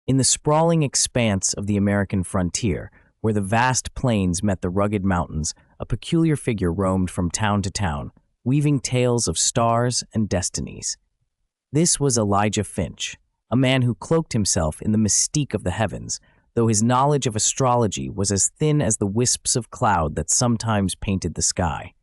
In the sprawling expanse of the American frontier, where the vast plains met the rugged mountains, a peculiar figure roamed from town to town, weaving tales of stars and destinies. This was Elijah Finch, a man who cloaked himself in the mystique of the heavens, though his knowledge of astrology was as thin as the wisps of cloud that sometimes painted the sky.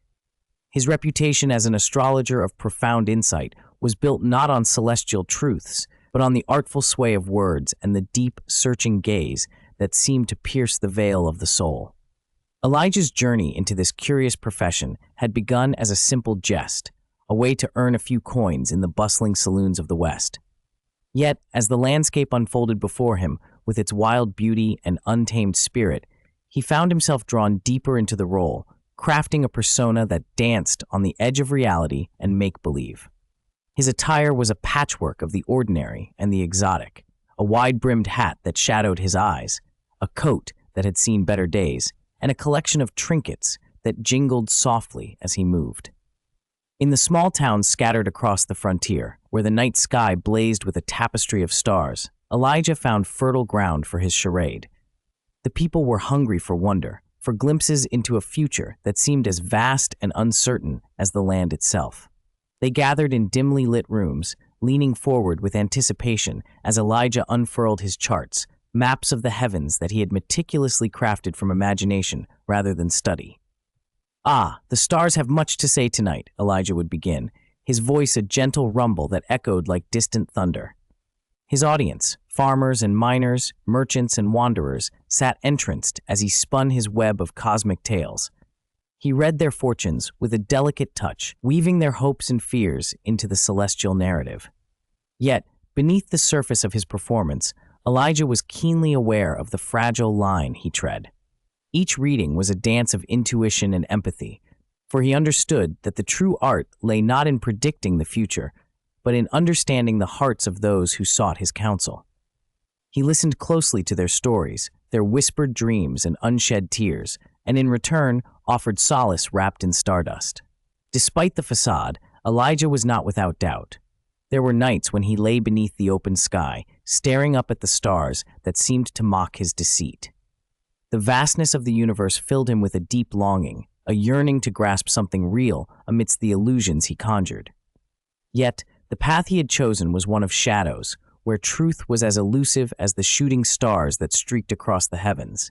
His reputation as an astrologer of profound insight was built not on celestial truths, but on the artful sway of words and the deep, searching gaze that seemed to pierce the veil of the soul. Elijah's journey into this curious profession had begun as a simple jest, a way to earn a few coins in the bustling saloons of the West. Yet, as the landscape unfolded before him, with its wild beauty and untamed spirit, he found himself drawn deeper into the role, crafting a persona that danced on the edge of reality and make-believe. His attire was a patchwork of the ordinary and the exotic, a wide-brimmed hat that shadowed his eyes, a coat that had seen better days, and a collection of trinkets that jingled softly as he moved. In the small towns scattered across the frontier, where the night sky blazed with a tapestry of stars, Elijah found fertile ground for his charade. The people were hungry for wonder, for glimpses into a future that seemed as vast and uncertain as the land itself. They gathered in dimly lit rooms, leaning forward with anticipation as Elijah unfurled his charts, maps of the heavens that he had meticulously crafted from imagination rather than study. "Ah, the stars have much to say tonight," Elijah would begin, his voice a gentle rumble that echoed like distant thunder. His audience, farmers and miners, merchants and wanderers, sat entranced as he spun his web of cosmic tales. He read their fortunes with a delicate touch, weaving their hopes and fears into the celestial narrative. Yet, beneath the surface of his performance, Elijah was keenly aware of the fragile line he tread. Each reading was a dance of intuition and empathy, for he understood that the true art lay not in predicting the future, but in understanding the hearts of those who sought his counsel. He listened closely to their stories, their whispered dreams and unshed tears, and in return offered solace wrapped in stardust. Despite the facade, Elijah was not without doubt. There were nights when he lay beneath the open sky, staring up at the stars that seemed to mock his deceit. The vastness of the universe filled him with a deep longing, a yearning to grasp something real amidst the illusions he conjured. Yet, the path he had chosen was one of shadows, where truth was as elusive as the shooting stars that streaked across the heavens.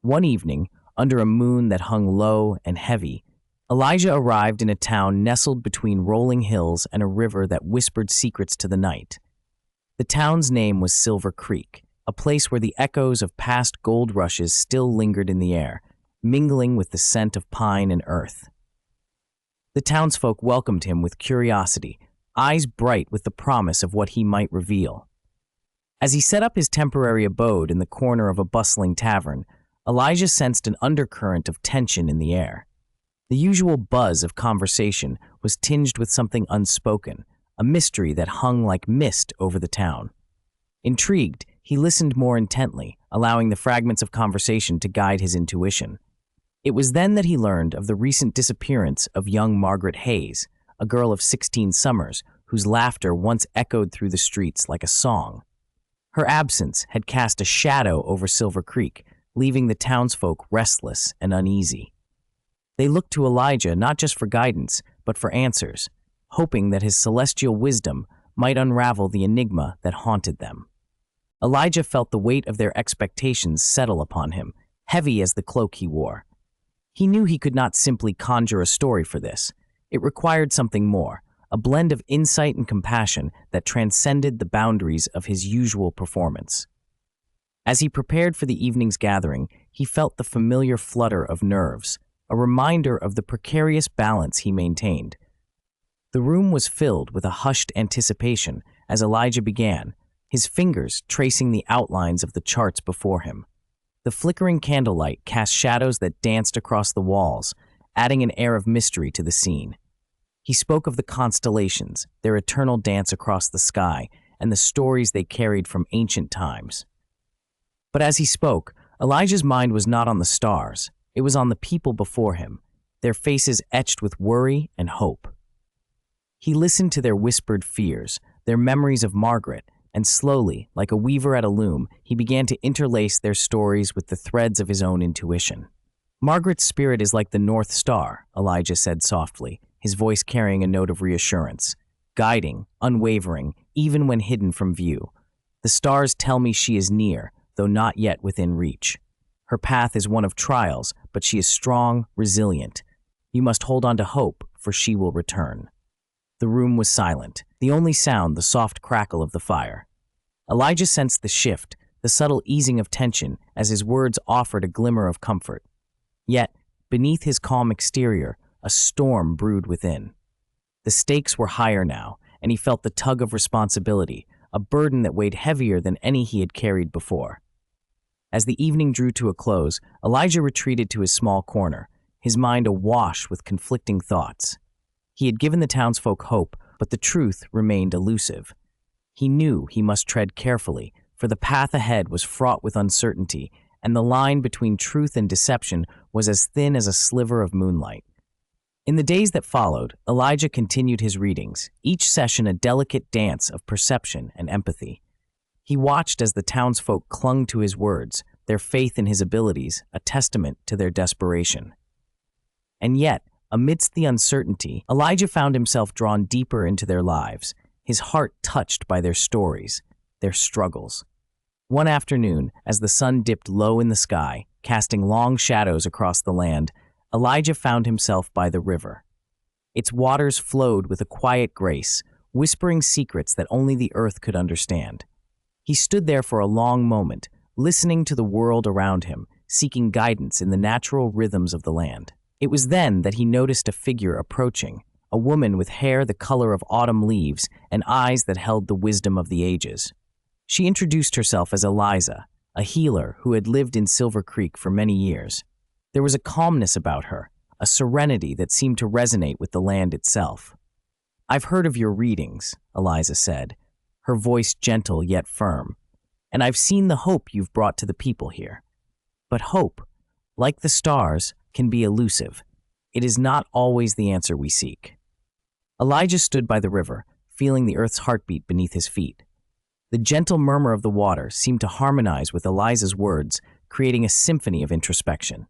One evening, under a moon that hung low and heavy, Elijah arrived in a town nestled between rolling hills and a river that whispered secrets to the night. The town's name was Silver Creek, a place where the echoes of past gold rushes still lingered in the air, mingling with the scent of pine and earth. The townsfolk welcomed him with curiosity, eyes bright with the promise of what he might reveal. As he set up his temporary abode in the corner of a bustling tavern, Elijah sensed an undercurrent of tension in the air. The usual buzz of conversation was tinged with something unspoken, a mystery that hung like mist over the town. Intrigued, he listened more intently, allowing the fragments of conversation to guide his intuition. It was then that he learned of the recent disappearance of young Margaret Hayes, a girl of 16 summers whose laughter once echoed through the streets like a song. Her absence had cast a shadow over Silver Creek, leaving the townsfolk restless and uneasy. They looked to Elijah not just for guidance, but for answers, hoping that his celestial wisdom might unravel the enigma that haunted them. Elijah felt the weight of their expectations settle upon him, heavy as the cloak he wore. He knew he could not simply conjure a story for this. It required something more, a blend of insight and compassion that transcended the boundaries of his usual performance. As he prepared for the evening's gathering, he felt the familiar flutter of nerves, a reminder of the precarious balance he maintained. The room was filled with a hushed anticipation as Elijah began, his fingers tracing the outlines of the charts before him. The flickering candlelight cast shadows that danced across the walls, adding an air of mystery to the scene. He spoke of the constellations, their eternal dance across the sky, and the stories they carried from ancient times. But as he spoke, Elijah's mind was not on the stars. It was on the people before him, their faces etched with worry and hope. He listened to their whispered fears, their memories of Margaret, and slowly, like a weaver at a loom, he began to interlace their stories with the threads of his own intuition. Margaret's spirit is like the North Star, Elijah said softly, his voice carrying a note of reassurance, guiding, unwavering, even when hidden from view. The stars tell me she is near, though not yet within reach. Her path is one of trials, but she is strong, resilient. You must hold on to hope, for she will return. The room was silent, the only sound the soft crackle of the fire. Elijah sensed the shift, the subtle easing of tension, as his words offered a glimmer of comfort. Yet, beneath his calm exterior, a storm brewed within. The stakes were higher now, and he felt the tug of responsibility, a burden that weighed heavier than any he had carried before. As the evening drew to a close, Elijah retreated to his small corner, his mind awash with conflicting thoughts. He had given the townsfolk hope, but the truth remained elusive. He knew he must tread carefully, for the path ahead was fraught with uncertainty, and the line between truth and deception was as thin as a sliver of moonlight. In the days that followed, Elijah continued his readings, each session a delicate dance of perception and empathy. He watched as the townsfolk clung to his words, their faith in his abilities a testament to their desperation. And yet, amidst the uncertainty, Elijah found himself drawn deeper into their lives, his heart touched by their stories, their struggles. One afternoon, as the sun dipped low in the sky, casting long shadows across the land, Elijah found himself by the river. Its waters flowed with a quiet grace, whispering secrets that only the earth could understand. He stood there for a long moment, listening to the world around him, seeking guidance in the natural rhythms of the land. It was then that he noticed a figure approaching, a woman with hair the color of autumn leaves and eyes that held the wisdom of the ages. She introduced herself as Eliza, a healer who had lived in Silver Creek for many years. There was a calmness about her, a serenity that seemed to resonate with the land itself. "I've heard of your readings," Eliza said, her voice gentle yet firm, "and I've seen the hope you've brought to the people here. But hope, like the stars, can be elusive. It is not always the answer we seek." Elijah stood by the river, feeling the earth's heartbeat beneath his feet. The gentle murmur of the water seemed to harmonize with Eliza's words, creating a symphony of introspection.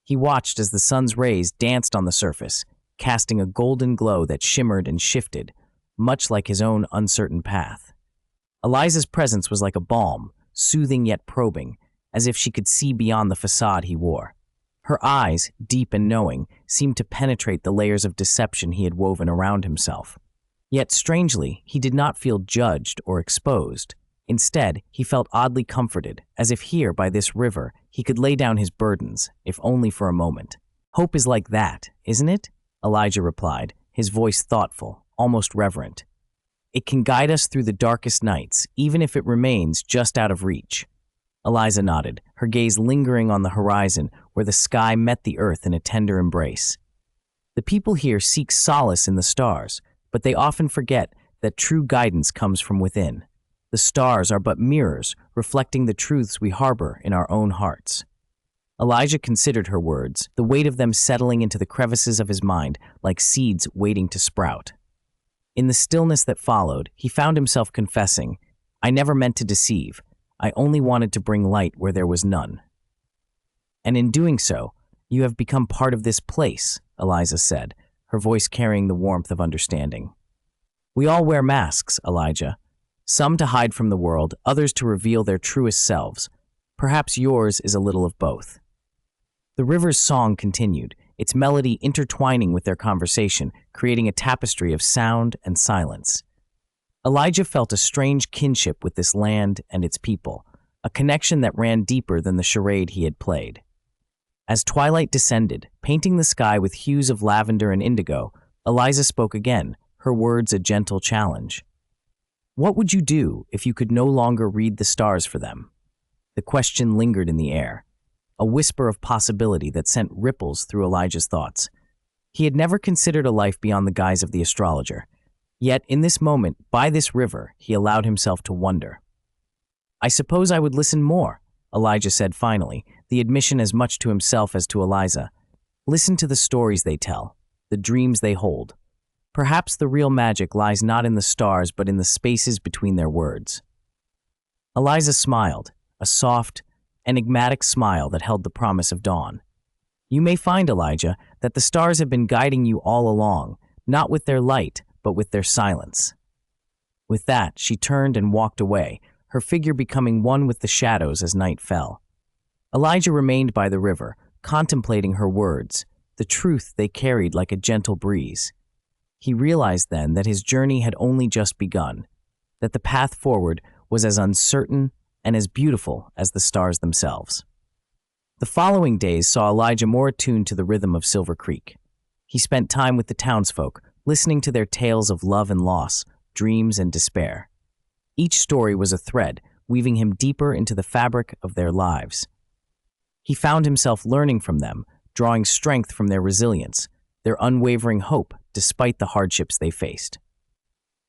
He watched as the sun's rays danced on the surface, casting a golden glow that shimmered and shifted, much like his own uncertain path. Eliza's presence was like a balm, soothing yet probing, as if she could see beyond the facade he wore. Her eyes, deep and knowing, seemed to penetrate the layers of deception he had woven around himself. Yet, strangely, he did not feel judged or exposed. Instead, he felt oddly comforted, as if here, by this river, he could lay down his burdens, if only for a moment. "Hope is like that, isn't it?" Elijah replied, his voice thoughtful, almost reverent. "It can guide us through the darkest nights, even if it remains just out of reach." Eliza nodded, her gaze lingering on the horizon where the sky met the earth in a tender embrace. "The people here seek solace in the stars, but they often forget that true guidance comes from within. The stars are but mirrors, reflecting the truths we harbor in our own hearts." Elijah considered her words, the weight of them settling into the crevices of his mind like seeds waiting to sprout. In the stillness that followed, he found himself confessing, "I never meant to deceive. I only wanted to bring light where there was none." "And in doing so, you have become part of this place," Eliza said, her voice carrying the warmth of understanding. "We all wear masks, Elijah. Some to hide from the world, others to reveal their truest selves. Perhaps yours is a little of both." The river's song continued, its melody intertwining with their conversation, creating a tapestry of sound and silence. Elijah felt a strange kinship with this land and its people, a connection that ran deeper than the charade he had played. As twilight descended, painting the sky with hues of lavender and indigo, Eliza spoke again, her words a gentle challenge. "What would you do if you could no longer read the stars for them?" The question lingered in the air, a whisper of possibility that sent ripples through Elijah's thoughts. He had never considered a life beyond the guise of the astrologer. Yet, in this moment, by this river, he allowed himself to wonder. "I suppose I would listen more," Elijah said finally, the admission as much to himself as to Eliza. "Listen to the stories they tell, the dreams they hold. Perhaps the real magic lies not in the stars but in the spaces between their words. Elijah smiled, a soft, enigmatic smile that held the promise of dawn. You may find, Elijah, that the stars have been guiding you all along, not with their light, but with their silence. With that, she turned and walked away, her figure becoming one with the shadows as night fell. Elijah remained by the river, contemplating her words, the truth they carried like a gentle breeze. He realized then that his journey had only just begun, that the path forward was as uncertain and as beautiful as the stars themselves. The following days saw Elijah more attuned to the rhythm of Silver Creek. He spent time with the townsfolk, listening to their tales of love and loss, dreams and despair. Each story was a thread, weaving him deeper into the fabric of their lives. He found himself learning from them, drawing strength from their resilience, their unwavering hope despite the hardships they faced.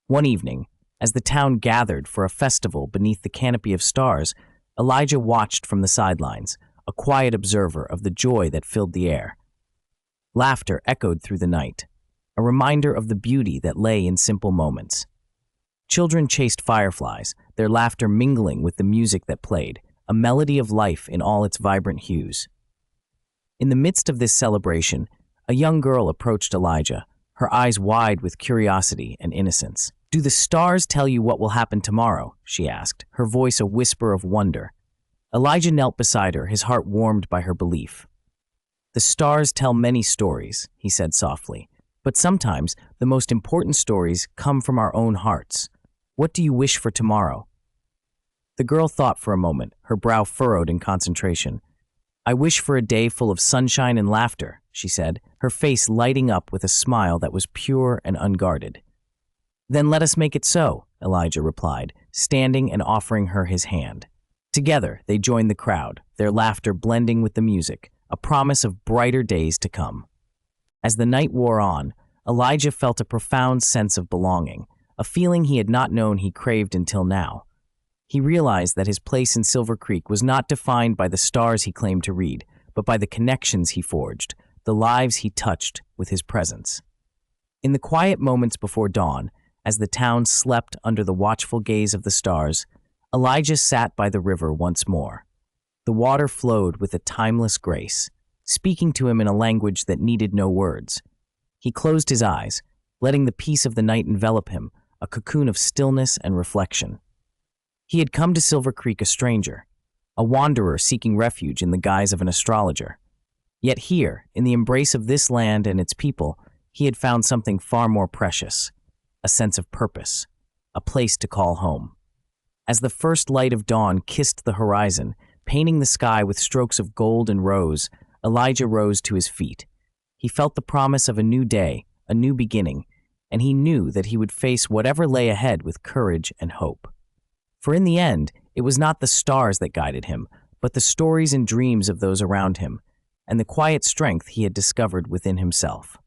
One evening, as the town gathered for a festival beneath the canopy of stars, Elijah watched from the sidelines, a quiet observer of the joy that filled the air. Laughter echoed through the night, a reminder of the beauty that lay in simple moments. Children chased fireflies, their laughter mingling with the music that played, a melody of life in all its vibrant hues. In the midst of this celebration, a young girl approached Elijah, her eyes wide with curiosity and innocence. "Do the stars tell you what will happen tomorrow?" she asked, her voice a whisper of wonder. Elijah knelt beside her, his heart warmed by her belief. "The stars tell many stories," he said softly, "but sometimes the most important stories come from our own hearts. What do you wish for tomorrow?" The girl thought for a moment, her brow furrowed in concentration. "I wish for a day full of sunshine and laughter," she said, her face lighting up with a smile that was pure and unguarded. "Then let us make it so," Elijah replied, standing and offering her his hand. Together, they joined the crowd, their laughter blending with the music, a promise of brighter days to come. As the night wore on, Elijah felt a profound sense of belonging, a feeling he had not known he craved until now. He realized that his place in Silver Creek was not defined by the stars he claimed to read, but by the connections he forged, the lives he touched with his presence. In the quiet moments before dawn, as the town slept under the watchful gaze of the stars, Elijah sat by the river once more. The water flowed with a timeless grace, speaking to him in a language that needed no words. He closed his eyes, letting the peace of the night envelop him, a cocoon of stillness and reflection. He had come to Silver Creek a stranger, a wanderer seeking refuge in the guise of an astrologer. Yet here, in the embrace of this land and its people, he had found something far more precious, a sense of purpose, a place to call home. As the first light of dawn kissed the horizon, painting the sky with strokes of gold and rose, Elijah rose to his feet. He felt the promise of a new day, a new beginning, and he knew that he would face whatever lay ahead with courage and hope. For in the end, it was not the stars that guided him, but the stories and dreams of those around him, and the quiet strength he had discovered within himself.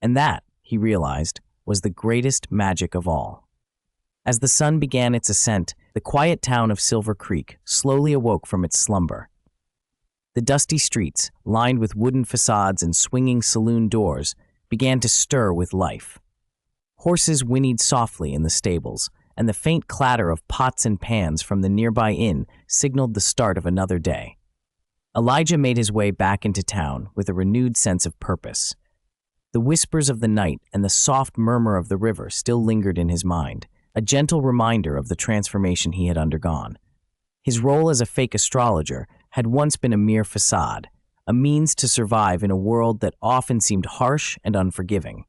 And that, he realized, was the greatest magic of all. As the sun began its ascent, the quiet town of Silver Creek slowly awoke from its slumber. The dusty streets, lined with wooden facades and swinging saloon doors, began to stir with life. Horses whinnied softly in the stables, and the faint clatter of pots and pans from the nearby inn signaled the start of another day. Elijah made his way back into town with a renewed sense of purpose. The whispers of the night and the soft murmur of the river still lingered in his mind, a gentle reminder of the transformation he had undergone. His role as a fake astrologer had once been a mere facade, a means to survive in a world that often seemed harsh and unforgiving.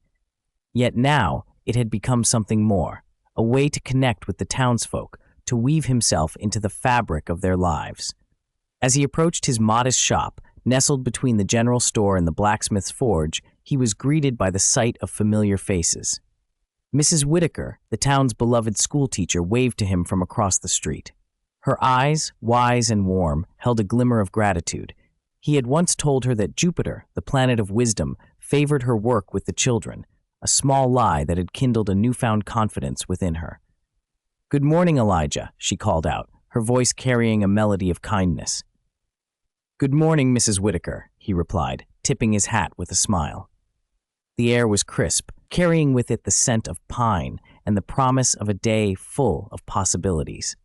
Yet now it had become something more, a way to connect with the townsfolk, to weave himself into the fabric of their lives. As he approached his modest shop, nestled between the general store and the blacksmith's forge, he was greeted by the sight of familiar faces. Mrs. Whitaker, the town's beloved schoolteacher, waved to him from across the street. Her eyes, wise and warm, held a glimmer of gratitude. He had once told her that Jupiter, the planet of wisdom, favored her work with the children, a small lie that had kindled a newfound confidence within her. "Good morning, Elijah," she called out, her voice carrying a melody of kindness. "Good morning, Mrs. Whitaker," he replied, tipping his hat with a smile. The air was crisp, carrying with it the scent of pine and the promise of a day full of possibilities.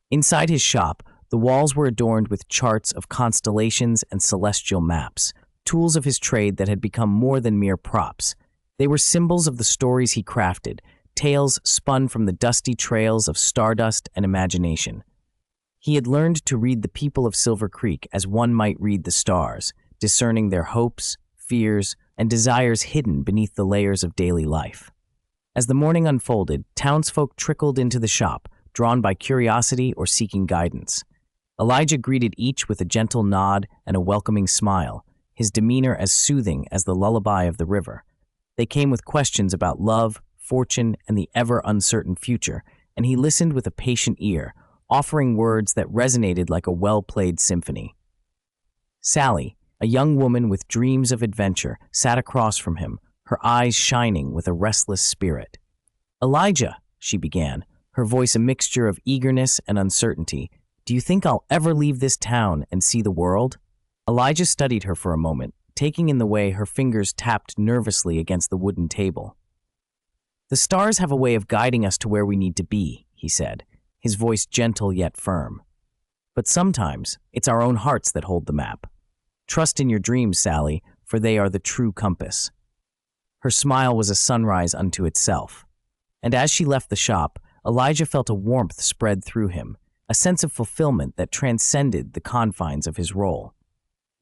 Inside his shop, the walls were adorned with charts of constellations and celestial maps, tools of his trade that had become more than mere props. They were symbols of the stories he crafted, tales spun from the dusty trails of stardust and imagination. He had learned to read the people of Silver Creek as one might read the stars, discerning their hopes, fears, and desires hidden beneath the layers of daily life. As the morning unfolded, townsfolk trickled into the shop, drawn by curiosity or seeking guidance. Elijah greeted each with a gentle nod and a welcoming smile, his demeanor as soothing as the lullaby of the river. They came with questions about love, fortune, and the ever-uncertain future, and he listened with a patient ear, offering words that resonated like a well-played symphony. Sally, a young woman with dreams of adventure, sat across from him, her eyes shining with a restless spirit. "Elijah," she began, her voice a mixture of eagerness and uncertainty, "do you think I'll ever leave this town and see the world?" Elijah studied her for a moment, taking in the way her fingers tapped nervously against the wooden table. "The stars have a way of guiding us to where we need to be," he said, his voice gentle yet firm. "But sometimes it's our own hearts that hold the map. Trust in your dreams, Sally, for they are the true compass." Her smile was a sunrise unto itself. And as she left the shop, Elijah felt a warmth spread through him, a sense of fulfillment that transcended the confines of his role.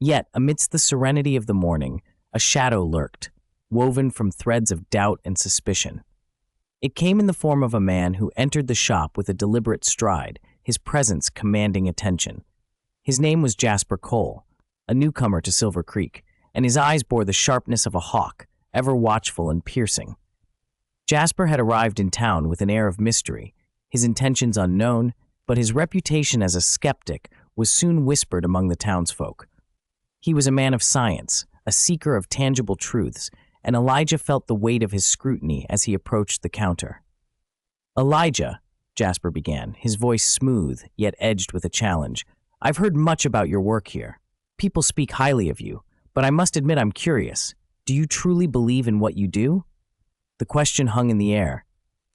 Yet, amidst the serenity of the morning, a shadow lurked, woven from threads of doubt and suspicion. It came in the form of a man who entered the shop with a deliberate stride, his presence commanding attention. His name was Jasper Cole, a newcomer to Silver Creek, and his eyes bore the sharpness of a hawk, ever watchful and piercing. Jasper had arrived in town with an air of mystery, his intentions unknown, but his reputation as a skeptic was soon whispered among the townsfolk. He was a man of science, a seeker of tangible truths, and Elijah felt the weight of his scrutiny as he approached the counter. "Elijah," Jasper began, his voice smooth yet edged with a challenge, "I've heard much about your work here. People speak highly of you, but I must admit I'm curious. Do you truly believe in what you do?" The question hung in the air,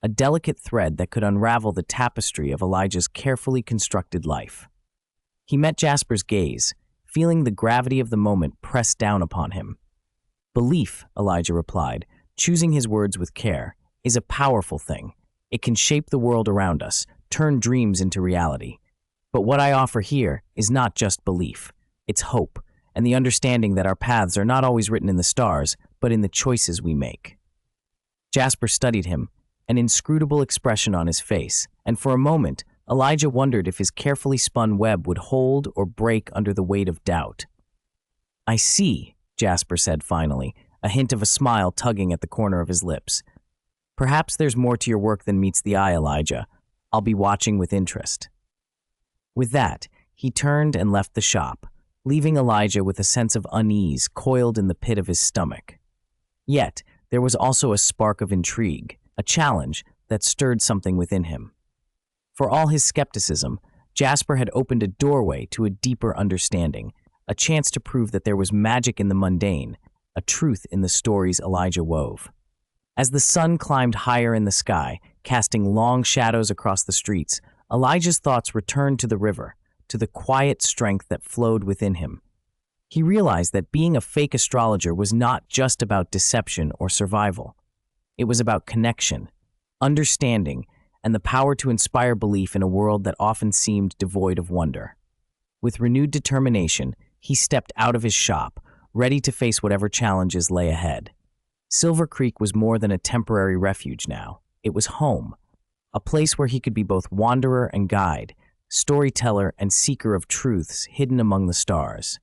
a delicate thread that could unravel the tapestry of Elijah's carefully constructed life. He met Jasper's gaze, feeling the gravity of the moment press down upon him. "Belief," Elijah replied, choosing his words with care, "is a powerful thing. It can shape the world around us, turn dreams into reality. But what I offer here is not just belief. It's hope, and the understanding that our paths are not always written in the stars, but in the choices we make." Jasper studied him, an inscrutable expression on his face, and for a moment, Elijah wondered if his carefully spun web would hold or break under the weight of doubt. "I see," Jasper said finally, a hint of a smile tugging at the corner of his lips. "Perhaps there's more to your work than meets the eye, Elijah. I'll be watching with interest." With that, he turned and left the shop, leaving Elijah with a sense of unease coiled in the pit of his stomach. Yet, there was also a spark of intrigue, a challenge that stirred something within him. For all his skepticism, Jasper had opened a doorway to a deeper understanding, a chance to prove that there was magic in the mundane, a truth in the stories Elijah wove. As the sun climbed higher in the sky, casting long shadows across the streets, Elijah's thoughts returned to the river, to the quiet strength that flowed within him. He realized that being a fake astrologer was not just about deception or survival. It was about connection, understanding, and the power to inspire belief in a world that often seemed devoid of wonder. With renewed determination, he stepped out of his shop, ready to face whatever challenges lay ahead. Silver Creek was more than a temporary refuge now. It was home, a place where he could be both wanderer and guide, storyteller and seeker of truths hidden among the stars.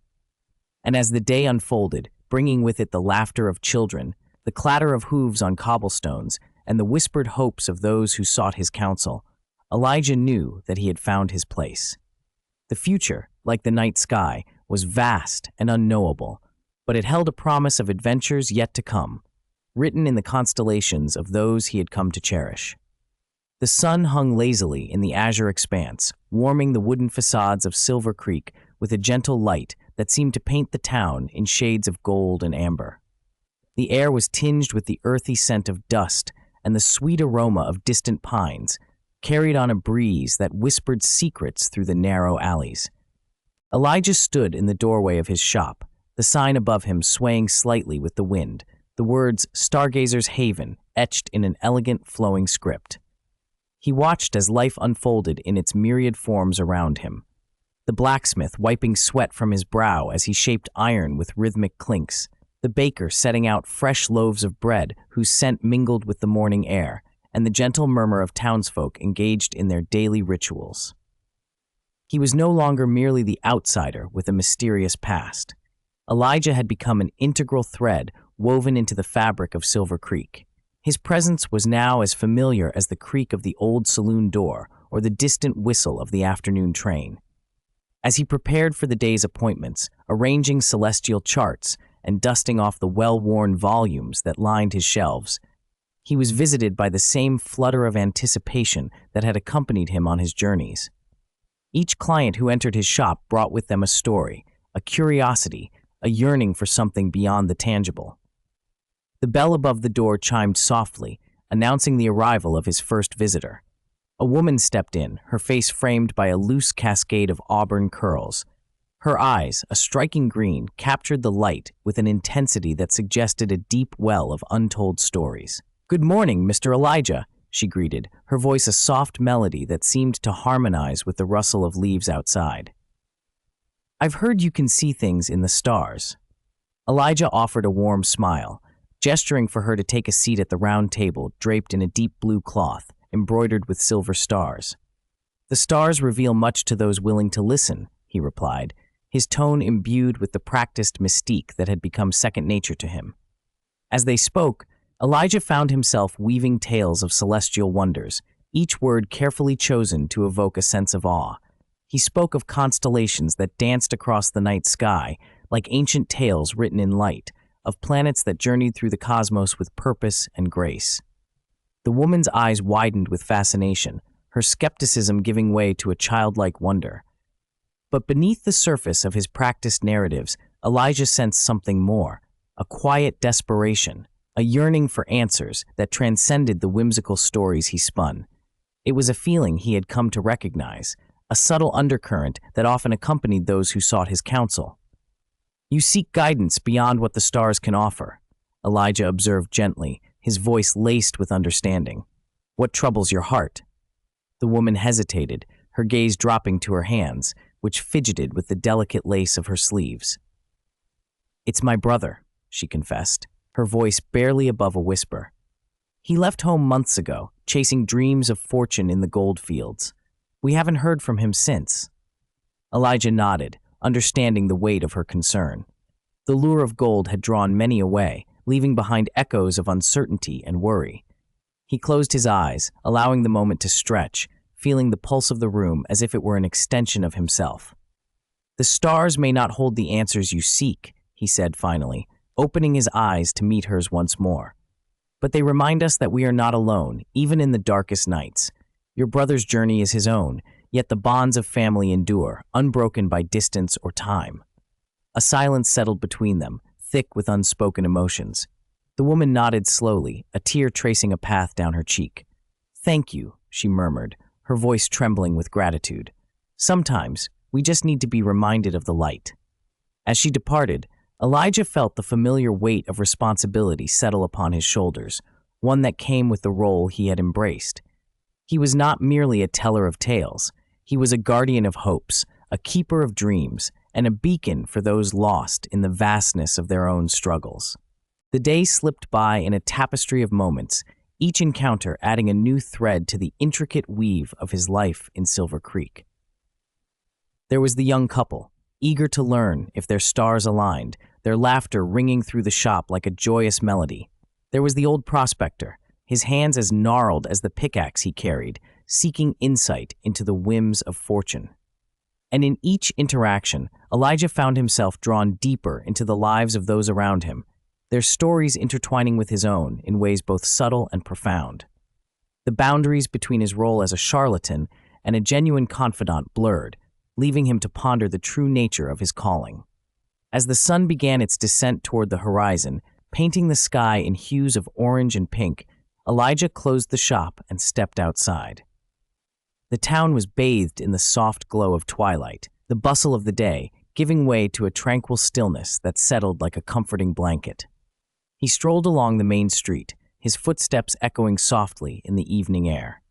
And as the day unfolded, bringing with it the laughter of children, the clatter of hooves on cobblestones, and the whispered hopes of those who sought his counsel, Elijah knew that he had found his place. The future, like the night sky, was vast and unknowable, but it held a promise of adventures yet to come, written in the constellations of those he had come to cherish. The sun hung lazily in the azure expanse, warming the wooden facades of Silver Creek with a gentle light that seemed to paint the town in shades of gold and amber. The air was tinged with the earthy scent of dust and the sweet aroma of distant pines, carried on a breeze that whispered secrets through the narrow alleys. Elijah stood in the doorway of his shop, the sign above him swaying slightly with the wind, the words Stargazer's Haven etched in an elegant flowing script. He watched as life unfolded in its myriad forms around him. The blacksmith wiping sweat from his brow as he shaped iron with rhythmic clinks, the baker setting out fresh loaves of bread whose scent mingled with the morning air, and the gentle murmur of townsfolk engaged in their daily rituals. He was no longer merely the outsider with a mysterious past. Elijah had become an integral thread woven into the fabric of Silver Creek. His presence was now as familiar as the creak of the old saloon door or the distant whistle of the afternoon train. As he prepared for the day's appointments, arranging celestial charts and dusting off the well-worn volumes that lined his shelves, he was visited by the same flutter of anticipation that had accompanied him on his journeys. Each client who entered his shop brought with them a story, a curiosity, a yearning for something beyond the tangible. The bell above the door chimed softly, announcing the arrival of his first visitor. A woman stepped in, her face framed by a loose cascade of auburn curls. Her eyes, a striking green, captured the light with an intensity that suggested a deep well of untold stories. "Good morning, Mr. Elijah," she greeted, her voice a soft melody that seemed to harmonize with the rustle of leaves outside. "I've heard you can see things in the stars." Elijah offered a warm smile, gesturing for her to take a seat at the round table draped in a deep blue cloth, embroidered with silver stars. "The stars reveal much to those willing to listen," he replied, his tone imbued with the practiced mystique that had become second nature to him. As they spoke, Elijah found himself weaving tales of celestial wonders, each word carefully chosen to evoke a sense of awe. He spoke of constellations that danced across the night sky, like ancient tales written in light, of planets that journeyed through the cosmos with purpose and grace. The woman's eyes widened with fascination, her skepticism giving way to a childlike wonder. But beneath the surface of his practiced narratives, Elijah sensed something more, a quiet desperation, a yearning for answers that transcended the whimsical stories he spun. It was a feeling he had come to recognize, a subtle undercurrent that often accompanied those who sought his counsel. "You seek guidance beyond what the stars can offer," Elijah observed gently, his voice laced with understanding. "What troubles your heart?" The woman hesitated, her gaze dropping to her hands, which fidgeted with the delicate lace of her sleeves. "It's my brother," she confessed, her voice barely above a whisper. "He left home months ago, chasing dreams of fortune in the gold fields. We haven't heard from him since." Elijah nodded, understanding the weight of her concern. The lure of gold had drawn many away, leaving behind echoes of uncertainty and worry. He closed his eyes, allowing the moment to stretch, feeling the pulse of the room as if it were an extension of himself. "The stars may not hold the answers you seek," he said finally, opening his eyes to meet hers once more. "But they remind us that we are not alone, even in the darkest nights. Your brother's journey is his own, yet the bonds of family endure, unbroken by distance or time." A silence settled between them, thick with unspoken emotions. The woman nodded slowly, a tear tracing a path down her cheek. "Thank you," she murmured, her voice trembling with gratitude. "Sometimes, we just need to be reminded of the light." As she departed, Elijah felt the familiar weight of responsibility settle upon his shoulders, one that came with the role he had embraced. He was not merely a teller of tales. He was a guardian of hopes, a keeper of dreams, and a beacon for those lost in the vastness of their own struggles. The day slipped by in a tapestry of moments, each encounter adding a new thread to the intricate weave of his life in Silver Creek. There was the young couple, eager to learn if their stars aligned, their laughter ringing through the shop like a joyous melody. There was the old prospector, his hands as gnarled as the pickaxe he carried, seeking insight into the whims of fortune. And in each interaction, Elijah found himself drawn deeper into the lives of those around him, their stories intertwining with his own in ways both subtle and profound. The boundaries between his role as a charlatan and a genuine confidant blurred, leaving him to ponder the true nature of his calling. As the sun began its descent toward the horizon, Painting the sky in hues of orange and pink, Elijah closed the shop and stepped outside. The town was bathed in the soft glow of twilight, the bustle of the day giving way to a tranquil stillness that settled like a comforting blanket. He strolled along the main street, his footsteps echoing softly in the evening air.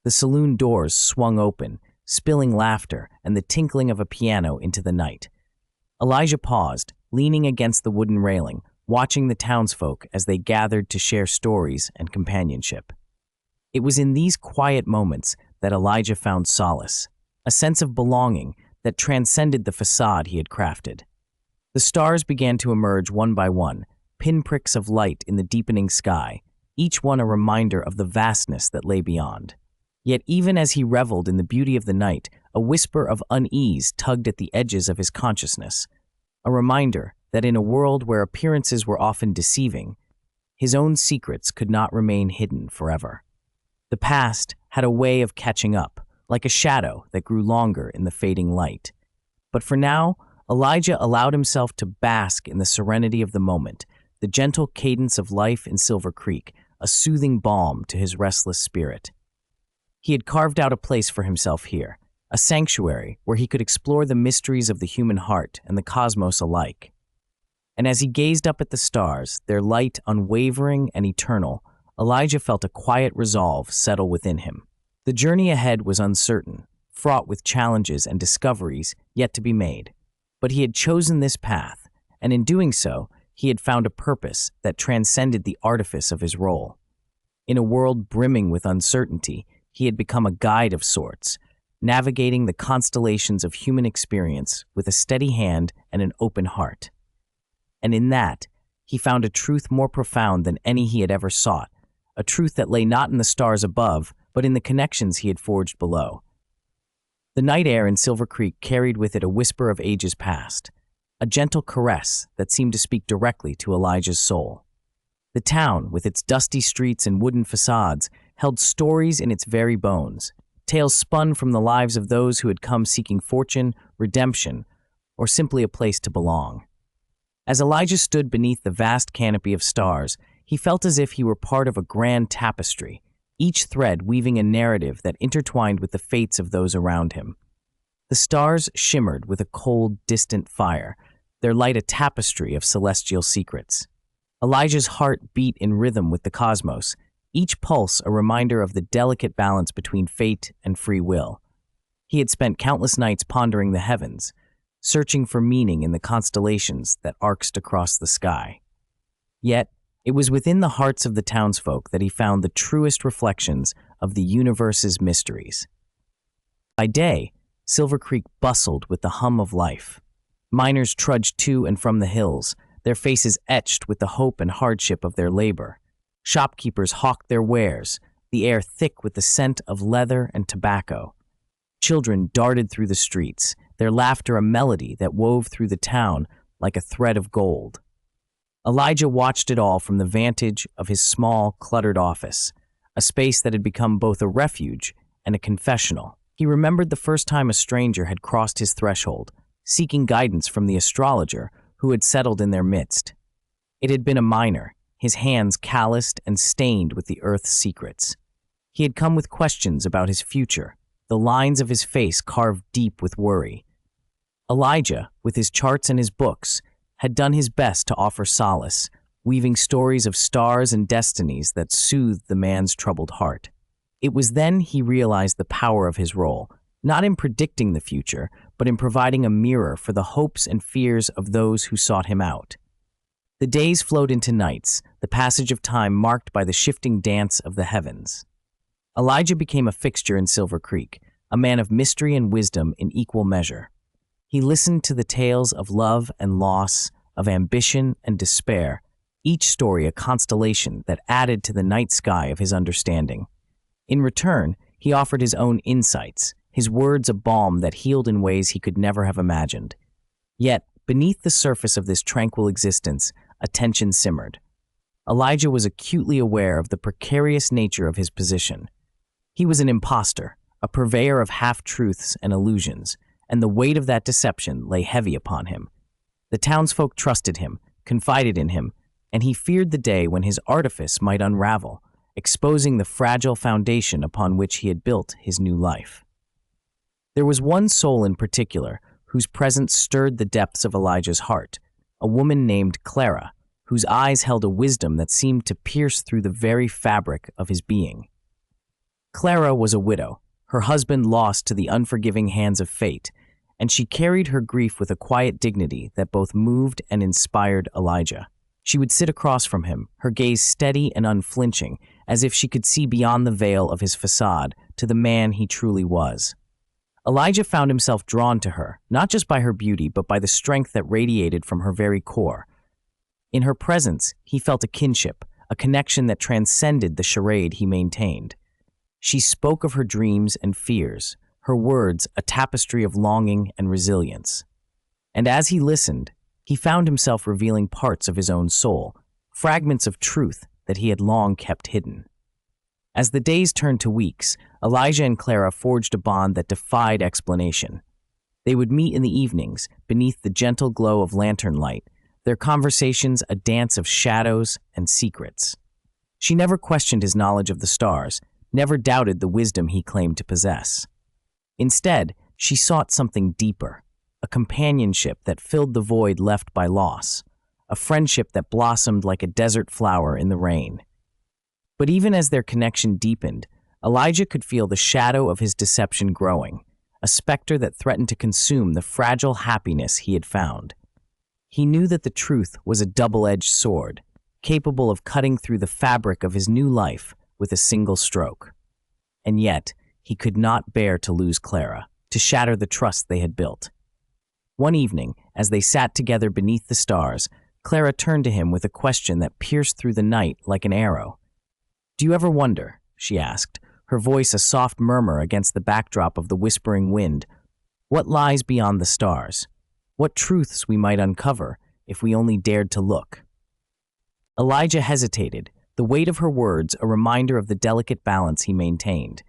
The saloon doors swung open, spilling laughter and the tinkling of a piano into the night. Elijah paused, leaning against the wooden railing, watching the townsfolk as they gathered to share stories and companionship. It was in these quiet moments that Elijah found solace, a sense of belonging that transcended the facade he had crafted. The stars began to emerge one by one, pinpricks of light in the deepening sky, each one a reminder of the vastness that lay beyond. Yet even as he reveled in the beauty of the night, a whisper of unease tugged at the edges of his consciousness, a reminder that in a world where appearances were often deceiving, his own secrets could not remain hidden forever. The past had a way of catching up, like a shadow that grew longer in the fading light. But for now, Elijah allowed himself to bask in the serenity of the moment, the gentle cadence of life in Silver Creek, a soothing balm to his restless spirit. He had carved out a place for himself here, a sanctuary where he could explore the mysteries of the human heart and the cosmos alike. And as he gazed up at the stars, their light unwavering and eternal, Elijah felt a quiet resolve settle within him. The journey ahead was uncertain, fraught with challenges and discoveries yet to be made. But he had chosen this path, and in doing so, he had found a purpose that transcended the artifice of his role. In a world brimming with uncertainty, he had become a guide of sorts, navigating the constellations of human experience with a steady hand and an open heart. And in that, he found a truth more profound than any he had ever sought, a truth that lay not in the stars above, but in the connections he had forged below. The night air in Silver Creek carried with it a whisper of ages past, a gentle caress that seemed to speak directly to Elijah's soul. The town, with its dusty streets and wooden facades, held stories in its very bones, tales spun from the lives of those who had come seeking fortune, redemption, or simply a place to belong. As Elijah stood beneath the vast canopy of stars, he felt as if he were part of a grand tapestry, each thread weaving a narrative that intertwined with the fates of those around him. The stars shimmered with a cold, distant fire, their light a tapestry of celestial secrets. Elijah's heart beat in rhythm with the cosmos, each pulse a reminder of the delicate balance between fate and free will. He had spent countless nights pondering the heavens, searching for meaning in the constellations that arced across the sky. Yet, it was within the hearts of the townsfolk that he found the truest reflections of the universe's mysteries. By day, Silver Creek bustled with the hum of life. Miners trudged to and from the hills, their faces etched with the hope and hardship of their labor. Shopkeepers hawked their wares, the air thick with the scent of leather and tobacco. Children darted through the streets, their laughter a melody that wove through the town like a thread of gold. Elijah watched it all from the vantage of his small, cluttered office, a space that had become both a refuge and a confessional. He remembered the first time a stranger had crossed his threshold, seeking guidance from the astrologer who had settled in their midst. It had been a miner, his hands calloused and stained with the earth's secrets. He had come with questions about his future, the lines of his face carved deep with worry. Elijah, with his charts and his books, had done his best to offer solace, weaving stories of stars and destinies that soothed the man's troubled heart. It was then he realized the power of his role, not in predicting the future, but in providing a mirror for the hopes and fears of those who sought him out. The days flowed into nights, the passage of time marked by the shifting dance of the heavens. Elijah became a fixture in Silver Creek, a man of mystery and wisdom in equal measure. He listened to the tales of love and loss, of ambition and despair, each story a constellation that added to the night sky of his understanding. In return, he offered his own insights, his words a balm that healed in ways he could never have imagined. Yet, beneath the surface of this tranquil existence, a tension simmered. Elijah was acutely aware of the precarious nature of his position. He was an imposter, a purveyor of half-truths and illusions, and the weight of that deception lay heavy upon him. The townsfolk trusted him, confided in him, and he feared the day when his artifice might unravel, exposing the fragile foundation upon which he had built his new life. There was one soul in particular whose presence stirred the depths of Elijah's heart, a woman named Clara, whose eyes held a wisdom that seemed to pierce through the very fabric of his being. Clara was a widow, her husband lost to the unforgiving hands of fate, and she carried her grief with a quiet dignity that both moved and inspired Elijah. She would sit across from him, her gaze steady and unflinching, as if she could see beyond the veil of his facade to the man he truly was. Elijah found himself drawn to her, not just by her beauty, but by the strength that radiated from her very core. In her presence, he felt a kinship, a connection that transcended the charade he maintained. She spoke of her dreams and fears, her words a tapestry of longing and resilience. And as he listened, he found himself revealing parts of his own soul, fragments of truth that he had long kept hidden. As the days turned to weeks, Elijah and Clara forged a bond that defied explanation. They would meet in the evenings, beneath the gentle glow of lantern light, their conversations a dance of shadows and secrets. She never questioned his knowledge of the stars, never doubted the wisdom he claimed to possess. Instead, she sought something deeper, a companionship that filled the void left by loss, a friendship that blossomed like a desert flower in the rain. But even as their connection deepened, Elijah could feel the shadow of his deception growing, a specter that threatened to consume the fragile happiness he had found. He knew that the truth was a double-edged sword, capable of cutting through the fabric of his new life with a single stroke. And yet, he could not bear to lose Clara, to shatter the trust they had built. One evening, as they sat together beneath the stars, Clara turned to him with a question that pierced through the night like an arrow. "Do you ever wonder," she asked, her voice a soft murmur against the backdrop of the whispering wind, "what lies beyond the stars? What truths we might uncover if we only dared to look?" Elijah hesitated, the weight of her words a reminder of the delicate balance he maintained.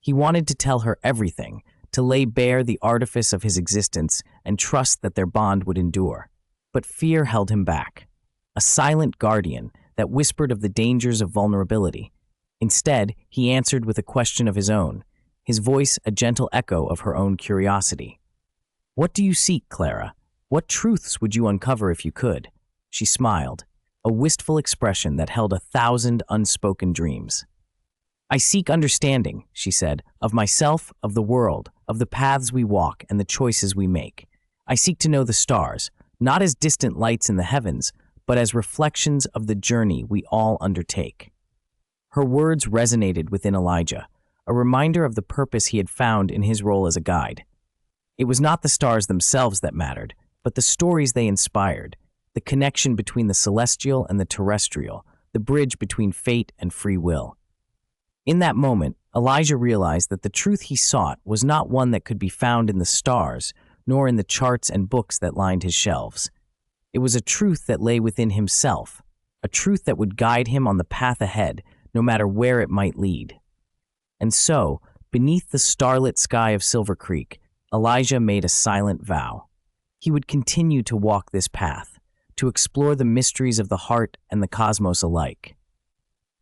He wanted to tell her everything, to lay bare the artifice of his existence and trust that their bond would endure. But fear held him back, a silent guardian that whispered of the dangers of vulnerability. Instead, he answered with a question of his own, his voice a gentle echo of her own curiosity. "What do you seek, Clara? What truths would you uncover if you could?" She smiled, a wistful expression that held 1,000 unspoken dreams. "I seek understanding," she said, "of myself, of the world, of the paths we walk and the choices we make. I seek to know the stars, not as distant lights in the heavens, but as reflections of the journey we all undertake." Her words resonated within Elijah, a reminder of the purpose he had found in his role as a guide. It was not the stars themselves that mattered, but the stories they inspired, the connection between the celestial and the terrestrial, the bridge between fate and free will. In that moment, Elijah realized that the truth he sought was not one that could be found in the stars, nor in the charts and books that lined his shelves. It was a truth that lay within himself, a truth that would guide him on the path ahead, no matter where it might lead. And so, beneath the starlit sky of Silver Creek, Elijah made a silent vow. He would continue to walk this path, to explore the mysteries of the heart and the cosmos alike.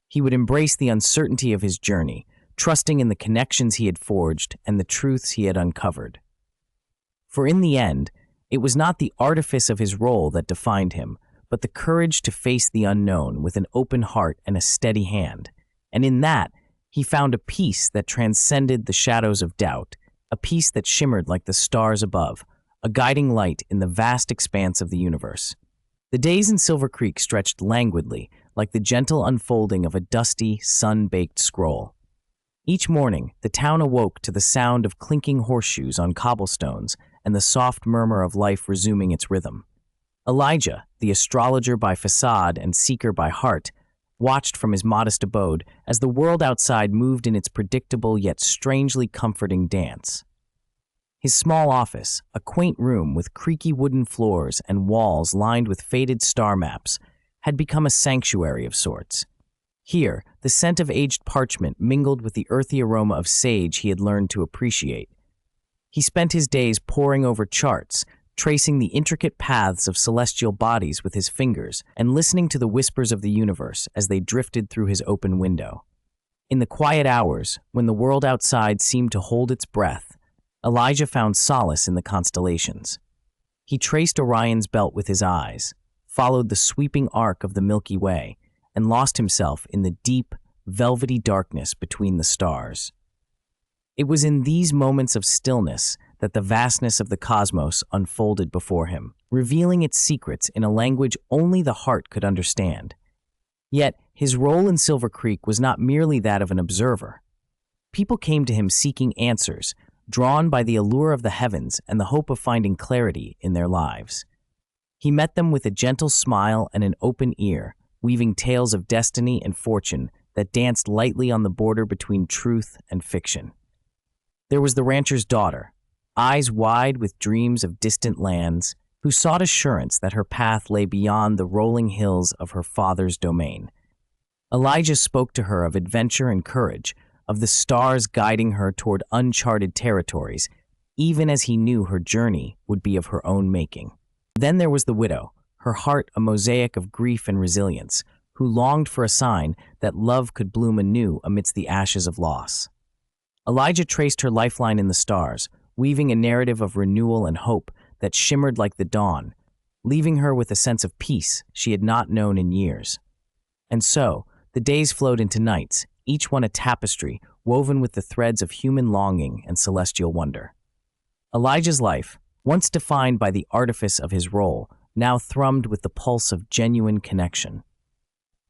He would embrace the uncertainty of his journey, trusting in the connections he had forged and the truths he had uncovered. For in the end, it was not the artifice of his role that defined him, but the courage to face the unknown with an open heart and a steady hand. And in that, he found a peace that transcended the shadows of doubt, a peace that shimmered like the stars above, a guiding light in the vast expanse of the universe. The days in Silver Creek stretched languidly, like the gentle unfolding of a dusty, sun-baked scroll. Each morning, the town awoke to the sound of clinking horseshoes on cobblestones and the soft murmur of life resuming its rhythm. Elijah, the astrologer by facade and seeker by heart, watched from his modest abode as the world outside moved in its predictable yet strangely comforting dance. His small office, a quaint room with creaky wooden floors and walls lined with faded star maps, had become a sanctuary of sorts. Here, the scent of aged parchment mingled with the earthy aroma of sage he had learned to appreciate. He spent his days poring over charts, tracing the intricate paths of celestial bodies with his fingers and listening to the whispers of the universe as they drifted through his open window. In the quiet hours, when the world outside seemed to hold its breath, Elijah found solace in the constellations. He traced Orion's belt with his eyes, followed the sweeping arc of the Milky Way, and lost himself in the deep, velvety darkness between the stars. It was in these moments of stillness that the vastness of the cosmos unfolded before him, revealing its secrets in a language only the heart could understand. Yet, his role in Silver Creek was not merely that of an observer. People came to him seeking answers, drawn by the allure of the heavens and the hope of finding clarity in their lives. He met them with a gentle smile and an open ear, weaving tales of destiny and fortune that danced lightly on the border between truth and fiction. There was the rancher's daughter, eyes wide with dreams of distant lands, who sought assurance that her path lay beyond the rolling hills of her father's domain. Elijah spoke to her of adventure and courage, of the stars guiding her toward uncharted territories, even as he knew her journey would be of her own making. Then there was the widow, her heart a mosaic of grief and resilience, who longed for a sign that love could bloom anew amidst the ashes of loss. Elijah traced her lifeline in the stars, weaving a narrative of renewal and hope that shimmered like the dawn, leaving her with a sense of peace she had not known in years. And so, the days flowed into nights, each one a tapestry woven with the threads of human longing and celestial wonder. Elijah's life, once defined by the artifice of his role, now thrummed with the pulse of genuine connection.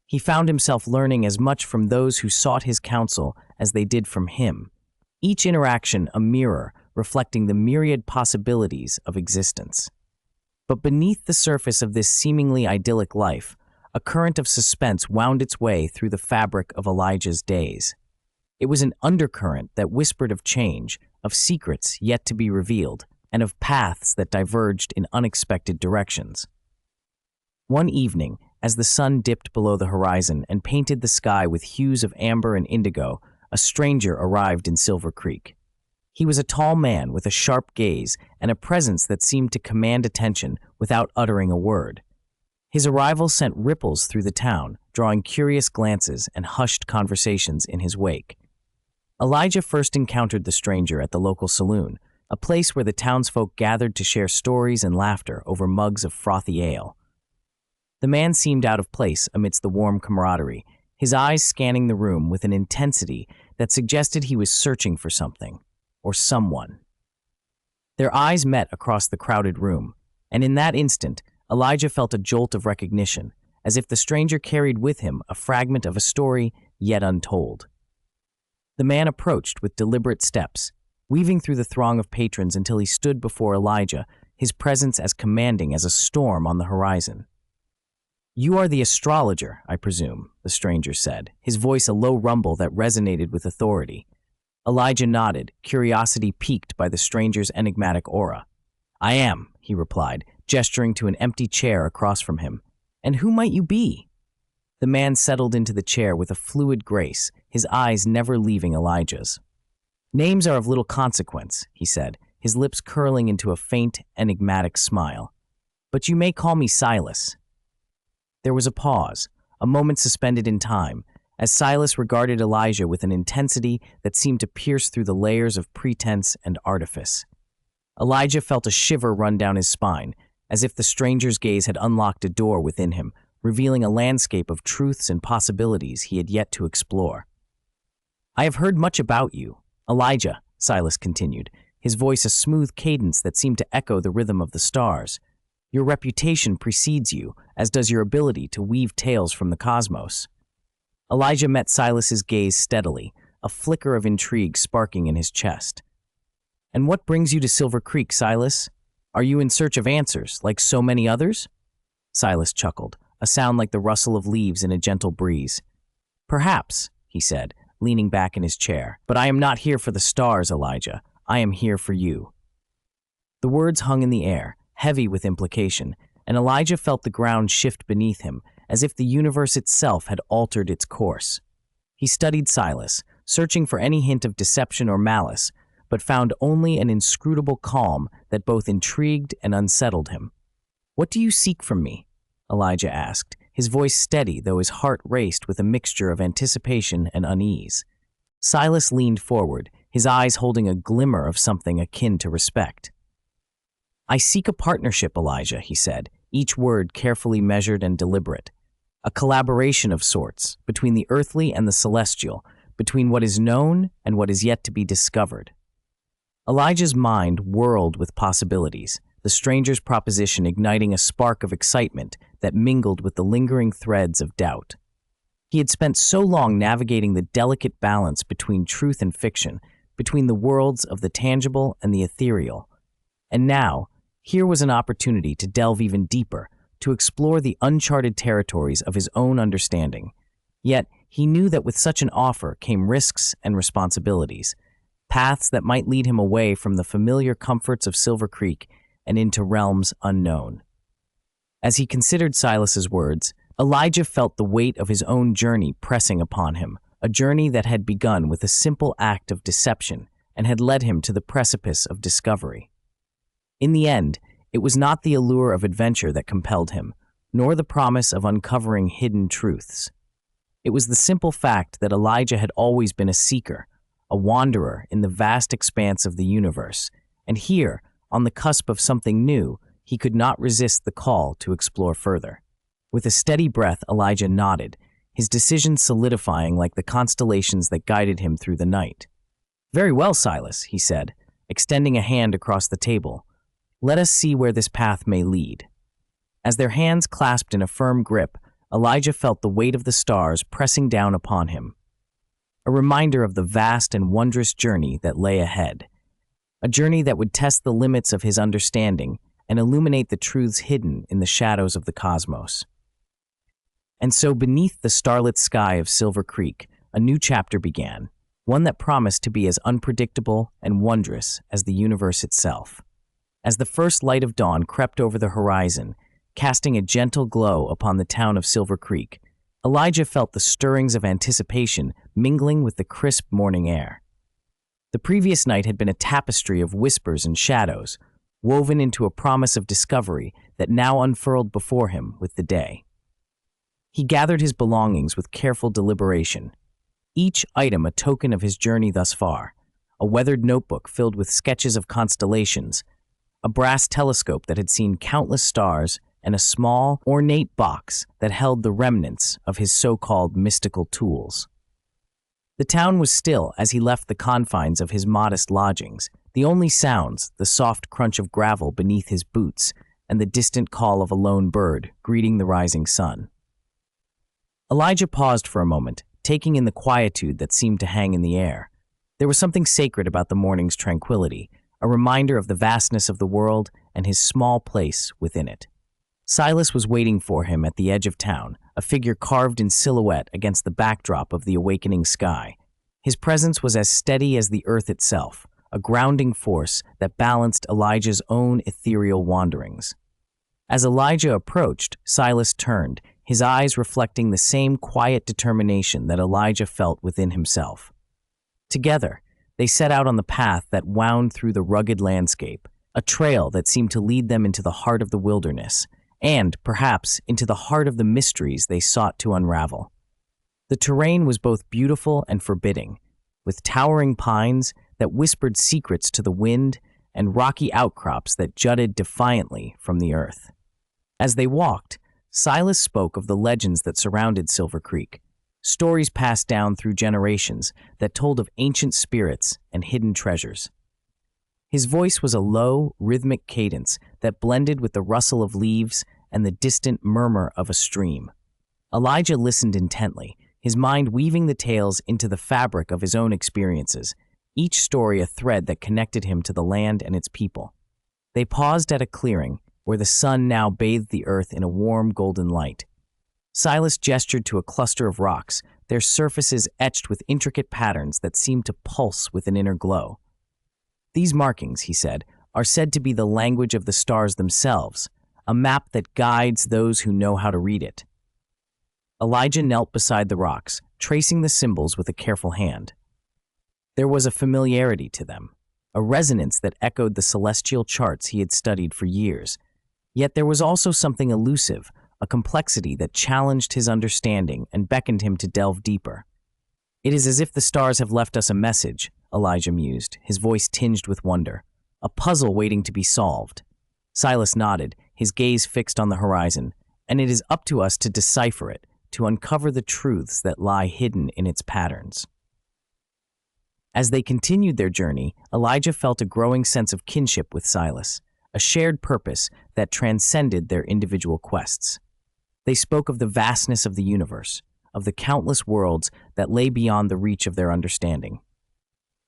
He found himself learning as much from those who sought his counsel as they did from him, each interaction a mirror reflecting the myriad possibilities of existence. But beneath the surface of this seemingly idyllic life, a current of suspense wound its way through the fabric of Elijah's days. It was an undercurrent that whispered of change, of secrets yet to be revealed, and of paths that diverged in unexpected directions. One evening, as the sun dipped below the horizon and painted the sky with hues of amber and indigo, a stranger arrived in Silver Creek. He was a tall man with a sharp gaze and a presence that seemed to command attention without uttering a word. His arrival sent ripples through the town, drawing curious glances and hushed conversations in his wake. Elijah first encountered the stranger at the local saloon, a place where the townsfolk gathered to share stories and laughter over mugs of frothy ale. The man seemed out of place amidst the warm camaraderie, his eyes scanning the room with an intensity that suggested he was searching for something, or someone. Their eyes met across the crowded room, and in that instant, Elijah felt a jolt of recognition, as if the stranger carried with him a fragment of a story yet untold. The man approached with deliberate steps, weaving through the throng of patrons until he stood before Elijah, his presence as commanding as a storm on the horizon. "You are the astrologer, I presume," the stranger said, his voice a low rumble that resonated with authority. Elijah nodded, curiosity piqued by the stranger's enigmatic aura. "I am," he replied, gesturing to an empty chair across from him. "And who might you be?" The man settled into the chair with a fluid grace, his eyes never leaving Elijah's. "Names are of little consequence," he said, his lips curling into a faint, enigmatic smile. "But you may call me Silas." There was a pause, a moment suspended in time, as Silas regarded Elijah with an intensity that seemed to pierce through the layers of pretense and artifice. Elijah felt a shiver run down his spine, as if the stranger's gaze had unlocked a door within him, revealing a landscape of truths and possibilities he had yet to explore. "I have heard much about you, Elijah," Silas continued, his voice a smooth cadence that seemed to echo the rhythm of the stars. "Your reputation precedes you, as does your ability to weave tales from the cosmos." Elijah met Silas's gaze steadily, a flicker of intrigue sparking in his chest. "And what brings you to Silver Creek, Silas? Are you in search of answers, like so many others?" Silas chuckled, a sound like the rustle of leaves in a gentle breeze. "Perhaps," he said, leaning back in his chair. "But I am not here for the stars, Elijah. I am here for you." The words hung in the air, heavy with implication, and Elijah felt the ground shift beneath him, as if the universe itself had altered its course. He studied Silas, searching for any hint of deception or malice, but found only an inscrutable calm that both intrigued and unsettled him. "What do you seek from me?" Elijah asked, his voice steady though his heart raced with a mixture of anticipation and unease. Silas leaned forward, his eyes holding a glimmer of something akin to respect. "I seek a partnership, Elijah," he said, each word carefully measured and deliberate. "A collaboration of sorts, between the earthly and the celestial, between what is known and what is yet to be discovered." Elijah's mind whirled with possibilities, the stranger's proposition igniting a spark of excitement that mingled with the lingering threads of doubt. He had spent so long navigating the delicate balance between truth and fiction, between the worlds of the tangible and the ethereal. And now, here was an opportunity to delve even deeper, to explore the uncharted territories of his own understanding. Yet, he knew that with such an offer came risks and responsibilities, paths that might lead him away from the familiar comforts of Silver Creek and into realms unknown. As he considered Silas's words, Elijah felt the weight of his own journey pressing upon him, a journey that had begun with a simple act of deception and had led him to the precipice of discovery. In the end, it was not the allure of adventure that compelled him, nor the promise of uncovering hidden truths. It was the simple fact that Elijah had always been a seeker, a wanderer in the vast expanse of the universe, and here, on the cusp of something new, he could not resist the call to explore further. With a steady breath, Elijah nodded, his decision solidifying like the constellations that guided him through the night. "Very well, Silas," he said, extending a hand across the table. "Let us see where this path may lead." As their hands clasped in a firm grip, Elijah felt the weight of the stars pressing down upon him, a reminder of the vast and wondrous journey that lay ahead, a journey that would test the limits of his understanding and illuminate the truths hidden in the shadows of the cosmos. And so beneath the starlit sky of Silver Creek, a new chapter began, one that promised to be as unpredictable and wondrous as the universe itself. As the first light of dawn crept over the horizon, casting a gentle glow upon the town of Silver Creek, Elijah felt the stirrings of anticipation mingling with the crisp morning air. The previous night had been a tapestry of whispers and shadows, woven into a promise of discovery that now unfurled before him with the day. He gathered his belongings with careful deliberation, each item a token of his journey thus far: a weathered notebook filled with sketches of constellations, a brass telescope that had seen countless stars, and a small, ornate box that held the remnants of his so-called mystical tools. The town was still as he left the confines of his modest lodgings, the only sounds the soft crunch of gravel beneath his boots and the distant call of a lone bird greeting the rising sun. Elijah paused for a moment, taking in the quietude that seemed to hang in the air. There was something sacred about the morning's tranquility, a reminder of the vastness of the world and his small place within it. Silas was waiting for him at the edge of town, a figure carved in silhouette against the backdrop of the awakening sky. His presence was as steady as the earth itself, a grounding force that balanced Elijah's own ethereal wanderings. As Elijah approached, Silas turned, his eyes reflecting the same quiet determination that Elijah felt within himself. Together, they set out on the path that wound through the rugged landscape, a trail that seemed to lead them into the heart of the wilderness, and, perhaps, into the heart of the mysteries they sought to unravel. The terrain was both beautiful and forbidding, with towering pines that whispered secrets to the wind and rocky outcrops that jutted defiantly from the earth. As they walked, Silas spoke of the legends that surrounded Silver Creek, stories passed down through generations that told of ancient spirits and hidden treasures. His voice was a low, rhythmic cadence that blended with the rustle of leaves and the distant murmur of a stream. Elijah listened intently, his mind weaving the tales into the fabric of his own experiences, each story a thread that connected him to the land and its people. They paused at a clearing, where the sun now bathed the earth in a warm golden light. Silas gestured to a cluster of rocks, their surfaces etched with intricate patterns that seemed to pulse with an inner glow. "These markings," he said, "are said to be the language of the stars themselves, a map that guides those who know how to read it." Elijah knelt beside the rocks, tracing the symbols with a careful hand. There was a familiarity to them, a resonance that echoed the celestial charts he had studied for years. Yet there was also something elusive, a complexity that challenged his understanding and beckoned him to delve deeper. "It is as if the stars have left us a message," Elijah mused, his voice tinged with wonder. "A puzzle waiting to be solved." Silas nodded, his gaze fixed on the horizon. "And it is up to us to decipher it, to uncover the truths that lie hidden in its patterns." As they continued their journey, Elijah felt a growing sense of kinship with Silas, a shared purpose that transcended their individual quests. They spoke of the vastness of the universe, of the countless worlds that lay beyond the reach of their understanding.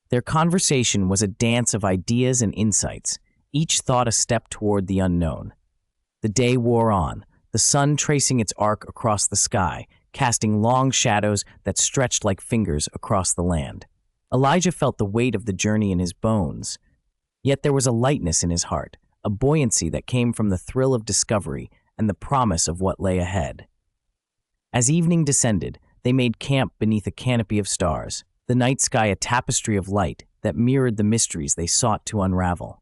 Their conversation was a dance of ideas and insights, each thought a step toward the unknown. The day wore on, the sun tracing its arc across the sky, casting long shadows that stretched like fingers across the land. Elijah felt the weight of the journey in his bones. Yet there was a lightness in his heart, a buoyancy that came from the thrill of discovery and the promise of what lay ahead. As evening descended, they made camp beneath a canopy of stars, the night sky a tapestry of light that mirrored the mysteries they sought to unravel.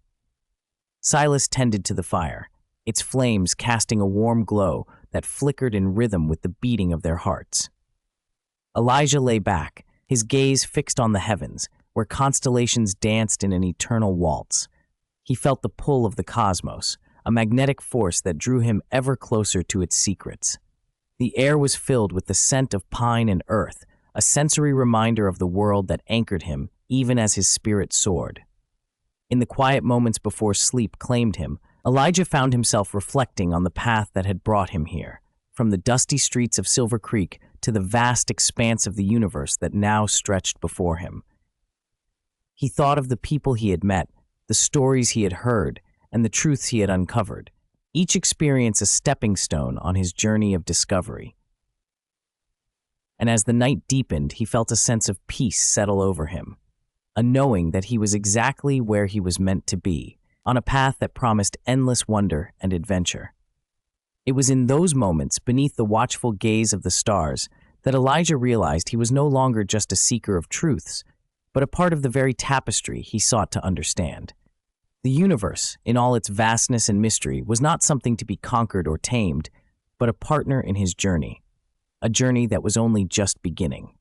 Silas tended to the fire, its flames casting a warm glow that flickered in rhythm with the beating of their hearts. Elijah lay back, his gaze fixed on the heavens, where constellations danced in an eternal waltz. He felt the pull of the cosmos, a magnetic force that drew him ever closer to its secrets. The air was filled with the scent of pine and earth, a sensory reminder of the world that anchored him even as his spirit soared. In the quiet moments before sleep claimed him, Elijah found himself reflecting on the path that had brought him here, from the dusty streets of Silver Creek to the vast expanse of the universe that now stretched before him. He thought of the people he had met, the stories he had heard, and the truths he had uncovered, each experience a stepping stone on his journey of discovery. And as the night deepened, he felt a sense of peace settle over him, a knowing that he was exactly where he was meant to be, on a path that promised endless wonder and adventure. It was in those moments, beneath the watchful gaze of the stars, that Elijah realized he was no longer just a seeker of truths, but a part of the very tapestry he sought to understand. The universe, in all its vastness and mystery, was not something to be conquered or tamed, but a partner in his journey, a journey that was only just beginning.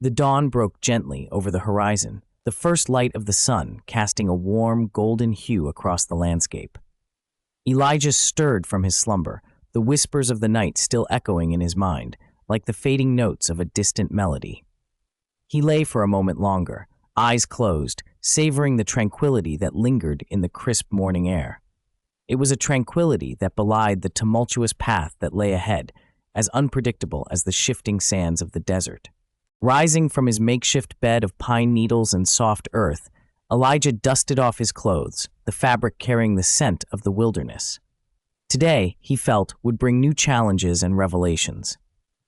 The dawn broke gently over the horizon, the first light of the sun casting a warm, golden hue across the landscape. Elijah stirred from his slumber, the whispers of the night still echoing in his mind, like the fading notes of a distant melody. He lay for a moment longer, eyes closed, savoring the tranquility that lingered in the crisp morning air. It was a tranquility that belied the tumultuous path that lay ahead, as unpredictable as the shifting sands of the desert. Rising from his makeshift bed of pine needles and soft earth, Elijah dusted off his clothes, the fabric carrying the scent of the wilderness. Today, he felt, would bring new challenges and revelations.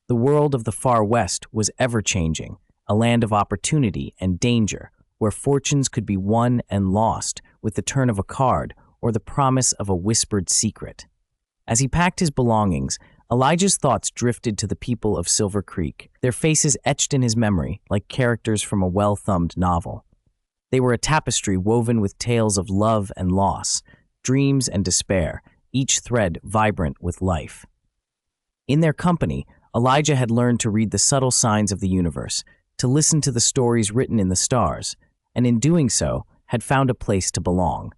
The world of the far west was ever-changing, a land of opportunity and danger, where fortunes could be won and lost with the turn of a card or the promise of a whispered secret. As he packed his belongings, Elijah's thoughts drifted to the people of Silver Creek, their faces etched in his memory like characters from a well-thumbed novel. They were a tapestry woven with tales of love and loss, dreams and despair, each thread vibrant with life. In their company, Elijah had learned to read the subtle signs of the universe, to listen to the stories written in the stars, and in doing so, had found a place to belong.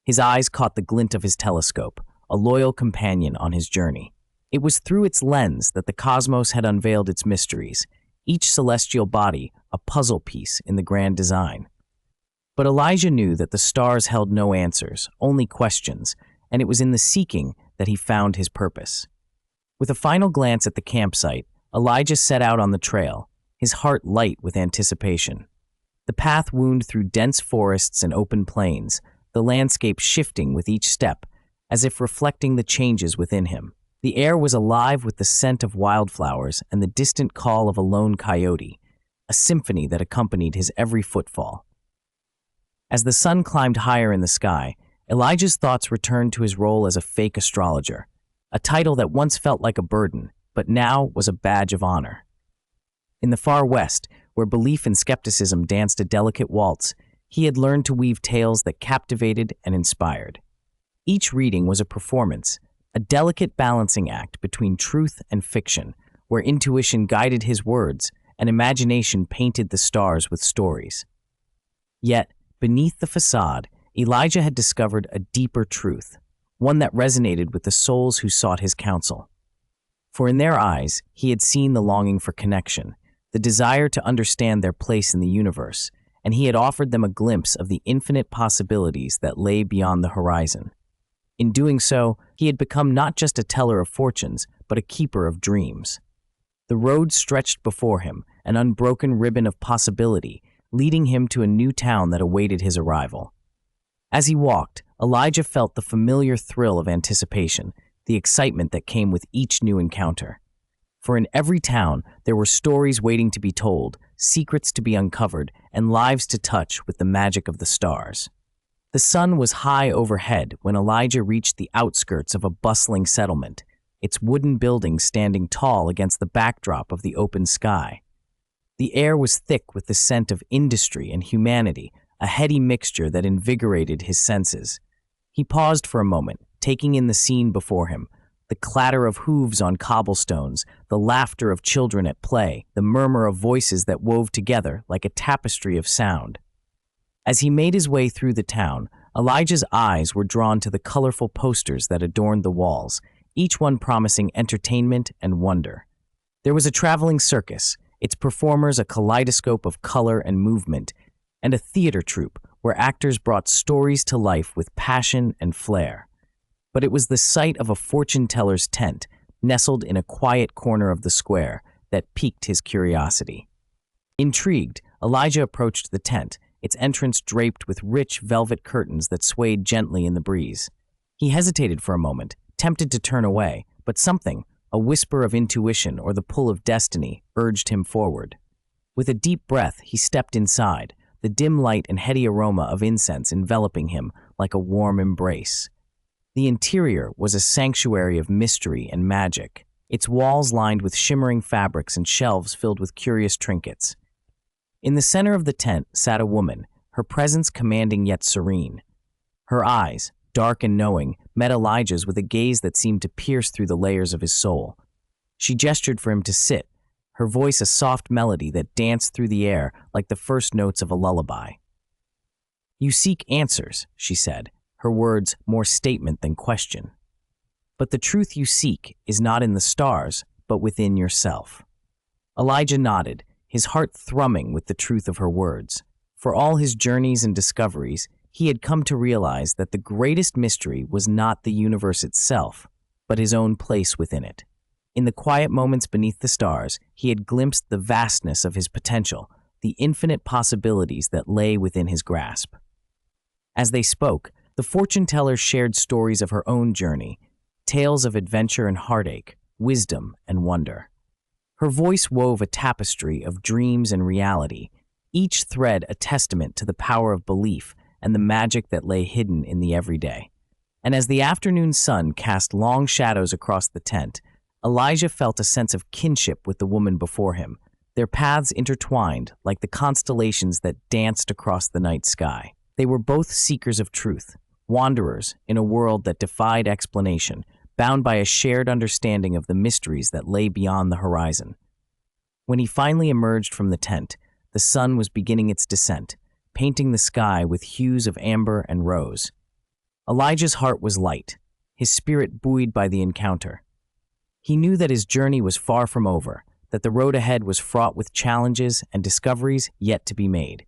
His eyes caught the glint of his telescope, a loyal companion on his journey. It was through its lens that the cosmos had unveiled its mysteries, each celestial body a puzzle piece in the grand design. But Elijah knew that the stars held no answers, only questions, and it was in the seeking that he found his purpose. With a final glance at the campsite, Elijah set out on the trail, his heart light with anticipation. The path wound through dense forests and open plains, the landscape shifting with each step, as if reflecting the changes within him. The air was alive with the scent of wildflowers and the distant call of a lone coyote, a symphony that accompanied his every footfall. As the sun climbed higher in the sky, Elijah's thoughts returned to his role as a fake astrologer, a title that once felt like a burden, but now was a badge of honor. In the far west, where belief and skepticism danced a delicate waltz, He had learned to weave tales that captivated and inspired. Each reading was a performance, a delicate balancing act between truth and fiction, where intuition guided his words and imagination painted the stars with stories. Yet, beneath the facade, Elijah had discovered a deeper truth, one that resonated with the souls who sought his counsel. For in their eyes, he had seen the longing for connection, the desire to understand their place in the universe, and he had offered them a glimpse of the infinite possibilities that lay beyond the horizon. In doing so, he had become not just a teller of fortunes, but a keeper of dreams. The road stretched before him, an unbroken ribbon of possibility, leading him to a new town that awaited his arrival. As he walked, Elijah felt the familiar thrill of anticipation, the excitement that came with each new encounter. For in every town, there were stories waiting to be told, secrets to be uncovered, and lives to touch with the magic of the stars. The sun was high overhead when Elijah reached the outskirts of a bustling settlement, its wooden buildings standing tall against the backdrop of the open sky. The air was thick with the scent of industry and humanity, a heady mixture that invigorated his senses. He paused for a moment, taking in the scene before him, the clatter of hooves on cobblestones, the laughter of children at play, the murmur of voices that wove together like a tapestry of sound. As he made his way through the town, Elijah's eyes were drawn to the colorful posters that adorned the walls, each one promising entertainment and wonder. There was a traveling circus, its performers a kaleidoscope of color and movement, and a theater troupe where actors brought stories to life with passion and flair. But it was the sight of a fortune-teller's tent, nestled in a quiet corner of the square, that piqued his curiosity. Intrigued, Elijah approached the tent, its entrance draped with rich velvet curtains that swayed gently in the breeze. He hesitated for a moment, tempted to turn away, but something, a whisper of intuition or the pull of destiny, urged him forward. With a deep breath, he stepped inside, the dim light and heady aroma of incense enveloping him like a warm embrace. The interior was a sanctuary of mystery and magic, its walls lined with shimmering fabrics and shelves filled with curious trinkets. In the center of the tent sat a woman, her presence commanding yet serene. Her eyes, dark and knowing, met Elijah's with a gaze that seemed to pierce through the layers of his soul. She gestured for him to sit, her voice a soft melody that danced through the air like the first notes of a lullaby. "You seek answers," she said, her words more statement than question. "But the truth you seek is not in the stars, but within yourself." Elijah nodded, his heart thrumming with the truth of her words. For all his journeys and discoveries, he had come to realize that the greatest mystery was not the universe itself, but his own place within it. In the quiet moments beneath the stars, he had glimpsed the vastness of his potential, the infinite possibilities that lay within his grasp. As they spoke, the fortune-teller shared stories of her own journey, tales of adventure and heartache, wisdom and wonder. Her voice wove a tapestry of dreams and reality, each thread a testament to the power of belief and the magic that lay hidden in the everyday. And as the afternoon sun cast long shadows across the tent, Elijah felt a sense of kinship with the woman before him, their paths intertwined like the constellations that danced across the night sky. They were both seekers of truth, wanderers in a world that defied explanation, bound by a shared understanding of the mysteries that lay beyond the horizon. When he finally emerged from the tent, the sun was beginning its descent, painting the sky with hues of amber and rose. Elijah's heart was light, his spirit buoyed by the encounter. He knew that his journey was far from over, that the road ahead was fraught with challenges and discoveries yet to be made.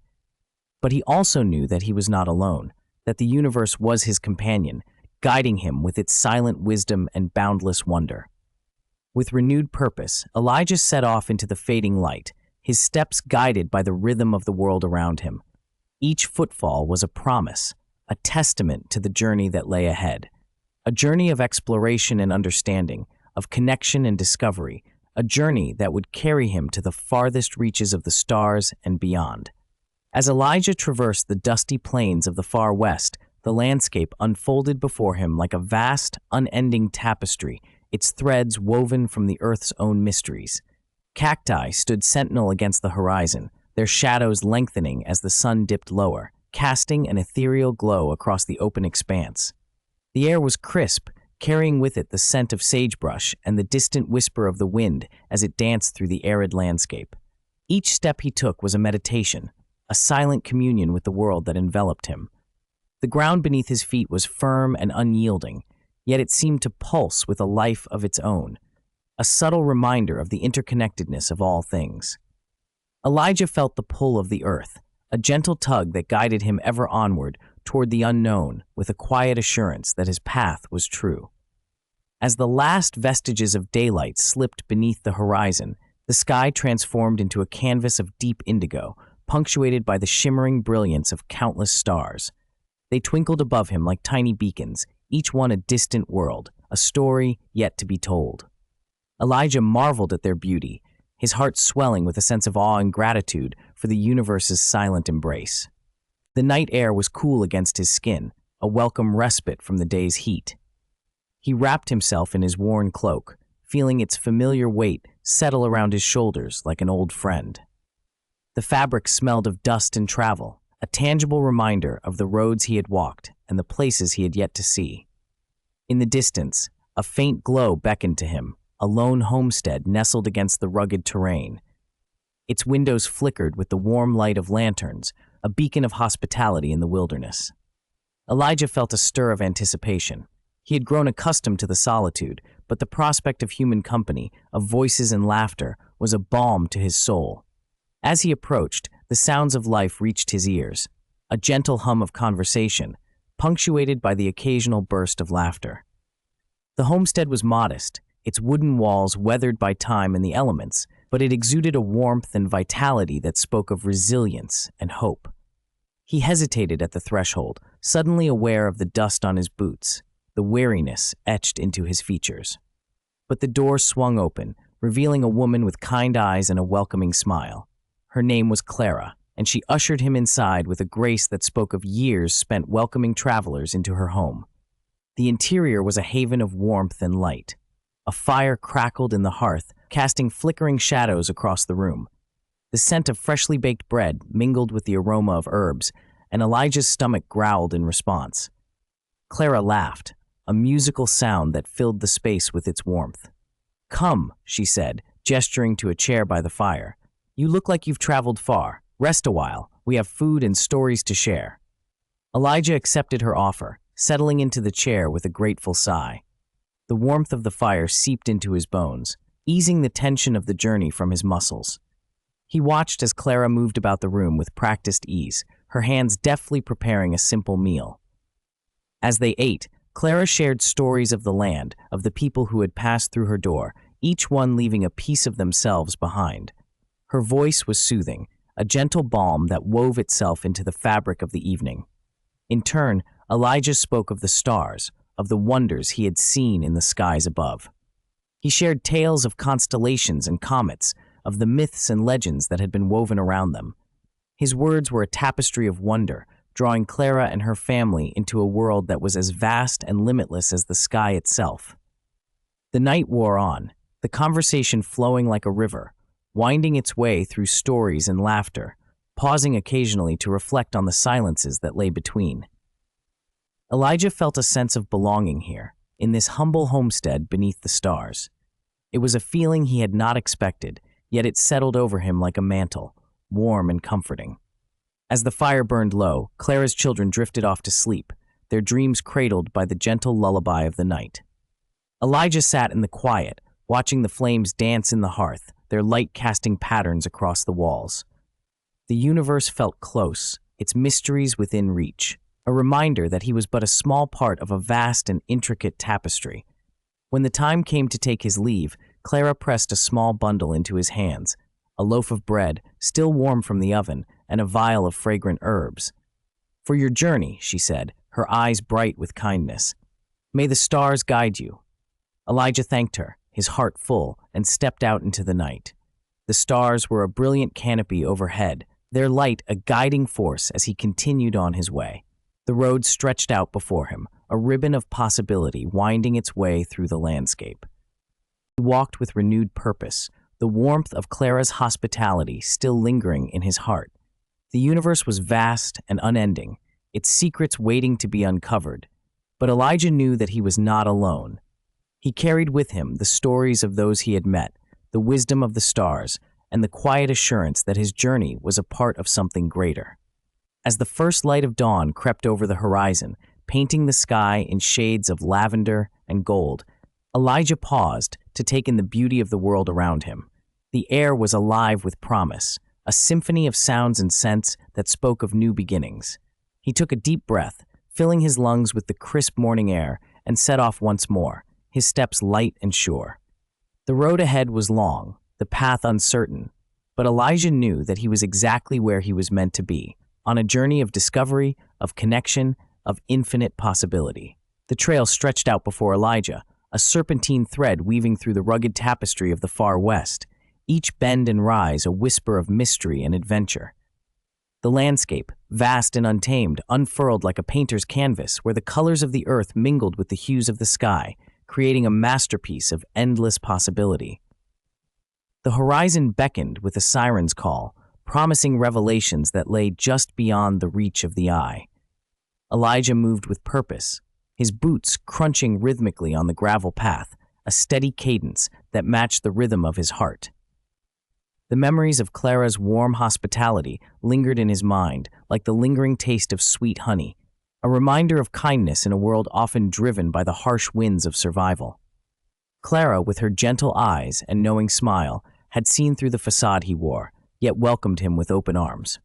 But he also knew that he was not alone, that the universe was his companion, guiding him with its silent wisdom and boundless wonder. With renewed purpose, Elijah set off into the fading light, his steps guided by the rhythm of the world around him. Each footfall was a promise, a testament to the journey that lay ahead, a journey of exploration and understanding, of connection and discovery, a journey that would carry him to the farthest reaches of the stars and beyond. As Elijah traversed the dusty plains of the far west, the landscape unfolded before him like a vast, unending tapestry, its threads woven from the earth's own mysteries. Cacti stood sentinel against the horizon, their shadows lengthening as the sun dipped lower, casting an ethereal glow across the open expanse. The air was crisp, carrying with it the scent of sagebrush and the distant whisper of the wind as it danced through the arid landscape. Each step he took was a meditation, a silent communion with the world that enveloped him. The ground beneath his feet was firm and unyielding, yet it seemed to pulse with a life of its own, a subtle reminder of the interconnectedness of all things. Elijah felt the pull of the earth, a gentle tug that guided him ever onward toward the unknown with a quiet assurance that his path was true. As the last vestiges of daylight slipped beneath the horizon, the sky transformed into a canvas of deep indigo, punctuated by the shimmering brilliance of countless stars. They twinkled above him like tiny beacons, each one a distant world, a story yet to be told. Elijah marveled at their beauty, his heart swelling with a sense of awe and gratitude for the universe's silent embrace. The night air was cool against his skin, a welcome respite from the day's heat. He wrapped himself in his worn cloak, feeling its familiar weight settle around his shoulders like an old friend. The fabric smelled of dust and travel, a tangible reminder of the roads he had walked and the places he had yet to see. In the distance, a faint glow beckoned to him, a lone homestead nestled against the rugged terrain. Its windows flickered with the warm light of lanterns, a beacon of hospitality in the wilderness. Elijah felt a stir of anticipation. He had grown accustomed to the solitude, but the prospect of human company, of voices and laughter, was a balm to his soul. As he approached, the sounds of life reached his ears, a gentle hum of conversation, punctuated by the occasional burst of laughter. The homestead was modest, its wooden walls weathered by time and the elements, but it exuded a warmth and vitality that spoke of resilience and hope. He hesitated at the threshold, suddenly aware of the dust on his boots, the weariness etched into his features. But the door swung open, revealing a woman with kind eyes and a welcoming smile. Her name was Clara, and she ushered him inside with a grace that spoke of years spent welcoming travelers into her home. The interior was a haven of warmth and light. A fire crackled in the hearth, casting flickering shadows across the room. The scent of freshly baked bread mingled with the aroma of herbs, and Elijah's stomach growled in response. Clara laughed, a musical sound that filled the space with its warmth. "Come," she said, gesturing to a chair by the fire. "You look like you've traveled far. Rest a while. We have food and stories to share." Elijah accepted her offer, settling into the chair with a grateful sigh. The warmth of the fire seeped into his bones, easing the tension of the journey from his muscles. He watched as Clara moved about the room with practiced ease, her hands deftly preparing a simple meal. As they ate, Clara shared stories of the land, of the people who had passed through her door, each one leaving a piece of themselves behind. Her voice was soothing, a gentle balm that wove itself into the fabric of the evening. In turn, Elijah spoke of the stars, of the wonders he had seen in the skies above. He shared tales of constellations and comets, of the myths and legends that had been woven around them. His words were a tapestry of wonder, drawing Clara and her family into a world that was as vast and limitless as the sky itself. The night wore on, the conversation flowing like a river, winding its way through stories and laughter, pausing occasionally to reflect on the silences that lay between. Elijah felt a sense of belonging here, in this humble homestead beneath the stars. It was a feeling he had not expected, yet it settled over him like a mantle, warm and comforting. As the fire burned low, Clara's children drifted off to sleep, their dreams cradled by the gentle lullaby of the night. Elijah sat in the quiet, watching the flames dance in the hearth, their light casting patterns across the walls. The universe felt close, its mysteries within reach, a reminder that he was but a small part of a vast and intricate tapestry. When the time came to take his leave, Clara pressed a small bundle into his hands, a loaf of bread, still warm from the oven, and a vial of fragrant herbs. "For your journey," she said, her eyes bright with kindness. "May the stars guide you." Elijah thanked her, his heart full, and stepped out into the night. The stars were a brilliant canopy overhead, their light a guiding force as he continued on his way. The road stretched out before him, a ribbon of possibility winding its way through the landscape. He walked with renewed purpose, the warmth of Clara's hospitality still lingering in his heart. The universe was vast and unending, its secrets waiting to be uncovered. But Elijah knew that he was not alone. He carried with him the stories of those he had met, the wisdom of the stars, and the quiet assurance that his journey was a part of something greater. As the first light of dawn crept over the horizon, painting the sky in shades of lavender and gold, Elijah paused to take in the beauty of the world around him. The air was alive with promise, a symphony of sounds and scents that spoke of new beginnings. He took a deep breath, filling his lungs with the crisp morning air, and set off once more, his steps light and sure. The road ahead was long, the path uncertain, but Elijah knew that he was exactly where he was meant to be, on a journey of discovery, of connection, of infinite possibility. The trail stretched out before Elijah, a serpentine thread weaving through the rugged tapestry of the far west, each bend and rise a whisper of mystery and adventure. The landscape, vast and untamed, unfurled like a painter's canvas, where the colors of the earth mingled with the hues of the sky, creating a masterpiece of endless possibility. The horizon beckoned with a siren's call, promising revelations that lay just beyond the reach of the eye. Elijah moved with purpose, his boots crunching rhythmically on the gravel path, a steady cadence that matched the rhythm of his heart. The memories of Clara's warm hospitality lingered in his mind like the lingering taste of sweet honey, a reminder of kindness in a world often driven by the harsh winds of survival. Clara, with her gentle eyes and knowing smile, had seen through the facade he wore, yet welcomed him with open arms.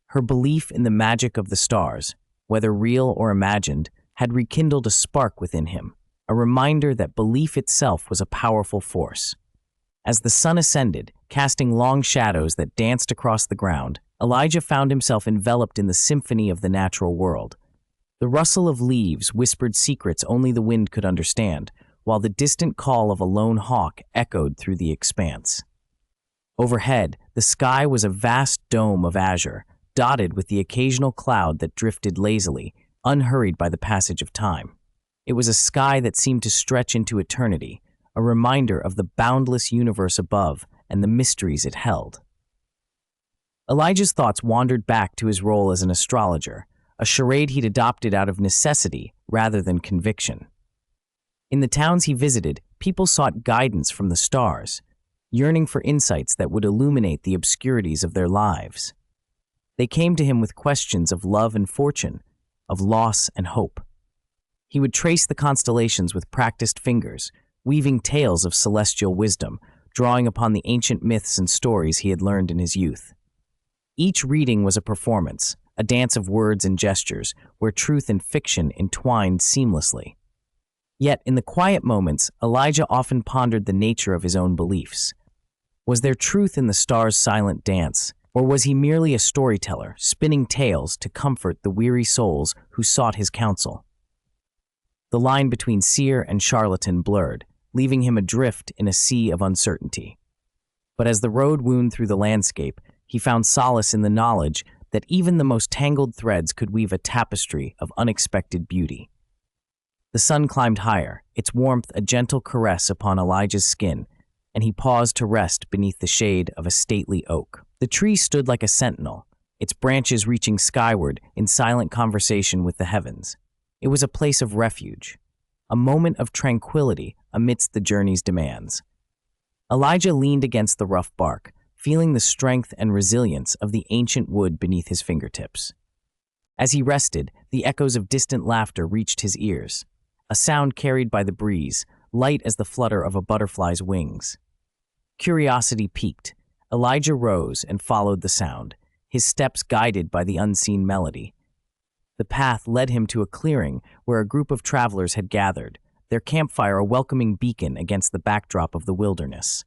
Her belief in the magic of the stars, whether real or imagined, had rekindled a spark within him, a reminder that belief itself was a powerful force. As the sun ascended, casting long shadows that danced across the ground, Elijah found himself enveloped in the symphony of the natural world. The rustle of leaves whispered secrets only the wind could understand, while the distant call of a lone hawk echoed through the expanse. Overhead, the sky was a vast dome of azure, dotted with the occasional cloud that drifted lazily, unhurried by the passage of time. It was a sky that seemed to stretch into eternity, a reminder of the boundless universe above and the mysteries it held. Elijah's thoughts wandered back to his role as an astrologer, a charade he'd adopted out of necessity rather than conviction. In the towns he visited, people sought guidance from the stars, yearning for insights that would illuminate the obscurities of their lives. They came to him with questions of love and fortune, of loss and hope. He would trace the constellations with practiced fingers, weaving tales of celestial wisdom, drawing upon the ancient myths and stories he had learned in his youth. Each reading was a performance, a dance of words and gestures, where truth and fiction entwined seamlessly. Yet, in the quiet moments, Elijah often pondered the nature of his own beliefs. Was there truth in the stars' silent dance, or was he merely a storyteller, spinning tales to comfort the weary souls who sought his counsel? The line between seer and charlatan blurred, leaving him adrift in a sea of uncertainty. But as the road wound through the landscape, he found solace in the knowledge that even the most tangled threads could weave a tapestry of unexpected beauty. The sun climbed higher, its warmth a gentle caress upon Elijah's skin, and he paused to rest beneath the shade of a stately oak. The tree stood like a sentinel, its branches reaching skyward in silent conversation with the heavens. It was a place of refuge, a moment of tranquility amidst the journey's demands. Elijah leaned against the rough bark, feeling the strength and resilience of the ancient wood beneath his fingertips. As he rested, the echoes of distant laughter reached his ears, a sound carried by the breeze, light as the flutter of a butterfly's wings. Curiosity piqued. Elijah rose and followed the sound, his steps guided by the unseen melody. The path led him to a clearing where a group of travelers had gathered, their campfire a welcoming beacon against the backdrop of the wilderness.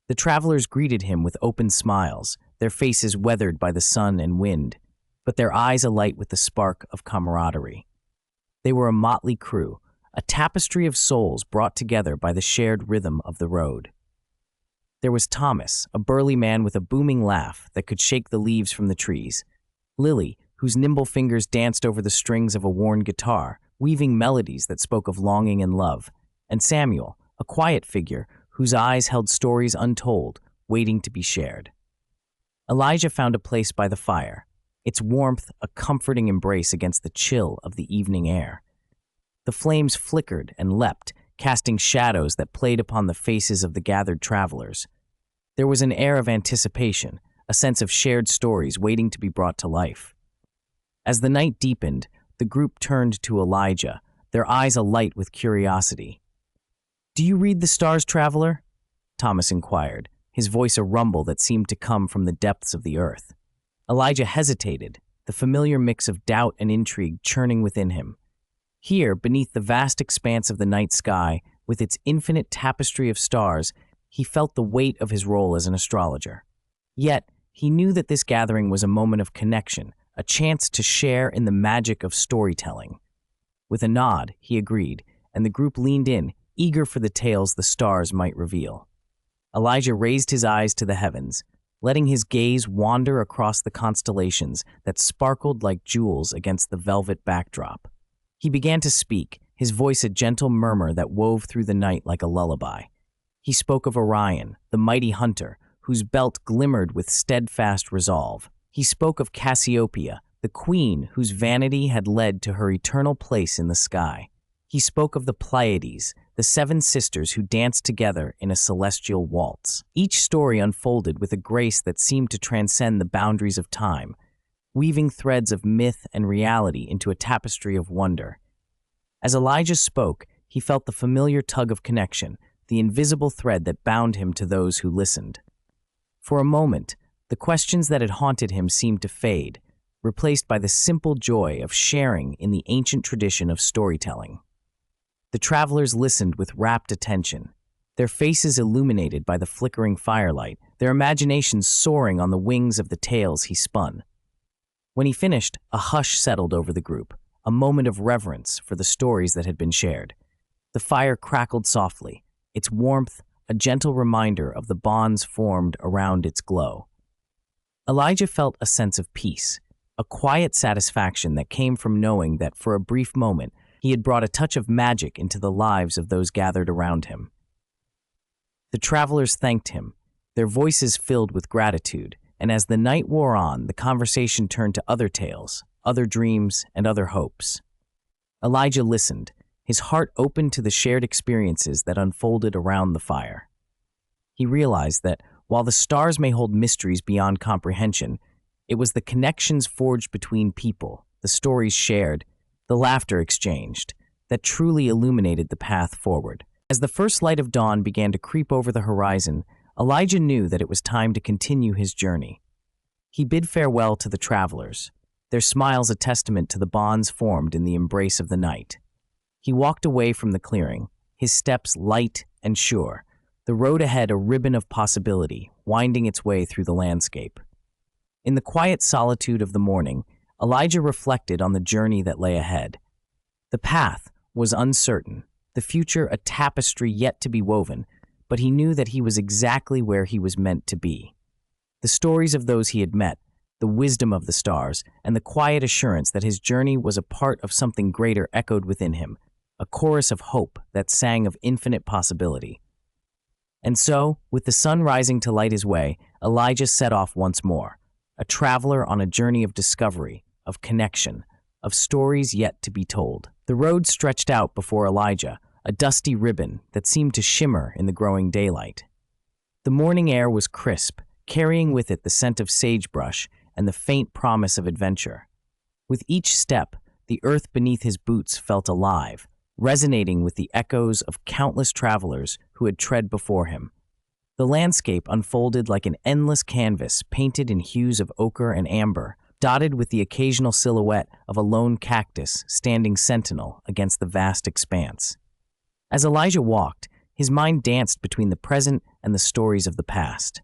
The travelers greeted him with open smiles, their faces weathered by the sun and wind, but their eyes alight with the spark of camaraderie. They were a motley crew, a tapestry of souls brought together by the shared rhythm of the road. There was Thomas, a burly man with a booming laugh that could shake the leaves from the trees. Lily, whose nimble fingers danced over the strings of a worn guitar, weaving melodies that spoke of longing and love. And Samuel, a quiet figure whose eyes held stories untold, waiting to be shared. Elijah found a place by the fire, its warmth a comforting embrace against the chill of the evening air. The flames flickered and leapt, casting shadows that played upon the faces of the gathered travelers. There was an air of anticipation, a sense of shared stories waiting to be brought to life. As the night deepened, the group turned to Elijah, their eyes alight with curiosity. "Do you read the stars, traveler?" Thomas inquired, his voice a rumble that seemed to come from the depths of the earth. Elijah hesitated, the familiar mix of doubt and intrigue churning within him. Here, beneath the vast expanse of the night sky, with its infinite tapestry of stars, he felt the weight of his role as an astrologer. Yet, he knew that this gathering was a moment of connection, a chance to share in the magic of storytelling. With a nod, he agreed, and the group leaned in, eager for the tales the stars might reveal. Elijah raised his eyes to the heavens, letting his gaze wander across the constellations that sparkled like jewels against the velvet backdrop. He began to speak, his voice a gentle murmur that wove through the night like a lullaby. He spoke of Orion, the mighty hunter, whose belt glimmered with steadfast resolve. He spoke of Cassiopeia, the queen whose vanity had led to her eternal place in the sky. He spoke of the Pleiades, the seven sisters who danced together in a celestial waltz. Each story unfolded with a grace that seemed to transcend the boundaries of time, weaving threads of myth and reality into a tapestry of wonder. As Elijah spoke, he felt the familiar tug of connection, the invisible thread that bound him to those who listened. For a moment, the questions that had haunted him seemed to fade, replaced by the simple joy of sharing in the ancient tradition of storytelling. The travelers listened with rapt attention, their faces illuminated by the flickering firelight, their imaginations soaring on the wings of the tales he spun. When he finished, a hush settled over the group, a moment of reverence for the stories that had been shared. The fire crackled softly, its warmth a gentle reminder of the bonds formed around its glow. Elijah felt a sense of peace, a quiet satisfaction that came from knowing that for a brief moment he had brought a touch of magic into the lives of those gathered around him. The travelers thanked him, their voices filled with gratitude, and as the night wore on, the conversation turned to other tales, other dreams, and other hopes. Elijah listened, his heart open to the shared experiences that unfolded around the fire. He realized that while the stars may hold mysteries beyond comprehension, it was the connections forged between people, the stories shared, the laughter exchanged, that truly illuminated the path forward. As the first light of dawn began to creep over the horizon, Elijah knew that it was time to continue his journey. He bid farewell to the travelers, their smiles a testament to the bonds formed in the embrace of the night. He walked away from the clearing, his steps light and sure, the road ahead a ribbon of possibility, winding its way through the landscape. In the quiet solitude of the morning, Elijah reflected on the journey that lay ahead. The path was uncertain, the future a tapestry yet to be woven, but he knew that he was exactly where he was meant to be. The stories of those he had met, the wisdom of the stars, and the quiet assurance that his journey was a part of something greater echoed within him, a chorus of hope that sang of infinite possibility. And so, with the sun rising to light his way, Elijah set off once more, a traveler on a journey of discovery, of connection, of stories yet to be told. The road stretched out before Elijah, a dusty ribbon that seemed to shimmer in the growing daylight. The morning air was crisp, carrying with it the scent of sagebrush and the faint promise of adventure. With each step, the earth beneath his boots felt alive, resonating with the echoes of countless travelers who had tread before him. The landscape unfolded like an endless canvas painted in hues of ochre and amber, dotted with the occasional silhouette of a lone cactus standing sentinel against the vast expanse. As Elijah walked, his mind danced between the present and the stories of the past.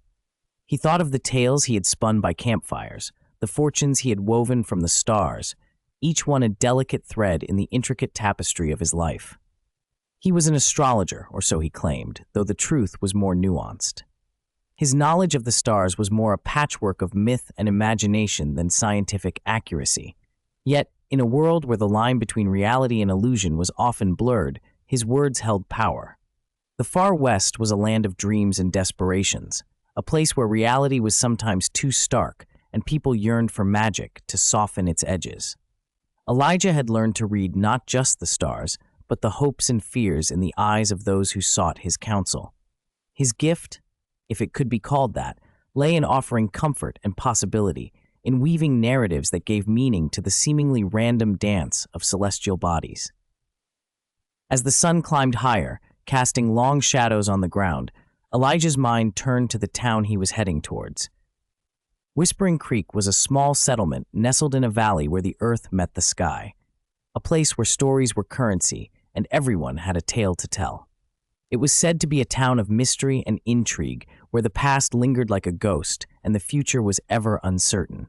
He thought of the tales he had spun by campfires, the fortunes he had woven from the stars, each one a delicate thread in the intricate tapestry of his life. He was an astrologer, or so he claimed, though the truth was more nuanced. His knowledge of the stars was more a patchwork of myth and imagination than scientific accuracy. Yet, in a world where the line between reality and illusion was often blurred, his words held power. The far west was a land of dreams and desperations, a place where reality was sometimes too stark and people yearned for magic to soften its edges. Elijah had learned to read not just the stars, but the hopes and fears in the eyes of those who sought his counsel. His gift, if it could be called that, lay in offering comfort and possibility, in weaving narratives that gave meaning to the seemingly random dance of celestial bodies. As the sun climbed higher, casting long shadows on the ground, Elijah's mind turned to the town he was heading towards. Whispering Creek was a small settlement nestled in a valley where the earth met the sky, a place where stories were currency and everyone had a tale to tell. It was said to be a town of mystery and intrigue, where the past lingered like a ghost and the future was ever uncertain.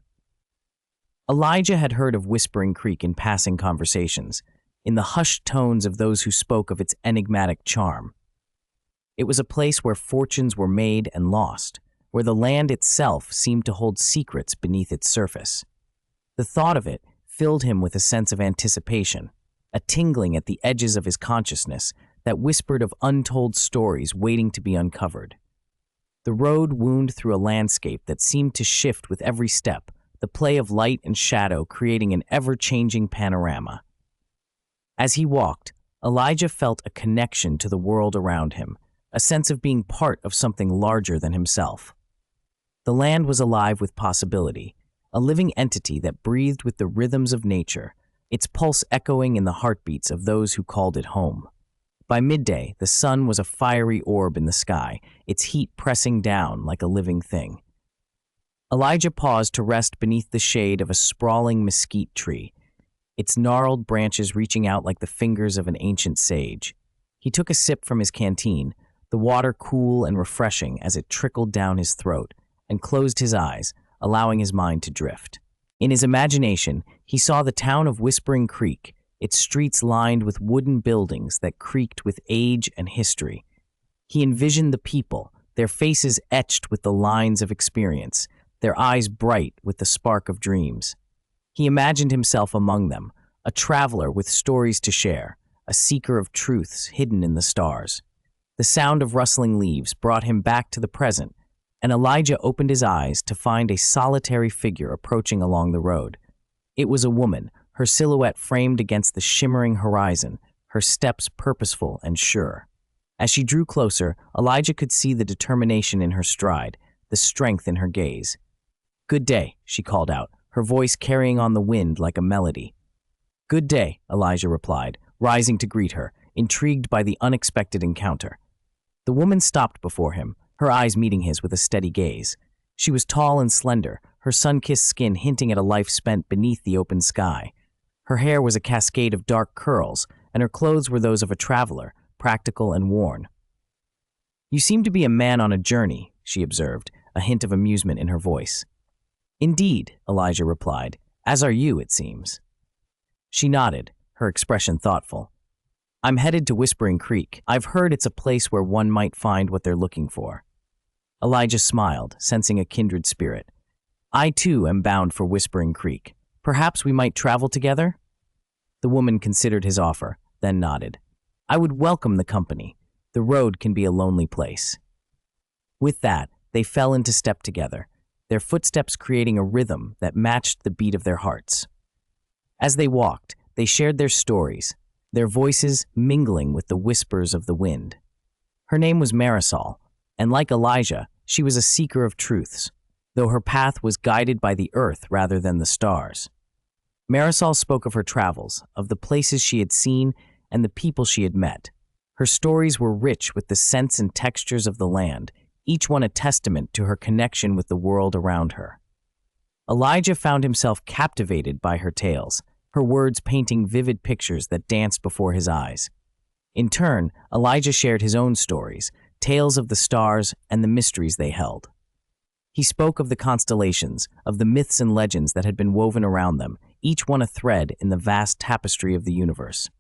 Elijah had heard of Whispering Creek in passing conversations, in the hushed tones of those who spoke of its enigmatic charm. It was a place where fortunes were made and lost, where the land itself seemed to hold secrets beneath its surface. The thought of it filled him with a sense of anticipation, a tingling at the edges of his consciousness that whispered of untold stories waiting to be uncovered. The road wound through a landscape that seemed to shift with every step, the play of light and shadow creating an ever-changing panorama. As he walked, Elijah felt a connection to the world around him, a sense of being part of something larger than himself. The land was alive with possibility, a living entity that breathed with the rhythms of nature, its pulse echoing in the heartbeats of those who called it home. By midday, the sun was a fiery orb in the sky, its heat pressing down like a living thing. Elijah paused to rest beneath the shade of a sprawling mesquite tree, its gnarled branches reaching out like the fingers of an ancient sage. He took a sip from his canteen, the water cool and refreshing as it trickled down his throat, and closed his eyes, allowing his mind to drift. In his imagination, he saw the town of Whispering Creek, its streets lined with wooden buildings that creaked with age and history. He envisioned the people, their faces etched with the lines of experience, their eyes bright with the spark of dreams. He imagined himself among them, a traveler with stories to share, a seeker of truths hidden in the stars. The sound of rustling leaves brought him back to the present, and Elijah opened his eyes to find a solitary figure approaching along the road. It was a woman, her silhouette framed against the shimmering horizon, her steps purposeful and sure. As she drew closer, Elijah could see the determination in her stride, the strength in her gaze. "Good day," she called out, her voice carrying on the wind like a melody. "Good day," Elijah replied, rising to greet her, intrigued by the unexpected encounter. The woman stopped before him, her eyes meeting his with a steady gaze. She was tall and slender, her sun-kissed skin hinting at a life spent beneath the open sky. Her hair was a cascade of dark curls, and her clothes were those of a traveler, practical and worn. "You seem to be a man on a journey," she observed, a hint of amusement in her voice. "Indeed," Elijah replied, "as are you, it seems." She nodded, her expression thoughtful. "I'm headed to Whispering Creek. I've heard it's a place where one might find what they're looking for." Elijah smiled, sensing a kindred spirit. "I too am bound for Whispering Creek. Perhaps we might travel together?" The woman considered his offer, then nodded. "I would welcome the company. The road can be a lonely place." With that, they fell into step together, their footsteps creating a rhythm that matched the beat of their hearts. As they walked, they shared their stories, their voices mingling with the whispers of the wind. Her name was Marisol, and like Elijah, she was a seeker of truths, though her path was guided by the earth rather than the stars. Marisol spoke of her travels, of the places she had seen and the people she had met. Her stories were rich with the scents and textures of the land, each one a testament to her connection with the world around her. Elijah found himself captivated by her tales, her words painting vivid pictures that danced before his eyes. In turn, Elijah shared his own stories, tales of the stars and the mysteries they held. He spoke of the constellations, of the myths and legends that had been woven around them, each one a thread in the vast tapestry of the universe.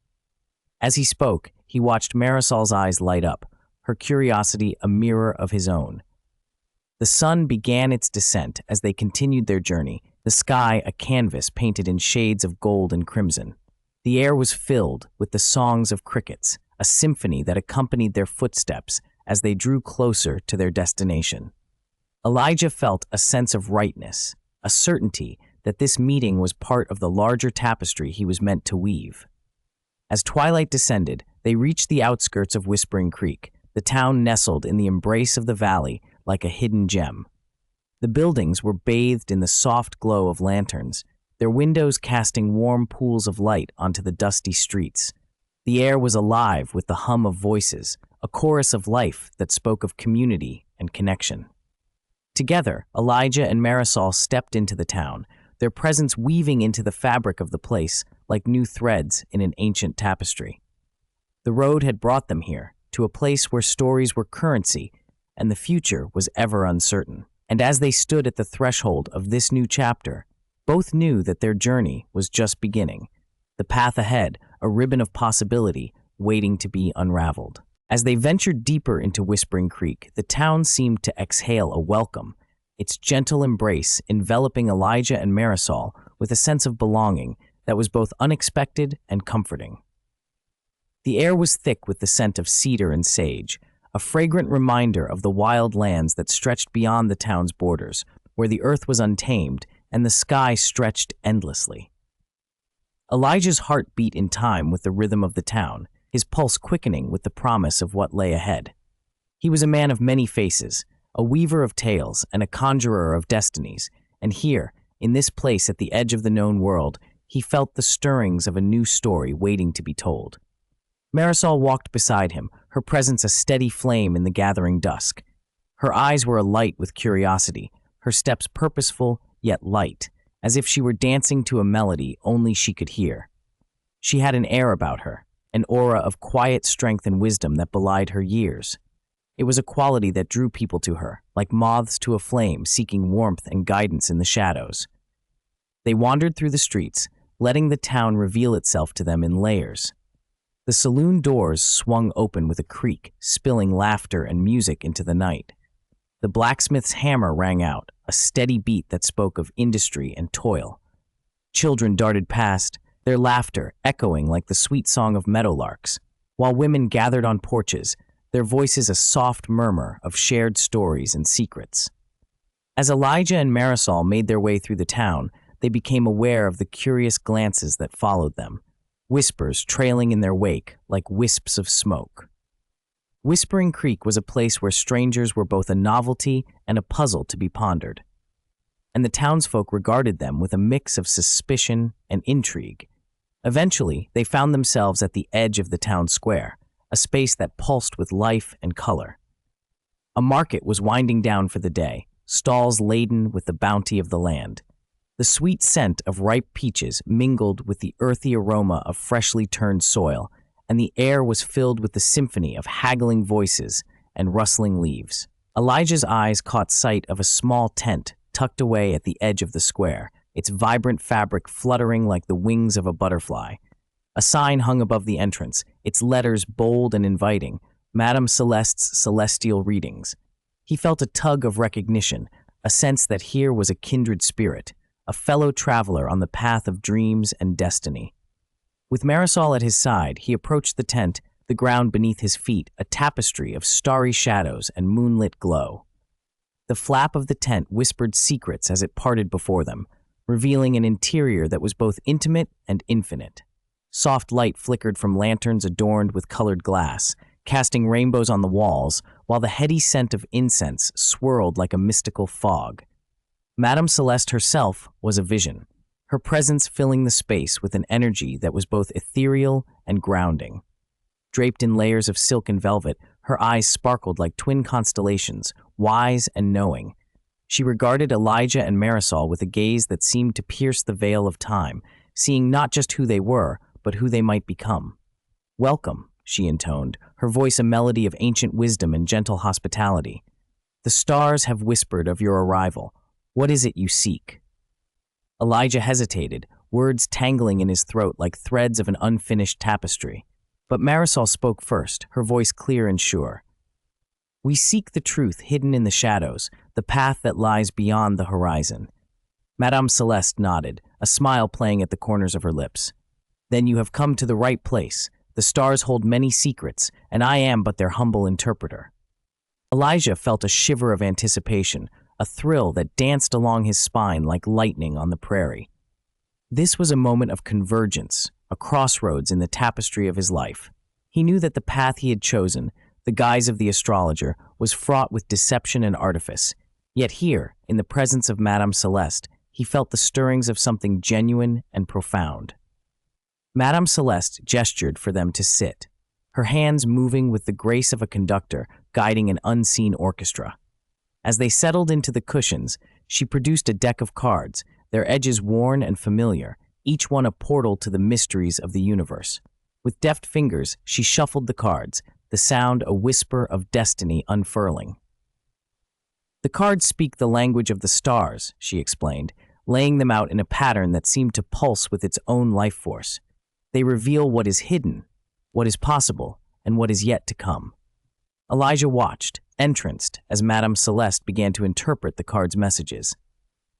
As he spoke, he watched Marisol's eyes light up, her curiosity a mirror of his own. The sun began its descent as they continued their journey, the sky a canvas painted in shades of gold and crimson. The air was filled with the songs of crickets, a symphony that accompanied their footsteps as they drew closer to their destination. Elijah felt a sense of rightness, a certainty that this meeting was part of the larger tapestry he was meant to weave. As twilight descended, they reached the outskirts of Whispering Creek, the town nestled in the embrace of the valley like a hidden gem. The buildings were bathed in the soft glow of lanterns, their windows casting warm pools of light onto the dusty streets. The air was alive with the hum of voices, a chorus of life that spoke of community and connection. Together, Elijah and Marisol stepped into the town, their presence weaving into the fabric of the place like new threads in an ancient tapestry. The road had brought them here, to a place where stories were currency and the future was ever uncertain. And as they stood at the threshold of this new chapter, both knew that their journey was just beginning. The path ahead, a ribbon of possibility waiting to be unraveled. As they ventured deeper into Whispering Creek, the town seemed to exhale a welcome, its gentle embrace enveloping Elijah and Marisol with a sense of belonging that was both unexpected and comforting. The air was thick with the scent of cedar and sage, a fragrant reminder of the wild lands that stretched beyond the town's borders, where the earth was untamed and the sky stretched endlessly. Elijah's heart beat in time with the rhythm of the town, his pulse quickening with the promise of what lay ahead. He was a man of many faces, a weaver of tales and a conjurer of destinies, and here, in this place at the edge of the known world, he felt the stirrings of a new story waiting to be told. Marisol walked beside him, her presence a steady flame in the gathering dusk. Her eyes were alight with curiosity, her steps purposeful yet light, as if she were dancing to a melody only she could hear. She had an air about her, an aura of quiet strength and wisdom that belied her years. It was a quality that drew people to her, like moths to a flame seeking warmth and guidance in the shadows. They wandered through the streets, letting the town reveal itself to them in layers. The saloon doors swung open with a creak, spilling laughter and music into the night. The blacksmith's hammer rang out, a steady beat that spoke of industry and toil. Children darted past, their laughter echoing like the sweet song of meadowlarks, while women gathered on porches, their voices a soft murmur of shared stories and secrets. As Elijah and Marisol made their way through the town, they became aware of the curious glances that followed them, whispers trailing in their wake like wisps of smoke. Whispering Creek was a place where strangers were both a novelty and a puzzle to be pondered, and the townsfolk regarded them with a mix of suspicion and intrigue. Eventually, they found themselves at the edge of the town square, a space that pulsed with life and color. A market was winding down for the day, stalls laden with the bounty of the land. The sweet scent of ripe peaches mingled with the earthy aroma of freshly turned soil, and the air was filled with the symphony of haggling voices and rustling leaves. Elijah's eyes caught sight of a small tent tucked away at the edge of the square, its vibrant fabric fluttering like the wings of a butterfly. A sign hung above the entrance, its letters bold and inviting, Madame Celeste's Celestial Readings. He felt a tug of recognition, a sense that here was a kindred spirit, a fellow traveler on the path of dreams and destiny. With Marisol at his side, he approached the tent, the ground beneath his feet a tapestry of starry shadows and moonlit glow. The flap of the tent whispered secrets as it parted before them, revealing an interior that was both intimate and infinite. Soft light flickered from lanterns adorned with colored glass, casting rainbows on the walls, while the heady scent of incense swirled like a mystical fog. Madame Celeste herself was a vision, her presence filling the space with an energy that was both ethereal and grounding. Draped in layers of silk and velvet, her eyes sparkled like twin constellations, wise and knowing. She regarded Elijah and Marisol with a gaze that seemed to pierce the veil of time, seeing not just who they were, but who they might become. "Welcome," she intoned, her voice a melody of ancient wisdom and gentle hospitality. "The stars have whispered of your arrival. What is it you seek?" Elijah hesitated, words tangling in his throat like threads of an unfinished tapestry. But Marisol spoke first, her voice clear and sure. "We seek the truth hidden in the shadows, the path that lies beyond the horizon." Madame Celeste nodded, a smile playing at the corners of her lips. "Then you have come to the right place. The stars hold many secrets, and I am but their humble interpreter." Elijah felt a shiver of anticipation, a thrill that danced along his spine like lightning on the prairie. This was a moment of convergence, a crossroads in the tapestry of his life. He knew that the path he had chosen, the guise of the astrologer, was fraught with deception and artifice. Yet here, in the presence of Madame Celeste, he felt the stirrings of something genuine and profound. Madame Celeste gestured for them to sit, her hands moving with the grace of a conductor guiding an unseen orchestra. As they settled into the cushions, she produced a deck of cards, their edges worn and familiar, each one a portal to the mysteries of the universe. With deft fingers, she shuffled the cards, the sound a whisper of destiny unfurling. "The cards speak the language of the stars," she explained, laying them out in a pattern that seemed to pulse with its own life force. "They reveal what is hidden, what is possible, and what is yet to come." Elijah watched, entranced, as Madame Celeste began to interpret the cards' messages.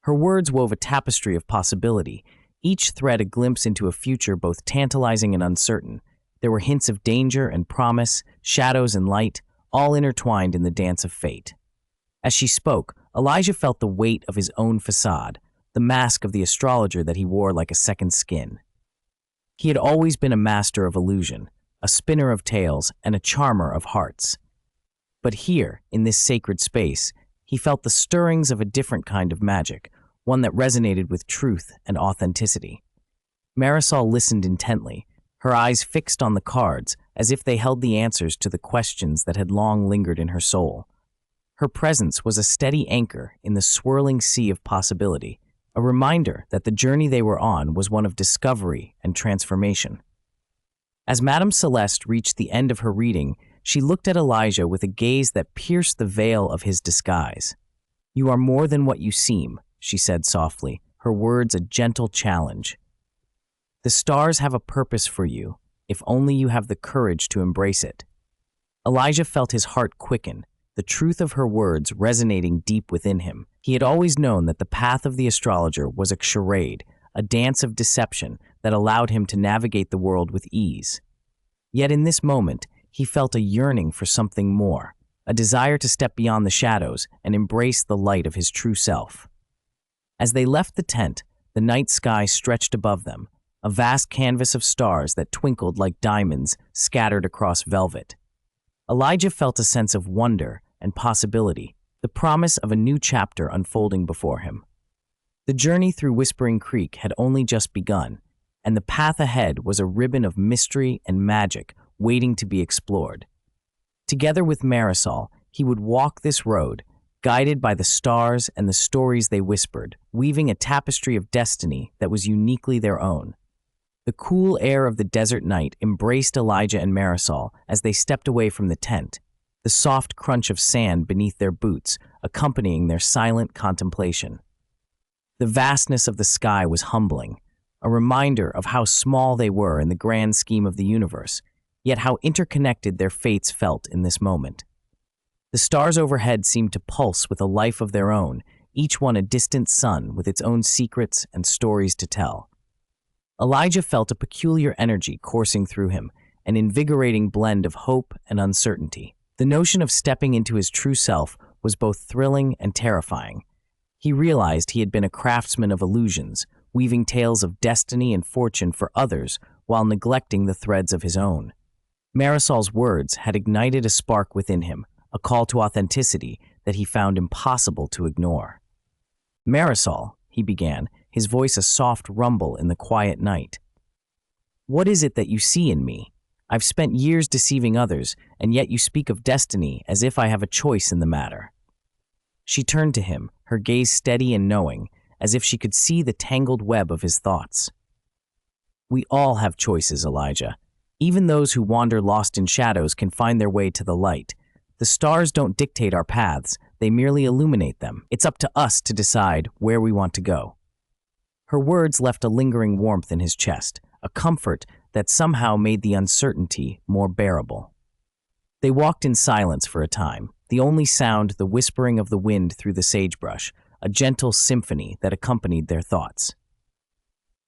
Her words wove a tapestry of possibility, each thread a glimpse into a future both tantalizing and uncertain. There were hints of danger and promise, shadows and light, all intertwined in the dance of fate. As she spoke, Elijah felt the weight of his own facade, the mask of the astrologer that he wore like a second skin. He had always been a master of illusion, a spinner of tales, and a charmer of hearts. But here, in this sacred space, he felt the stirrings of a different kind of magic, one that resonated with truth and authenticity. Marisol listened intently, her eyes fixed on the cards as if they held the answers to the questions that had long lingered in her soul. Her presence was a steady anchor in the swirling sea of possibility, a reminder that the journey they were on was one of discovery and transformation. As Madame Celeste reached the end of her reading, she looked at Elijah with a gaze that pierced the veil of his disguise. "You are more than what you seem," she said softly, her words a gentle challenge. "The stars have a purpose for you, if only you have the courage to embrace it." Elijah felt his heart quicken, the truth of her words resonating deep within him. He had always known that the path of the astrologer was a charade, a dance of deception that allowed him to navigate the world with ease. Yet in this moment, he felt a yearning for something more, a desire to step beyond the shadows and embrace the light of his true self. As they left the tent, the night sky stretched above them, a vast canvas of stars that twinkled like diamonds scattered across velvet. Elijah felt a sense of wonder and possibility, the promise of a new chapter unfolding before him. The journey through Whispering Creek had only just begun, and the path ahead was a ribbon of mystery and magic waiting to be explored. Together with Marisol, he would walk this road, guided by the stars and the stories they whispered, weaving a tapestry of destiny that was uniquely their own. The cool air of the desert night embraced Elijah and Marisol as they stepped away from the tent, the soft crunch of sand beneath their boots accompanying their silent contemplation. The vastness of the sky was humbling, a reminder of how small they were in the grand scheme of the universe, yet how interconnected their fates felt in this moment. The stars overhead seemed to pulse with a life of their own, each one a distant sun with its own secrets and stories to tell. Elijah felt a peculiar energy coursing through him, an invigorating blend of hope and uncertainty. The notion of stepping into his true self was both thrilling and terrifying. He realized he had been a craftsman of illusions, weaving tales of destiny and fortune for others while neglecting the threads of his own. Marisol's words had ignited a spark within him, a call to authenticity that he found impossible to ignore. "Marisol," he began, his voice a soft rumble in the quiet night. "What is it that you see in me? I've spent years deceiving others, and yet you speak of destiny as if I have a choice in the matter." She turned to him, her gaze steady and knowing, as if she could see the tangled web of his thoughts. "We all have choices, Elijah. Even those who wander lost in shadows can find their way to the light. The stars don't dictate our paths, they merely illuminate them. It's up to us to decide where we want to go." Her words left a lingering warmth in his chest, a comfort that somehow made the uncertainty more bearable. They walked in silence for a time, the only sound the whispering of the wind through the sagebrush, a gentle symphony that accompanied their thoughts.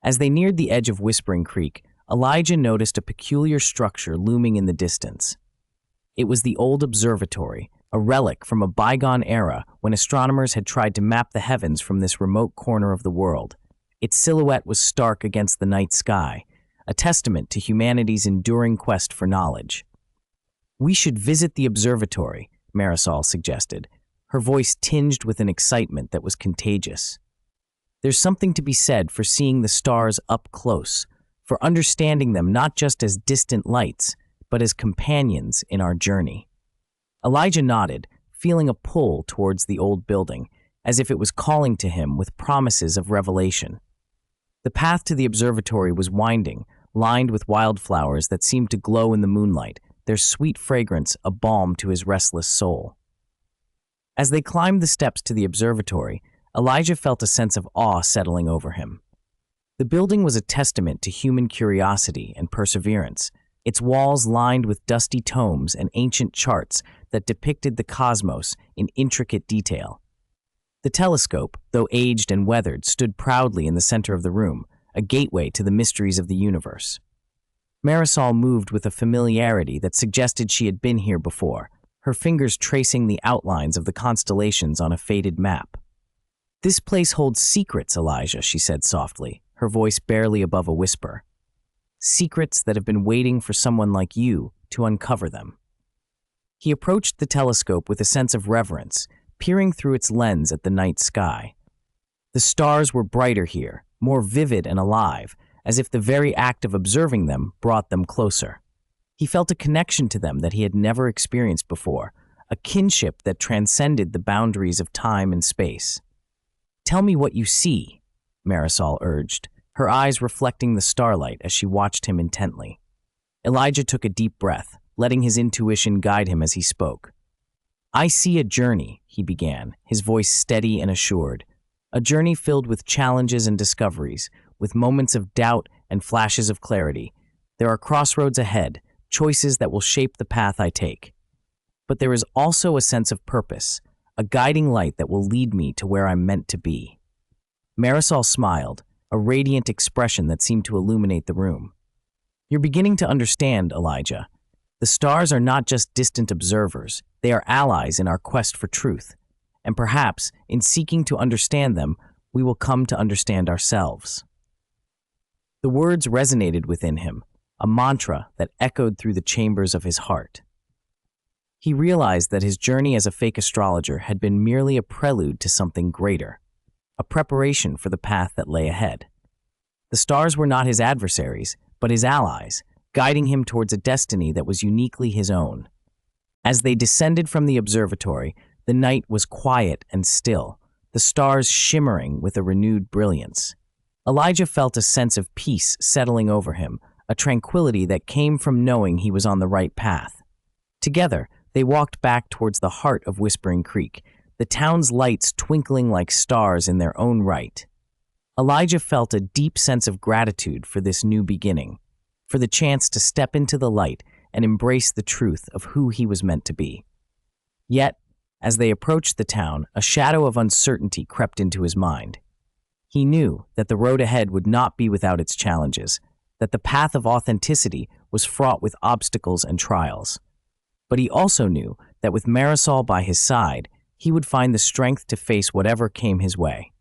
As they neared the edge of Whispering Creek, Elijah noticed a peculiar structure looming in the distance. It was the old observatory, a relic from a bygone era when astronomers had tried to map the heavens from this remote corner of the world. Its silhouette was stark against the night sky, a testament to humanity's enduring quest for knowledge. "We should visit the observatory," Marisol suggested, her voice tinged with an excitement that was contagious. "There's something to be said for seeing the stars up close, for understanding them not just as distant lights, but as companions in our journey." Elijah nodded, feeling a pull towards the old building, as if it was calling to him with promises of revelation. The path to the observatory was winding, lined with wildflowers that seemed to glow in the moonlight, their sweet fragrance a balm to his restless soul. As they climbed the steps to the observatory, Elijah felt a sense of awe settling over him. The building was a testament to human curiosity and perseverance, its walls lined with dusty tomes and ancient charts that depicted the cosmos in intricate detail. The telescope, though aged and weathered, stood proudly in the center of the room, a gateway to the mysteries of the universe. Marisol moved with a familiarity that suggested she had been here before, her fingers tracing the outlines of the constellations on a faded map. "This place holds secrets, Elijah," she said softly, her voice barely above a whisper. "Secrets that have been waiting for someone like you to uncover them." He approached the telescope with a sense of reverence, peering through its lens at the night sky. The stars were brighter here, more vivid and alive, as if the very act of observing them brought them closer. He felt a connection to them that he had never experienced before, a kinship that transcended the boundaries of time and space. "Tell me what you see," Marisol urged, her eyes reflecting the starlight as she watched him intently. Elijah took a deep breath, letting his intuition guide him as he spoke. "I see a journey," he began, his voice steady and assured. "A journey filled with challenges and discoveries, with moments of doubt and flashes of clarity. There are crossroads ahead, choices that will shape the path I take. But there is also a sense of purpose, a guiding light that will lead me to where I'm meant to be." Marisol smiled, a radiant expression that seemed to illuminate the room. "You're beginning to understand, Elijah. The stars are not just distant observers, they are allies in our quest for truth. And perhaps, in seeking to understand them, we will come to understand ourselves." The words resonated within him, a mantra that echoed through the chambers of his heart. He realized that his journey as a fake astrologer had been merely a prelude to something greater, a preparation for the path that lay ahead. The stars were not his adversaries, but his allies, guiding him towards a destiny that was uniquely his own. As they descended from the observatory, the night was quiet and still, the stars shimmering with a renewed brilliance. Elijah felt a sense of peace settling over him, a tranquility that came from knowing he was on the right path. Together, they walked back towards the heart of Whispering Creek, the town's lights twinkling like stars in their own right. Elijah felt a deep sense of gratitude for this new beginning, for the chance to step into the light and embrace the truth of who he was meant to be. Yet, as they approached the town, a shadow of uncertainty crept into his mind. He knew that the road ahead would not be without its challenges, that the path of authenticity was fraught with obstacles and trials. But he also knew that with Marisol by his side, he would find the strength to face whatever came his way.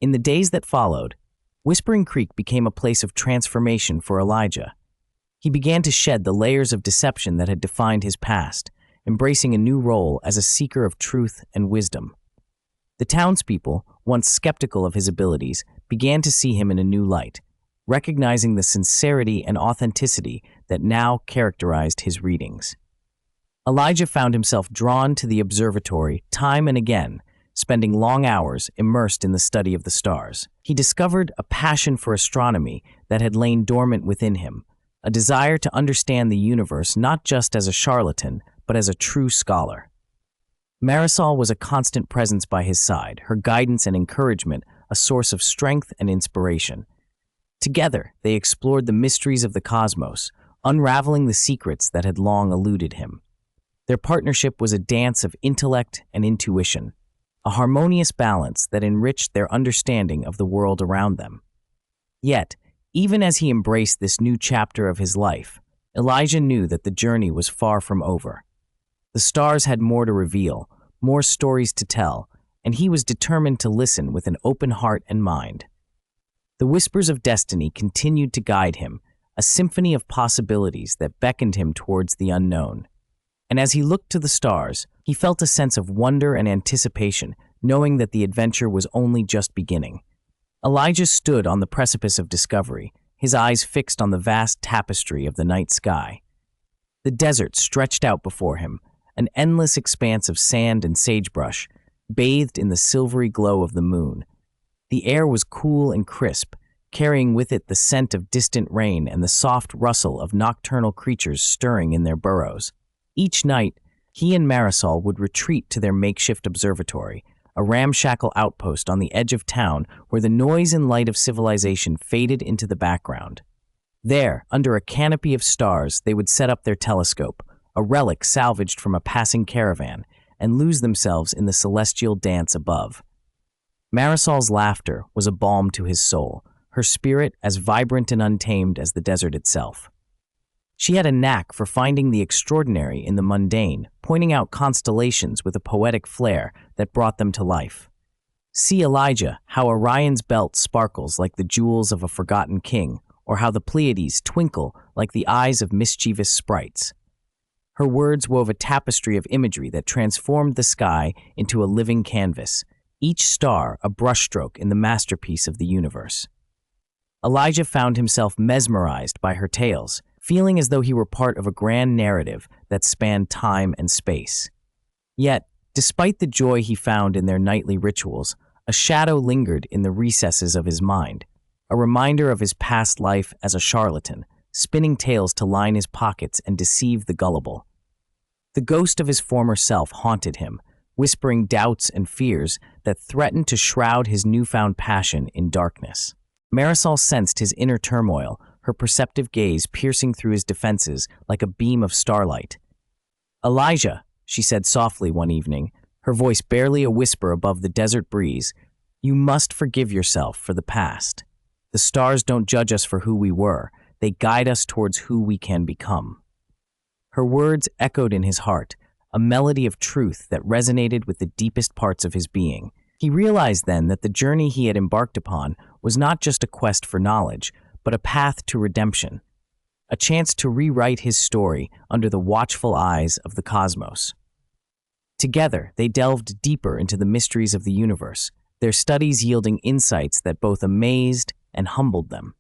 In the days that followed, Whispering Creek became a place of transformation for Elijah. He began to shed the layers of deception that had defined his past, embracing a new role as a seeker of truth and wisdom. The townspeople, once skeptical of his abilities, began to see him in a new light, recognizing the sincerity and authenticity that now characterized his readings. Elijah found himself drawn to the observatory time and again, spending long hours immersed in the study of the stars. He discovered a passion for astronomy that had lain dormant within him, a desire to understand the universe not just as a charlatan, but as a true scholar. Marisol was a constant presence by his side, her guidance and encouragement a source of strength and inspiration. Together, they explored the mysteries of the cosmos, unraveling the secrets that had long eluded him. Their partnership was a dance of intellect and intuition, a harmonious balance that enriched their understanding of the world around them. Yet, even as he embraced this new chapter of his life, Elijah knew that the journey was far from over. The stars had more to reveal, more stories to tell, and he was determined to listen with an open heart and mind. The whispers of destiny continued to guide him, a symphony of possibilities that beckoned him towards the unknown. And as he looked to the stars, he felt a sense of wonder and anticipation, knowing that the adventure was only just beginning. Elijah stood on the precipice of discovery, his eyes fixed on the vast tapestry of the night sky. The desert stretched out before him, an endless expanse of sand and sagebrush, bathed in the silvery glow of the moon. The air was cool and crisp, carrying with it the scent of distant rain and the soft rustle of nocturnal creatures stirring in their burrows. Each night, he and Marisol would retreat to their makeshift observatory, a ramshackle outpost on the edge of town where the noise and light of civilization faded into the background. There, under a canopy of stars, they would set up their telescope, a relic salvaged from a passing caravan, and lose themselves in the celestial dance above. Marisol's laughter was a balm to his soul, her spirit as vibrant and untamed as the desert itself. She had a knack for finding the extraordinary in the mundane, pointing out constellations with a poetic flair that brought them to life. See, Elijah, how Orion's belt sparkles like the jewels of a forgotten king, or how the Pleiades twinkle like the eyes of mischievous sprites. Her words wove a tapestry of imagery that transformed the sky into a living canvas, each star a brushstroke in the masterpiece of the universe. Elijah found himself mesmerized by her tales, feeling as though he were part of a grand narrative that spanned time and space. Yet, despite the joy he found in their nightly rituals, a shadow lingered in the recesses of his mind, a reminder of his past life as a charlatan, spinning tales to line his pockets and deceive the gullible. The ghost of his former self haunted him, whispering doubts and fears that threatened to shroud his newfound passion in darkness. Marisol sensed his inner turmoil, her perceptive gaze piercing through his defenses like a beam of starlight. "Elijah," she said softly one evening, her voice barely a whisper above the desert breeze, "you must forgive yourself for the past. The stars don't judge us for who we were, they guide us towards who we can become." Her words echoed in his heart, a melody of truth that resonated with the deepest parts of his being. He realized then that the journey he had embarked upon was not just a quest for knowledge, but a path to redemption, a chance to rewrite his story under the watchful eyes of the cosmos. Together, they delved deeper into the mysteries of the universe, their studies yielding insights that both amazed and humbled them.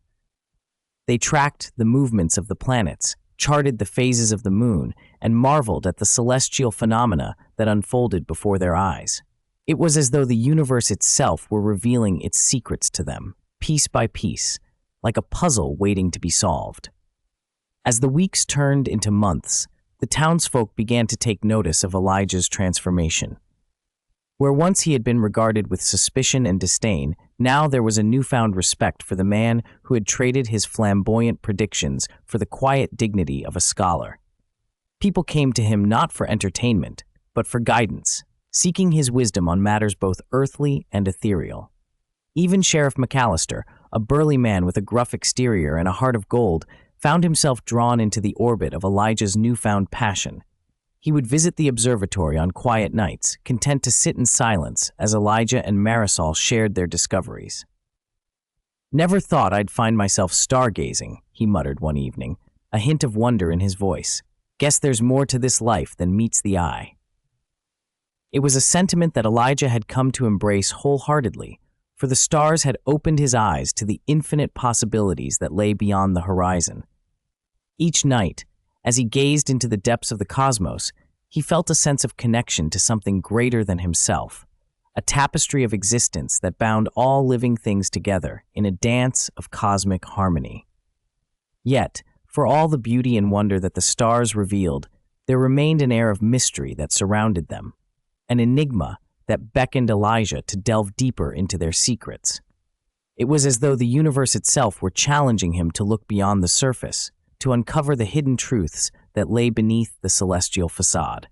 They tracked the movements of the planets, charted the phases of the moon, and marveled at the celestial phenomena that unfolded before their eyes. It was as though the universe itself were revealing its secrets to them, piece by piece, like a puzzle waiting to be solved. As the weeks turned into months, the townsfolk began to take notice of Elijah's transformation. Where once he had been regarded with suspicion and disdain, now there was a newfound respect for the man who had traded his flamboyant predictions for the quiet dignity of a scholar. People came to him not for entertainment, but for guidance, seeking his wisdom on matters both earthly and ethereal. Even Sheriff McAllister, a burly man with a gruff exterior and a heart of gold, found himself drawn into the orbit of Elijah's newfound passion. He would visit the observatory on quiet nights, content to sit in silence as Elijah and Marisol shared their discoveries. "Never thought I'd find myself stargazing," he muttered one evening, a hint of wonder in his voice. "Guess there's more to this life than meets the eye." It was a sentiment that Elijah had come to embrace wholeheartedly, for the stars had opened his eyes to the infinite possibilities that lay beyond the horizon. Each night, as he gazed into the depths of the cosmos, he felt a sense of connection to something greater than himself, a tapestry of existence that bound all living things together in a dance of cosmic harmony. Yet, for all the beauty and wonder that the stars revealed, there remained an air of mystery that surrounded them, an enigma that beckoned Elijah to delve deeper into their secrets. It was as though the universe itself were challenging him to look beyond the surface, to uncover the hidden truths that lay beneath the celestial facade.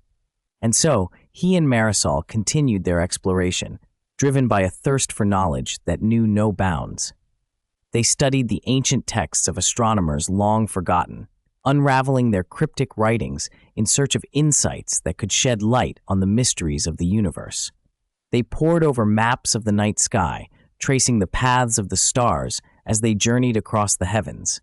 And so, he and Marisol continued their exploration, driven by a thirst for knowledge that knew no bounds. They studied the ancient texts of astronomers long forgotten, unraveling their cryptic writings in search of insights that could shed light on the mysteries of the universe. They pored over maps of the night sky, tracing the paths of the stars as they journeyed across the heavens.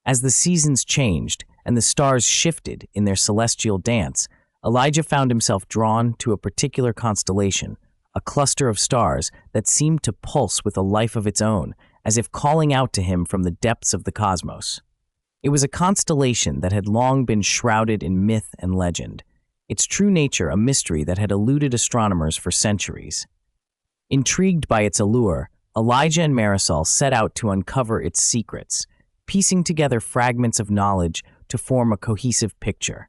As the seasons changed and the stars shifted in their celestial dance, Elijah found himself drawn to a particular constellation, a cluster of stars that seemed to pulse with a life of its own, as if calling out to him from the depths of the cosmos. It was a constellation that had long been shrouded in myth and legend, its true nature a mystery that had eluded astronomers for centuries. Intrigued by its allure, Elijah and Marisol set out to uncover its secrets, piecing together fragments of knowledge to form a cohesive picture.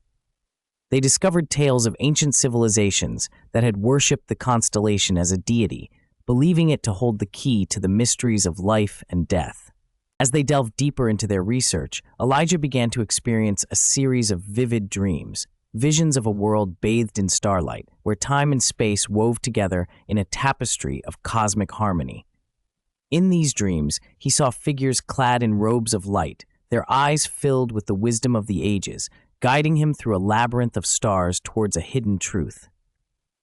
They discovered tales of ancient civilizations that had worshipped the constellation as a deity, believing it to hold the key to the mysteries of life and death. As they delved deeper into their research, Elijah began to experience a series of vivid dreams, visions of a world bathed in starlight, where time and space wove together in a tapestry of cosmic harmony. In these dreams, he saw figures clad in robes of light, their eyes filled with the wisdom of the ages, guiding him through a labyrinth of stars towards a hidden truth.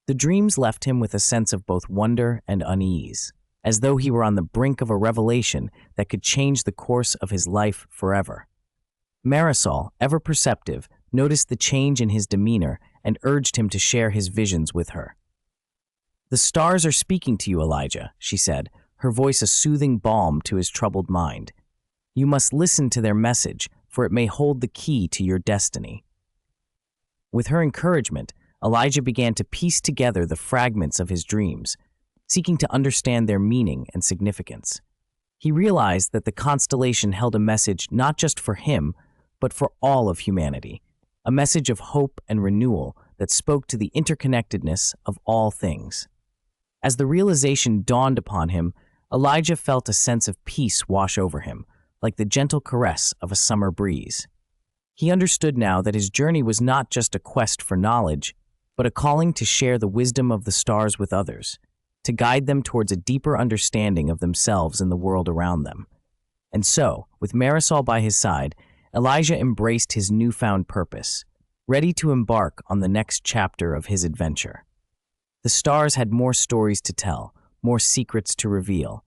The dreams left him with a sense of both wonder and unease, as though he were on the brink of a revelation that could change the course of his life forever. Marisol, ever perceptive, noticed the change in his demeanor and urged him to share his visions with her. "The stars are speaking to you, Elijah," she said, her voice a soothing balm to his troubled mind. "You must listen to their message, for it may hold the key to your destiny." With her encouragement, Elijah began to piece together the fragments of his dreams, seeking to understand their meaning and significance. He realized that the constellation held a message not just for him, but for all of humanity, a message of hope and renewal that spoke to the interconnectedness of all things. As the realization dawned upon him, Elijah felt a sense of peace wash over him, like the gentle caress of a summer breeze. He understood now that his journey was not just a quest for knowledge, but a calling to share the wisdom of the stars with others, to guide them towards a deeper understanding of themselves and the world around them. And so, with Marisol by his side, Elijah embraced his newfound purpose, ready to embark on the next chapter of his adventure. The stars had more stories to tell, more secrets to reveal,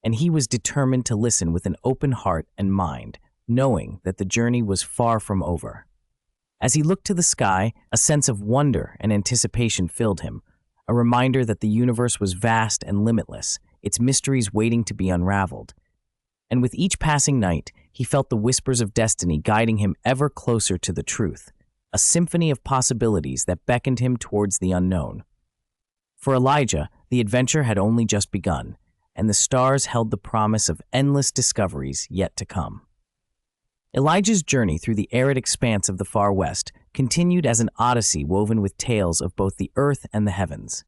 and he was determined to listen with an open heart and mind, knowing that the journey was far from over. As he looked to the sky, a sense of wonder and anticipation filled him, a reminder that the universe was vast and limitless, its mysteries waiting to be unraveled. And with each passing night, he felt the whispers of destiny guiding him ever closer to the truth, a symphony of possibilities that beckoned him towards the unknown. For Elijah, the adventure had only just begun, and the stars held the promise of endless discoveries yet to come. Elijah's journey through the arid expanse of the far west continued as an odyssey woven with tales of both the earth and the heavens.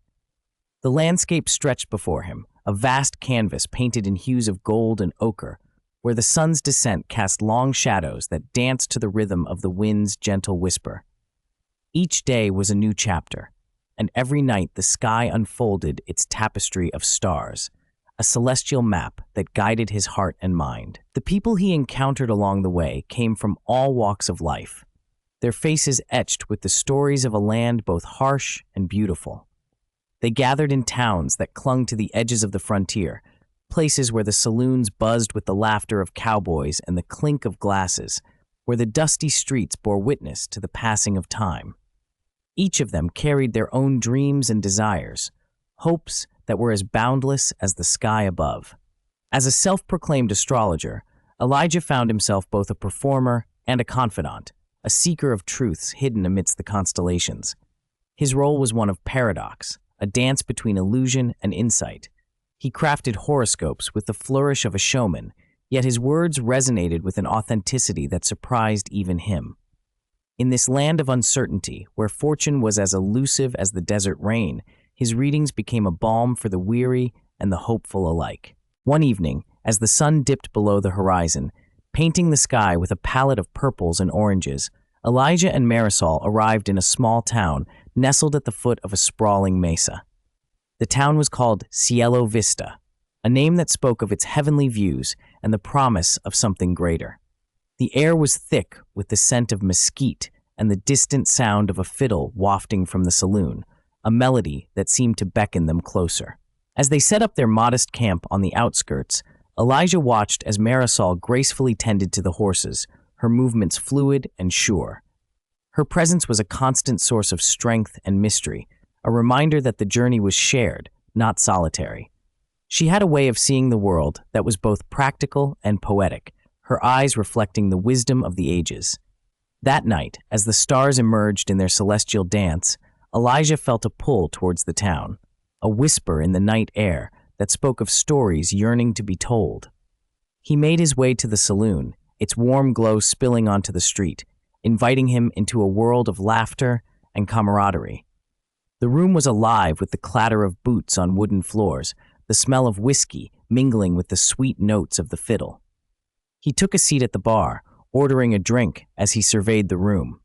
The landscape stretched before him, a vast canvas painted in hues of gold and ochre, where the sun's descent cast long shadows that danced to the rhythm of the wind's gentle whisper. Each day was a new chapter, and every night the sky unfolded its tapestry of stars, a celestial map that guided his heart and mind. The people he encountered along the way came from all walks of life, their faces etched with the stories of a land both harsh and beautiful. They gathered in towns that clung to the edges of the frontier, places where the saloons buzzed with the laughter of cowboys and the clink of glasses, where the dusty streets bore witness to the passing of time. Each of them carried their own dreams and desires, hopes that were as boundless as the sky above. As a self-proclaimed astrologer, Elijah found himself both a performer and a confidant, a seeker of truths hidden amidst the constellations. His role was one of paradox, a dance between illusion and insight. He crafted horoscopes with the flourish of a showman, yet his words resonated with an authenticity that surprised even him. In this land of uncertainty, where fortune was as elusive as the desert rain, his readings became a balm for the weary and the hopeful alike. One evening, as the sun dipped below the horizon, painting the sky with a palette of purples and oranges, Elijah and Marisol arrived in a small town nestled at the foot of a sprawling mesa. The town was called Cielo Vista, a name that spoke of its heavenly views and the promise of something greater. The air was thick with the scent of mesquite and the distant sound of a fiddle wafting from the saloon, a melody that seemed to beckon them closer. As they set up their modest camp on the outskirts, Elijah watched as Marisol gracefully tended to the horses, her movements fluid and sure. Her presence was a constant source of strength and mystery, a reminder that the journey was shared, not solitary. She had a way of seeing the world that was both practical and poetic, her eyes reflecting the wisdom of the ages. That night, as the stars emerged in their celestial dance, Elijah felt a pull towards the town, a whisper in the night air that spoke of stories yearning to be told. He made his way to the saloon, its warm glow spilling onto the street, inviting him into a world of laughter and camaraderie. The room was alive with the clatter of boots on wooden floors, the smell of whiskey mingling with the sweet notes of the fiddle. He took a seat at the bar, ordering a drink as he surveyed the room.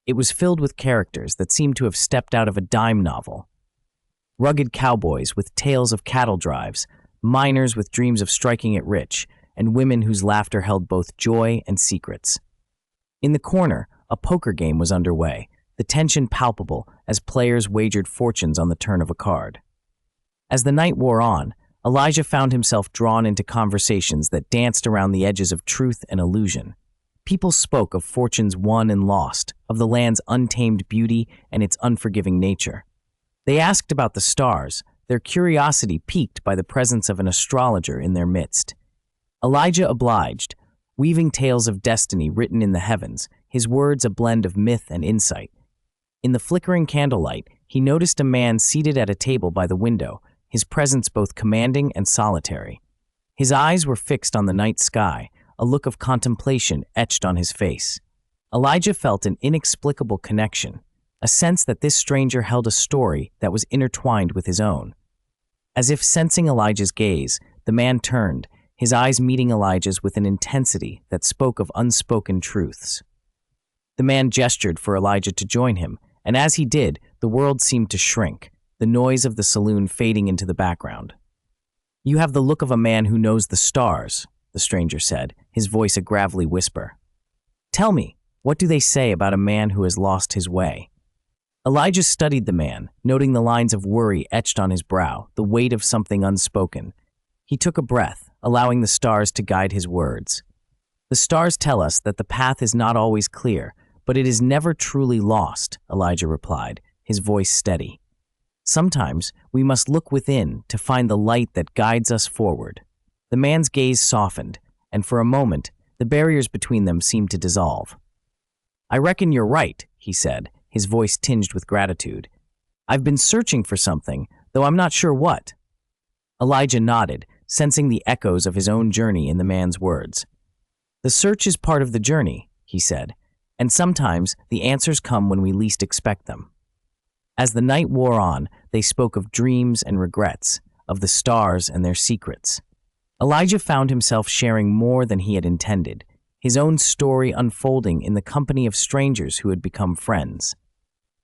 It was filled with characters that seemed to have stepped out of a dime novel. Rugged cowboys with tales of cattle drives, miners with dreams of striking it rich, and women whose laughter held both joy and secrets. In the corner, a poker game was underway, the tension palpable as players wagered fortunes on the turn of a card. As the night wore on, Elijah found himself drawn into conversations that danced around the edges of truth and illusion. People spoke of fortunes won and lost, of the land's untamed beauty and its unforgiving nature. They asked about the stars, their curiosity piqued by the presence of an astrologer in their midst. Elijah obliged, weaving tales of destiny written in the heavens, his words a blend of myth and insight. In the flickering candlelight, he noticed a man seated at a table by the window, his presence both commanding and solitary. His eyes were fixed on the night sky, a look of contemplation etched on his face. Elijah felt an inexplicable connection, a sense that this stranger held a story that was intertwined with his own. As if sensing Elijah's gaze, the man turned, his eyes meeting Elijah's with an intensity that spoke of unspoken truths. The man gestured for Elijah to join him, and as he did, the world seemed to shrink, the noise of the saloon fading into the background. "You have the look of a man who knows the stars," the stranger said, his voice a gravelly whisper. "Tell me, what do they say about a man who has lost his way?" Elijah studied the man, noting the lines of worry etched on his brow, the weight of something unspoken. He took a breath, allowing the stars to guide his words. "The stars tell us that the path is not always clear, but it is never truly lost," Elijah replied, his voice steady. "Sometimes we must look within to find the light that guides us forward." The man's gaze softened, and for a moment, the barriers between them seemed to dissolve. "I reckon you're right," he said, his voice tinged with gratitude. "I've been searching for something, though I'm not sure what." Elijah nodded, sensing the echoes of his own journey in the man's words. "The search is part of the journey," he said, "and sometimes the answers come when we least expect them." As the night wore on, they spoke of dreams and regrets, of the stars and their secrets. Elijah found himself sharing more than he had intended, his own story unfolding in the company of strangers who had become friends.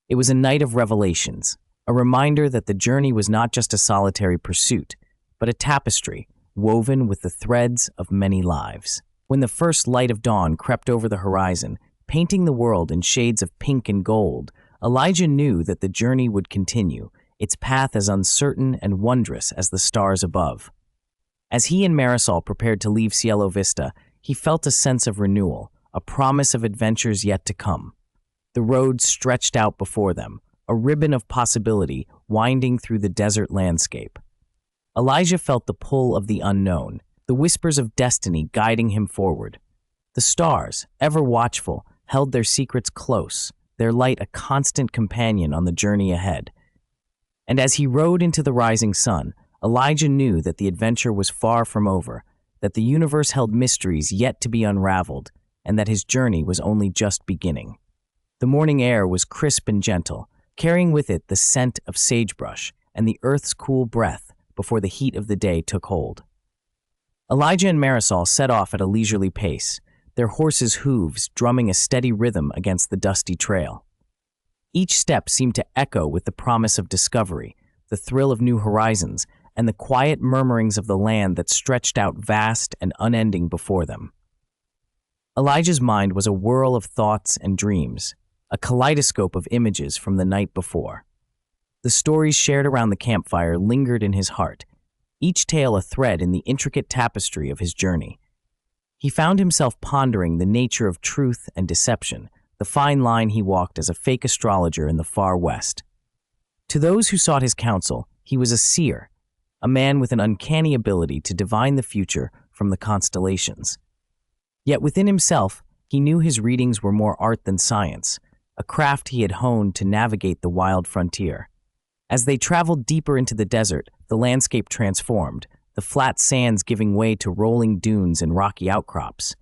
It was a night of revelations, a reminder that the journey was not just a solitary pursuit, but a tapestry woven with the threads of many lives. When the first light of dawn crept over the horizon, painting the world in shades of pink and gold, Elijah knew that the journey would continue, its path as uncertain and wondrous as the stars above. As he and Marisol prepared to leave Cielo Vista, he felt a sense of renewal, a promise of adventures yet to come. The road stretched out before them, a ribbon of possibility winding through the desert landscape. Elijah felt the pull of the unknown, the whispers of destiny guiding him forward. The stars, ever watchful, held their secrets close, their light a constant companion on the journey ahead. And as he rode into the rising sun, Elijah knew that the adventure was far from over, that the universe held mysteries yet to be unraveled, and that his journey was only just beginning. The morning air was crisp and gentle, carrying with it the scent of sagebrush and the earth's cool breath before the heat of the day took hold. Elijah and Marisol set off at a leisurely pace, their horses' hooves drumming a steady rhythm against the dusty trail. Each step seemed to echo with the promise of discovery, the thrill of new horizons, and the quiet murmurings of the land that stretched out vast and unending before them. Elijah's mind was a whirl of thoughts and dreams, a kaleidoscope of images from the night before. The stories shared around the campfire lingered in his heart, each tale a thread in the intricate tapestry of his journey. He found himself pondering the nature of truth and deception, the fine line he walked as a fake astrologer in the far west. To those who sought his counsel, he was a seer, a man with an uncanny ability to divine the future from the constellations. Yet within himself, he knew his readings were more art than science, a craft he had honed to navigate the wild frontier. As they traveled deeper into the desert, the landscape transformed, the flat sands giving way to rolling dunes and rocky outcrops.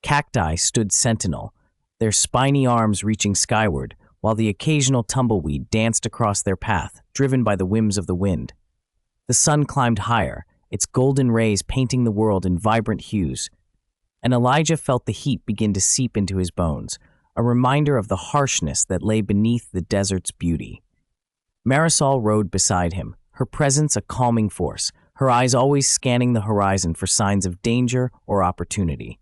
Cacti stood sentinel, their spiny arms reaching skyward, while the occasional tumbleweed danced across their path, driven by the whims of the wind. The sun climbed higher, its golden rays painting the world in vibrant hues, and Elijah felt the heat begin to seep into his bones, a reminder of the harshness that lay beneath the desert's beauty. Marisol rode beside him, her presence a calming force, her eyes always scanning the horizon for signs of danger or opportunity.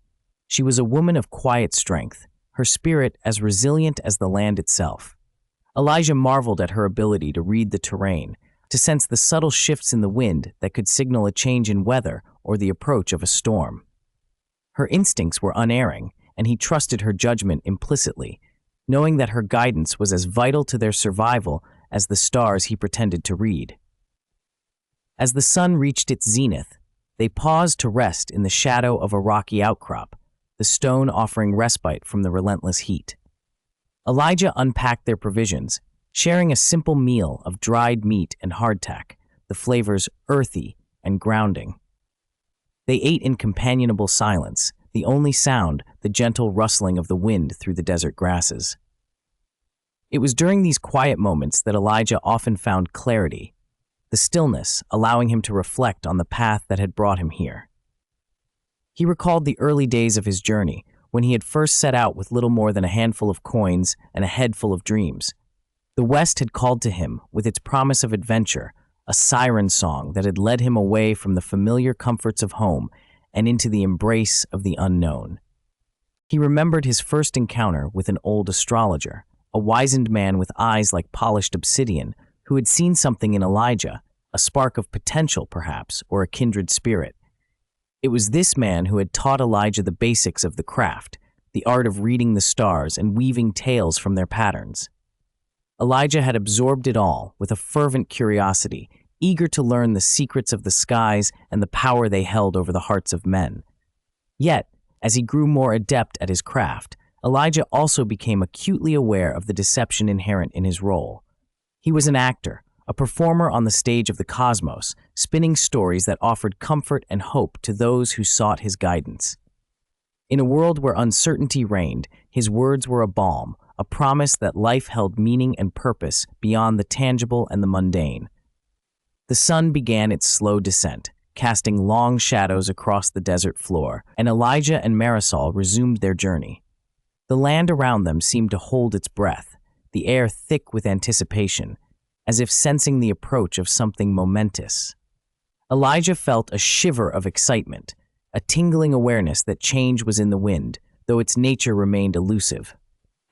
She was a woman of quiet strength, her spirit as resilient as the land itself. Elijah marveled at her ability to read the terrain, to sense the subtle shifts in the wind that could signal a change in weather or the approach of a storm. Her instincts were unerring, and he trusted her judgment implicitly, knowing that her guidance was as vital to their survival as the stars he pretended to read. As the sun reached its zenith, they paused to rest in the shadow of a rocky outcrop, the stone offering respite from the relentless heat. Elijah unpacked their provisions, sharing a simple meal of dried meat and hardtack, the flavors earthy and grounding. They ate in companionable silence, the only sound the gentle rustling of the wind through the desert grasses. It was during these quiet moments that Elijah often found clarity, the stillness allowing him to reflect on the path that had brought him here. He recalled the early days of his journey, when he had first set out with little more than a handful of coins and a head full of dreams. The West had called to him with its promise of adventure, a siren song that had led him away from the familiar comforts of home and into the embrace of the unknown. He remembered his first encounter with an old astrologer, a wizened man with eyes like polished obsidian, who had seen something in Elijah, a spark of potential perhaps, or a kindred spirit. It was this man who had taught Elijah the basics of the craft, the art of reading the stars and weaving tales from their patterns. Elijah had absorbed it all with a fervent curiosity, eager to learn the secrets of the skies and the power they held over the hearts of men. Yet, as he grew more adept at his craft, Elijah also became acutely aware of the deception inherent in his role. He was an actor, a performer on the stage of the cosmos, spinning stories that offered comfort and hope to those who sought his guidance. In a world where uncertainty reigned, his words were a balm, a promise that life held meaning and purpose beyond the tangible and the mundane. The sun began its slow descent, casting long shadows across the desert floor, and Elijah and Marisol resumed their journey. The land around them seemed to hold its breath, the air thick with anticipation, as if sensing the approach of something momentous. Elijah felt a shiver of excitement, a tingling awareness that change was in the wind, though its nature remained elusive.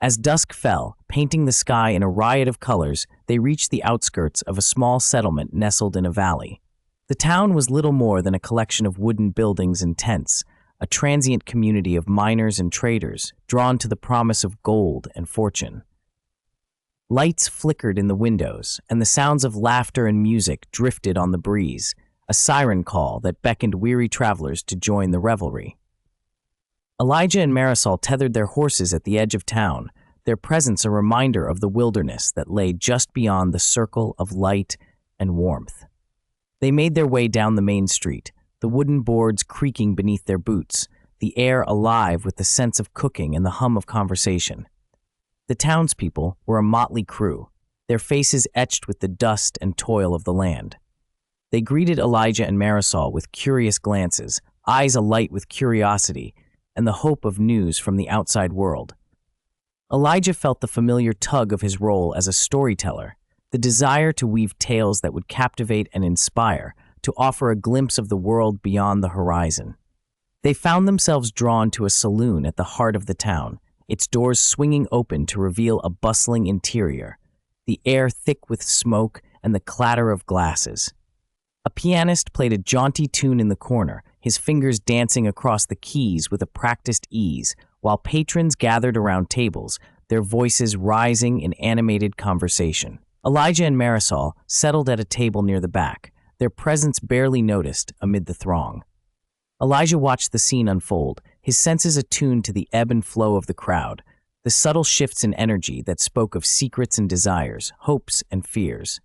As dusk fell, painting the sky in a riot of colors, they reached the outskirts of a small settlement nestled in a valley. The town was little more than a collection of wooden buildings and tents, a transient community of miners and traders, drawn to the promise of gold and fortune. Lights flickered in the windows, and the sounds of laughter and music drifted on the breeze, a siren call that beckoned weary travelers to join the revelry. Elijah and Marisol tethered their horses at the edge of town, their presence a reminder of the wilderness that lay just beyond the circle of light and warmth. They made their way down the main street, the wooden boards creaking beneath their boots, the air alive with the sense of cooking and the hum of conversation. The townspeople were a motley crew, their faces etched with the dust and toil of the land. They greeted Elijah and Marisol with curious glances, eyes alight with curiosity, and the hope of news from the outside world. Elijah felt the familiar tug of his role as a storyteller, the desire to weave tales that would captivate and inspire, to offer a glimpse of the world beyond the horizon. They found themselves drawn to a saloon at the heart of the town, its doors swinging open to reveal a bustling interior, the air thick with smoke and the clatter of glasses. A pianist played a jaunty tune in the corner, his fingers dancing across the keys with a practiced ease, while patrons gathered around tables, their voices rising in animated conversation. Elijah and Marisol settled at a table near the back, their presence barely noticed amid the throng. Elijah watched the scene unfold, his senses attuned to the ebb and flow of the crowd, the subtle shifts in energy that spoke of secrets and desires, hopes and fears.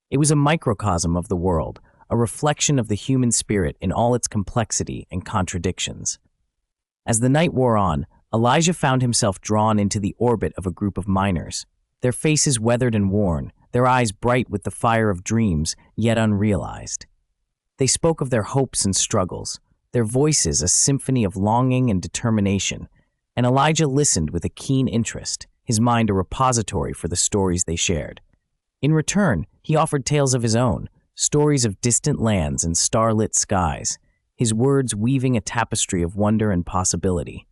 It was a microcosm of the world, a reflection of the human spirit in all its complexity and contradictions. As the night wore on, Elijah found himself drawn into the orbit of a group of miners, their faces weathered and worn, their eyes bright with the fire of dreams yet unrealized. They spoke of their hopes and struggles, their voices a symphony of longing and determination, and Elijah listened with a keen interest, his mind a repository for the stories they shared. In return, he offered tales of his own, stories of distant lands and starlit skies, his words weaving a tapestry of wonder and possibility.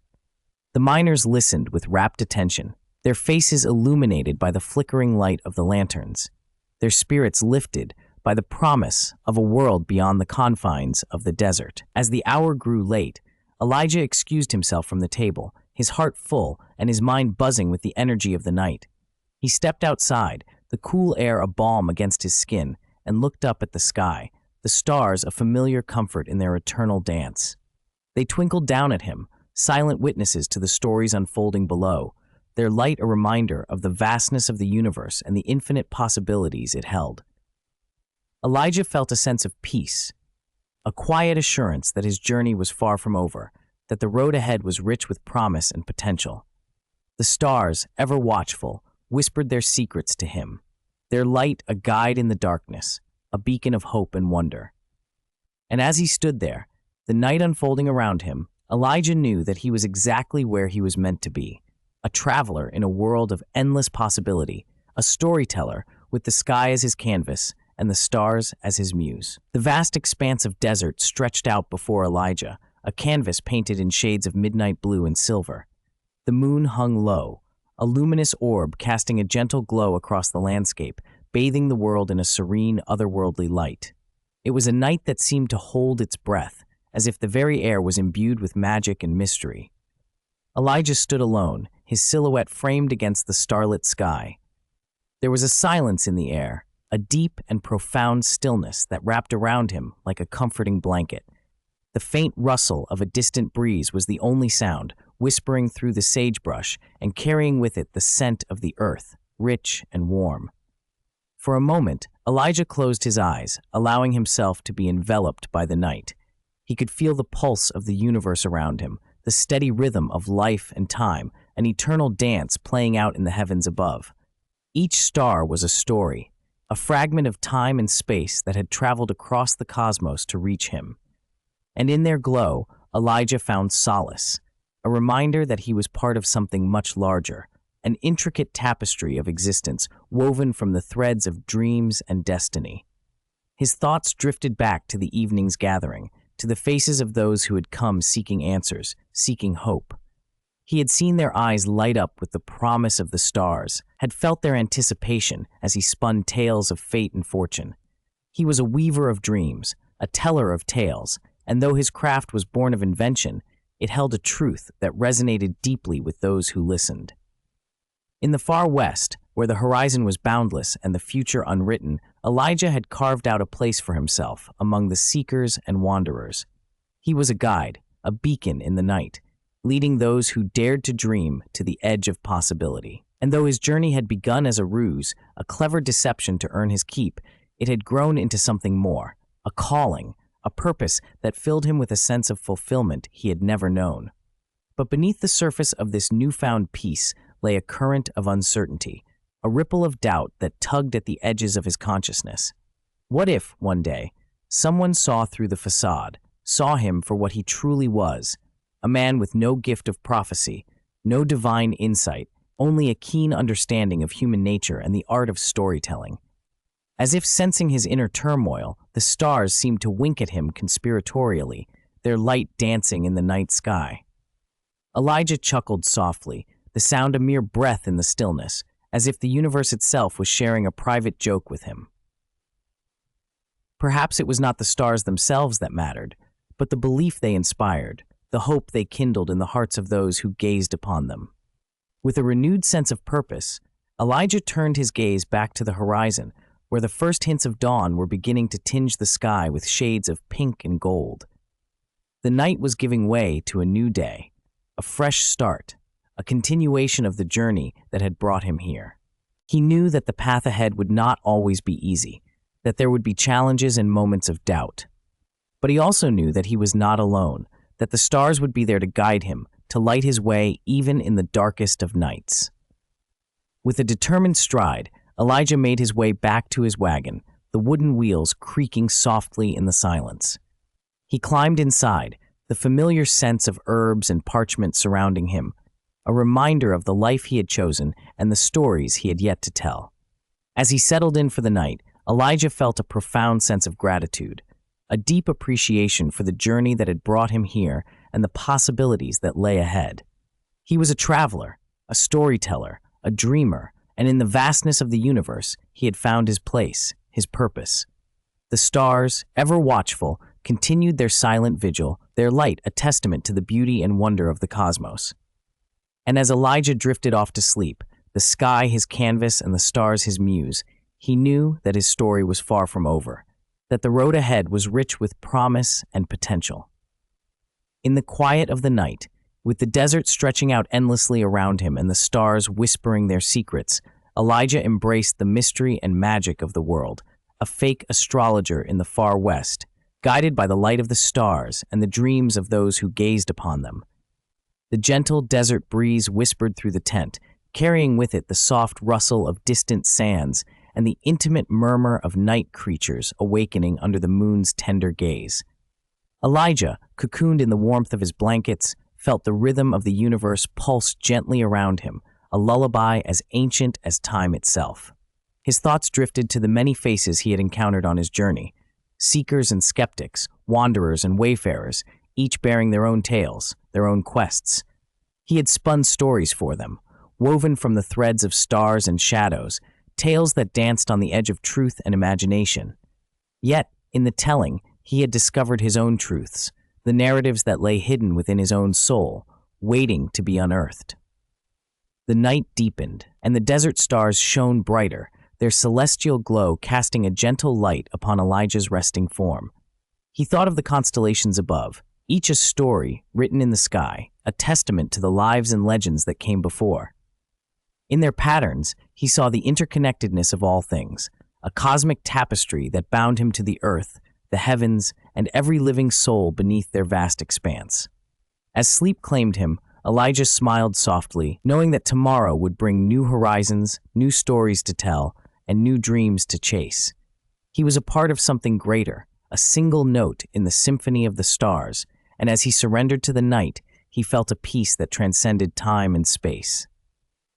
The miners listened with rapt attention, their faces illuminated by the flickering light of the lanterns, their spirits lifted by the promise of a world beyond the confines of the desert. As the hour grew late, Elijah excused himself from the table, his heart full and his mind buzzing with the energy of the night. He stepped outside, the cool air a balm against his skin, and looked up at the sky, the stars a familiar comfort in their eternal dance. They twinkled down at him, silent witnesses to the stories unfolding below, their light a reminder of the vastness of the universe and the infinite possibilities it held. Elijah felt a sense of peace, a quiet assurance that his journey was far from over, that the road ahead was rich with promise and potential. The stars, ever watchful, whispered their secrets to him, their light a guide in the darkness, a beacon of hope and wonder. And as he stood there, the night unfolding around him, Elijah knew that he was exactly where he was meant to be, a traveler in a world of endless possibility, a storyteller with the sky as his canvas and the stars as his muse. The vast expanse of desert stretched out before Elijah, a canvas painted in shades of midnight blue and silver. The moon hung low, a luminous orb casting a gentle glow across the landscape, bathing the world in a serene, otherworldly light. It was a night that seemed to hold its breath, as if the very air was imbued with magic and mystery. Elijah stood alone, his silhouette framed against the starlit sky. There was a silence in the air, a deep and profound stillness that wrapped around him like a comforting blanket. The faint rustle of a distant breeze was the only sound, whispering through the sagebrush and carrying with it the scent of the earth, rich and warm. For a moment, Elijah closed his eyes, allowing himself to be enveloped by the night. He could feel the pulse of the universe around him, the steady rhythm of life and time, an eternal dance playing out in the heavens above. Each star was a story, a fragment of time and space that had traveled across the cosmos to reach him. And in their glow, Elijah found solace, a reminder that he was part of something much larger, an intricate tapestry of existence woven from the threads of dreams and destiny. His thoughts drifted back to the evening's gathering, to the faces of those who had come seeking answers, seeking hope. He had seen their eyes light up with the promise of the stars, had felt their anticipation as he spun tales of fate and fortune. He was a weaver of dreams, a teller of tales, and though his craft was born of invention, it held a truth that resonated deeply with those who listened. In the far west, where the horizon was boundless and the future unwritten, Elijah had carved out a place for himself among the seekers and wanderers. He was a guide, a beacon in the night, leading those who dared to dream to the edge of possibility. And though his journey had begun as a ruse, a clever deception to earn his keep, it had grown into something more, a calling, a purpose that filled him with a sense of fulfillment he had never known. But beneath the surface of this newfound peace lay a current of uncertainty, a ripple of doubt that tugged at the edges of his consciousness. What if, one day, someone saw through the facade, saw him for what he truly was, a man with no gift of prophecy, no divine insight, only a keen understanding of human nature and the art of storytelling? As if sensing his inner turmoil, the stars seemed to wink at him conspiratorially, their light dancing in the night sky. Elijah chuckled softly, the sound a mere breath in the stillness, as if the universe itself was sharing a private joke with him. Perhaps it was not the stars themselves that mattered, but the belief they inspired, the hope they kindled in the hearts of those who gazed upon them. With a renewed sense of purpose, Elijah turned his gaze back to the horizon, where the first hints of dawn were beginning to tinge the sky with shades of pink and gold. The night was giving way to a new day, a fresh start, a continuation of the journey that had brought him here. He knew that the path ahead would not always be easy, that there would be challenges and moments of doubt. But he also knew that he was not alone, that the stars would be there to guide him, to light his way even in the darkest of nights. With a determined stride, Elijah made his way back to his wagon, the wooden wheels creaking softly in the silence. He climbed inside, the familiar sense of herbs and parchment surrounding him, a reminder of the life he had chosen and the stories he had yet to tell. As he settled in for the night, Elijah felt a profound sense of gratitude, a deep appreciation for the journey that had brought him here and the possibilities that lay ahead. He was a traveler, a storyteller, a dreamer, and in the vastness of the universe, he had found his place, his purpose. The stars, ever watchful, continued their silent vigil, their light a testament to the beauty and wonder of the cosmos. And as Elijah drifted off to sleep, the sky his canvas and the stars his muse, he knew that his story was far from over, that the road ahead was rich with promise and potential. In the quiet of the night, with the desert stretching out endlessly around him and the stars whispering their secrets, Elijah embraced the mystery and magic of the world, a fake astrologer in the far west, guided by the light of the stars and the dreams of those who gazed upon them. The gentle desert breeze whispered through the tent, carrying with it the soft rustle of distant sands and the intimate murmur of night creatures awakening under the moon's tender gaze. Elijah, cocooned in the warmth of his blankets, felt the rhythm of the universe pulse gently around him, a lullaby as ancient as time itself. His thoughts drifted to the many faces he had encountered on his journey, seekers and skeptics, wanderers and wayfarers, each bearing their own tales, their own quests. He had spun stories for them, woven from the threads of stars and shadows, tales that danced on the edge of truth and imagination. Yet, in the telling, he had discovered his own truths, the narratives that lay hidden within his own soul, waiting to be unearthed. The night deepened, and the desert stars shone brighter, their celestial glow casting a gentle light upon Elijah's resting form. He thought of the constellations above, each a story written in the sky, a testament to the lives and legends that came before. In their patterns, he saw the interconnectedness of all things, a cosmic tapestry that bound him to the earth, the heavens, and every living soul beneath their vast expanse. As sleep claimed him, Elijah smiled softly, knowing that tomorrow would bring new horizons, new stories to tell, and new dreams to chase. He was a part of something greater, a single note in the symphony of the stars, and as he surrendered to the night, he felt a peace that transcended time and space.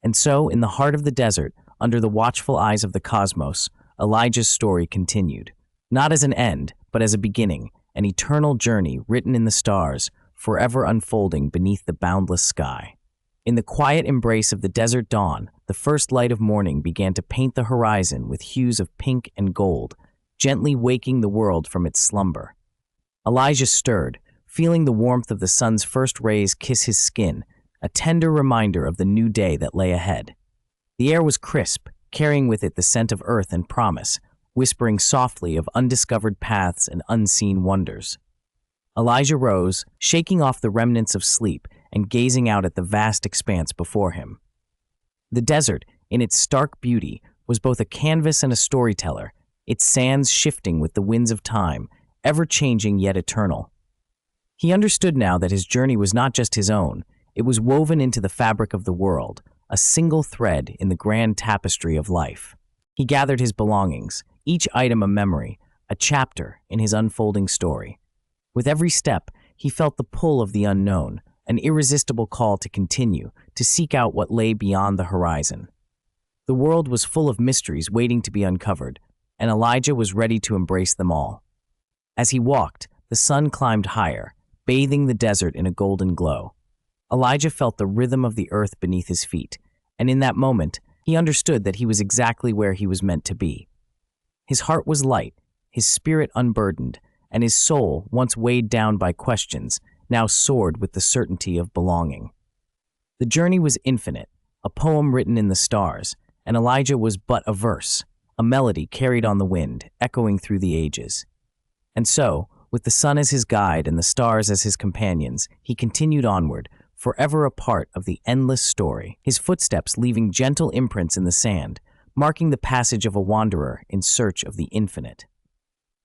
And so, in the heart of the desert, under the watchful eyes of the cosmos, Elijah's story continued, not as an end, but as a beginning, an eternal journey written in the stars, forever unfolding beneath the boundless sky. In the quiet embrace of the desert dawn, the first light of morning began to paint the horizon with hues of pink and gold, gently waking the world from its slumber. Elijah stirred, feeling the warmth of the sun's first rays kiss his skin, a tender reminder of the new day that lay ahead. The air was crisp, carrying with it the scent of earth and promise, whispering softly of undiscovered paths and unseen wonders. Elijah rose, shaking off the remnants of sleep and gazing out at the vast expanse before him. The desert, in its stark beauty, was both a canvas and a storyteller, its sands shifting with the winds of time, ever-changing yet eternal. He understood now that his journey was not just his own, it was woven into the fabric of the world, a single thread in the grand tapestry of life. He gathered his belongings, each item a memory, a chapter in his unfolding story. With every step, he felt the pull of the unknown, an irresistible call to continue, to seek out what lay beyond the horizon. The world was full of mysteries waiting to be uncovered, and Elijah was ready to embrace them all. As he walked, the sun climbed higher, bathing the desert in a golden glow. Elijah felt the rhythm of the earth beneath his feet, and in that moment, he understood that he was exactly where he was meant to be. His heart was light, his spirit unburdened, and his soul, once weighed down by questions, now soared with the certainty of belonging. The journey was infinite, a poem written in the stars, and Elijah was but a verse, a melody carried on the wind, echoing through the ages. And so, with the sun as his guide and the stars as his companions, he continued onward, forever a part of the endless story, his footsteps leaving gentle imprints in the sand, marking the passage of a wanderer in search of the infinite.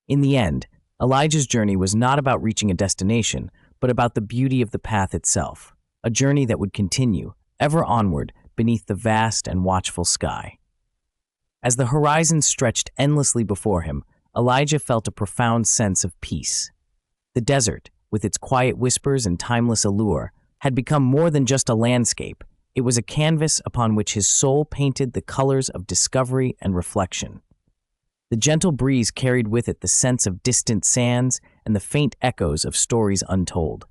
In the end, Elijah's journey was not about reaching a destination, but about the beauty of the path itself, a journey that would continue, ever onward, beneath the vast and watchful sky. As the horizon stretched endlessly before him, Elijah felt a profound sense of peace. The desert, with its quiet whispers and timeless allure, had become more than just a landscape. It was a canvas upon which his soul painted the colors of discovery and reflection. The gentle breeze carried with it the sense of distant sands and the faint echoes of stories untold.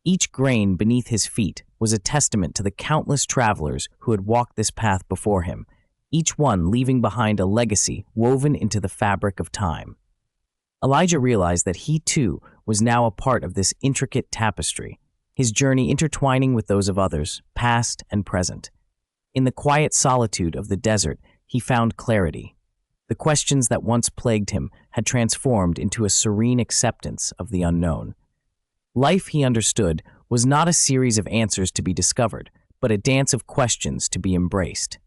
Each grain beneath his feet was a testament to the countless travelers who had walked this path before him, each one leaving behind a legacy woven into the fabric of time. Elijah realized that he too was now a part of this intricate tapestry, his journey intertwining with those of others, past and present. In the quiet solitude of the desert, he found clarity. The questions that once plagued him had transformed into a serene acceptance of the unknown. Life, he understood, was not a series of answers to be discovered, but a dance of questions to be embraced.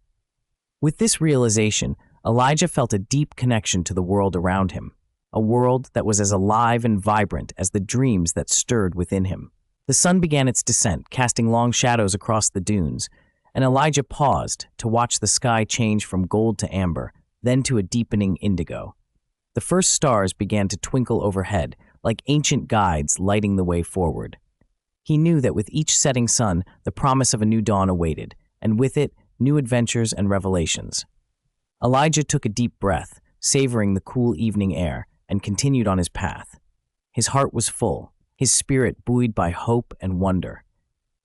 With this realization, Elijah felt a deep connection to the world around him, a world that was as alive and vibrant as the dreams that stirred within him. The sun began its descent, casting long shadows across the dunes, and Elijah paused to watch the sky change from gold to amber, then to a deepening indigo. The first stars began to twinkle overhead, like ancient guides lighting the way forward. He knew that with each setting sun, the promise of a new dawn awaited, and with it, new adventures and revelations. Elijah took a deep breath, savoring the cool evening air, and continued on his path. His heart was full, his spirit buoyed by hope and wonder.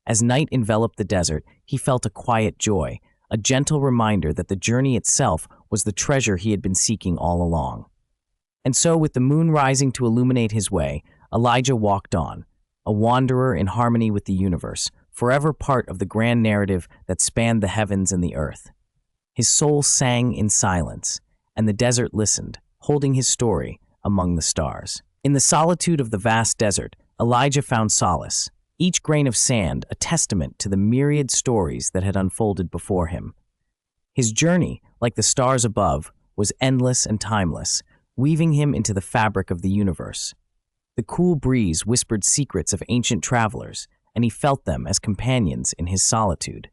As night enveloped the desert, he felt a quiet joy, a gentle reminder that the journey itself was the treasure he had been seeking all along. And so, with the moon rising to illuminate his way, Elijah walked on, a wanderer in harmony with the universe, forever part of the grand narrative that spanned the heavens and the earth. His soul sang in silence, and the desert listened, holding his story among the stars. In the solitude of the vast desert, Elijah found solace, each grain of sand a testament to the myriad stories that had unfolded before him. His journey, like the stars above, was endless and timeless, weaving him into the fabric of the universe. The cool breeze whispered secrets of ancient travelers, and he felt them as companions in his solitude.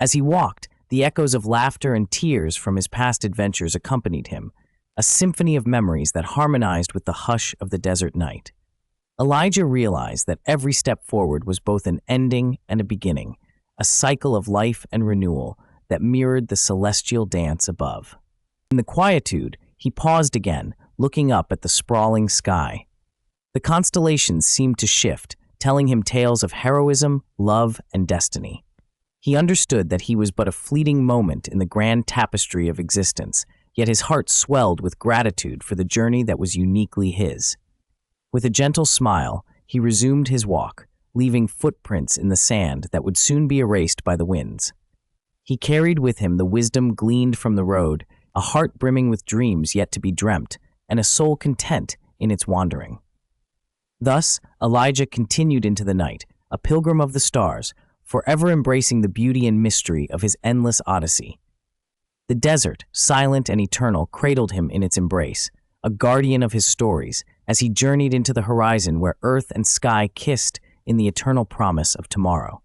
As he walked, the echoes of laughter and tears from his past adventures accompanied him, a symphony of memories that harmonized with the hush of the desert night. Elijah realized that every step forward was both an ending and a beginning, a cycle of life and renewal that mirrored the celestial dance above. In the quietude, he paused again, looking up at the sprawling sky. The constellations seemed to shift, telling him tales of heroism, love, and destiny. He understood that he was but a fleeting moment in the grand tapestry of existence, yet his heart swelled with gratitude for the journey that was uniquely his. With a gentle smile, he resumed his walk, leaving footprints in the sand that would soon be erased by the winds. He carried with him the wisdom gleaned from the road, a heart brimming with dreams yet to be dreamt, and a soul content in its wandering. Thus, Elijah continued into the night, a pilgrim of the stars, forever embracing the beauty and mystery of his endless odyssey. The desert, silent and eternal, cradled him in its embrace, a guardian of his stories, as he journeyed into the horizon where earth and sky kissed in the eternal promise of tomorrow.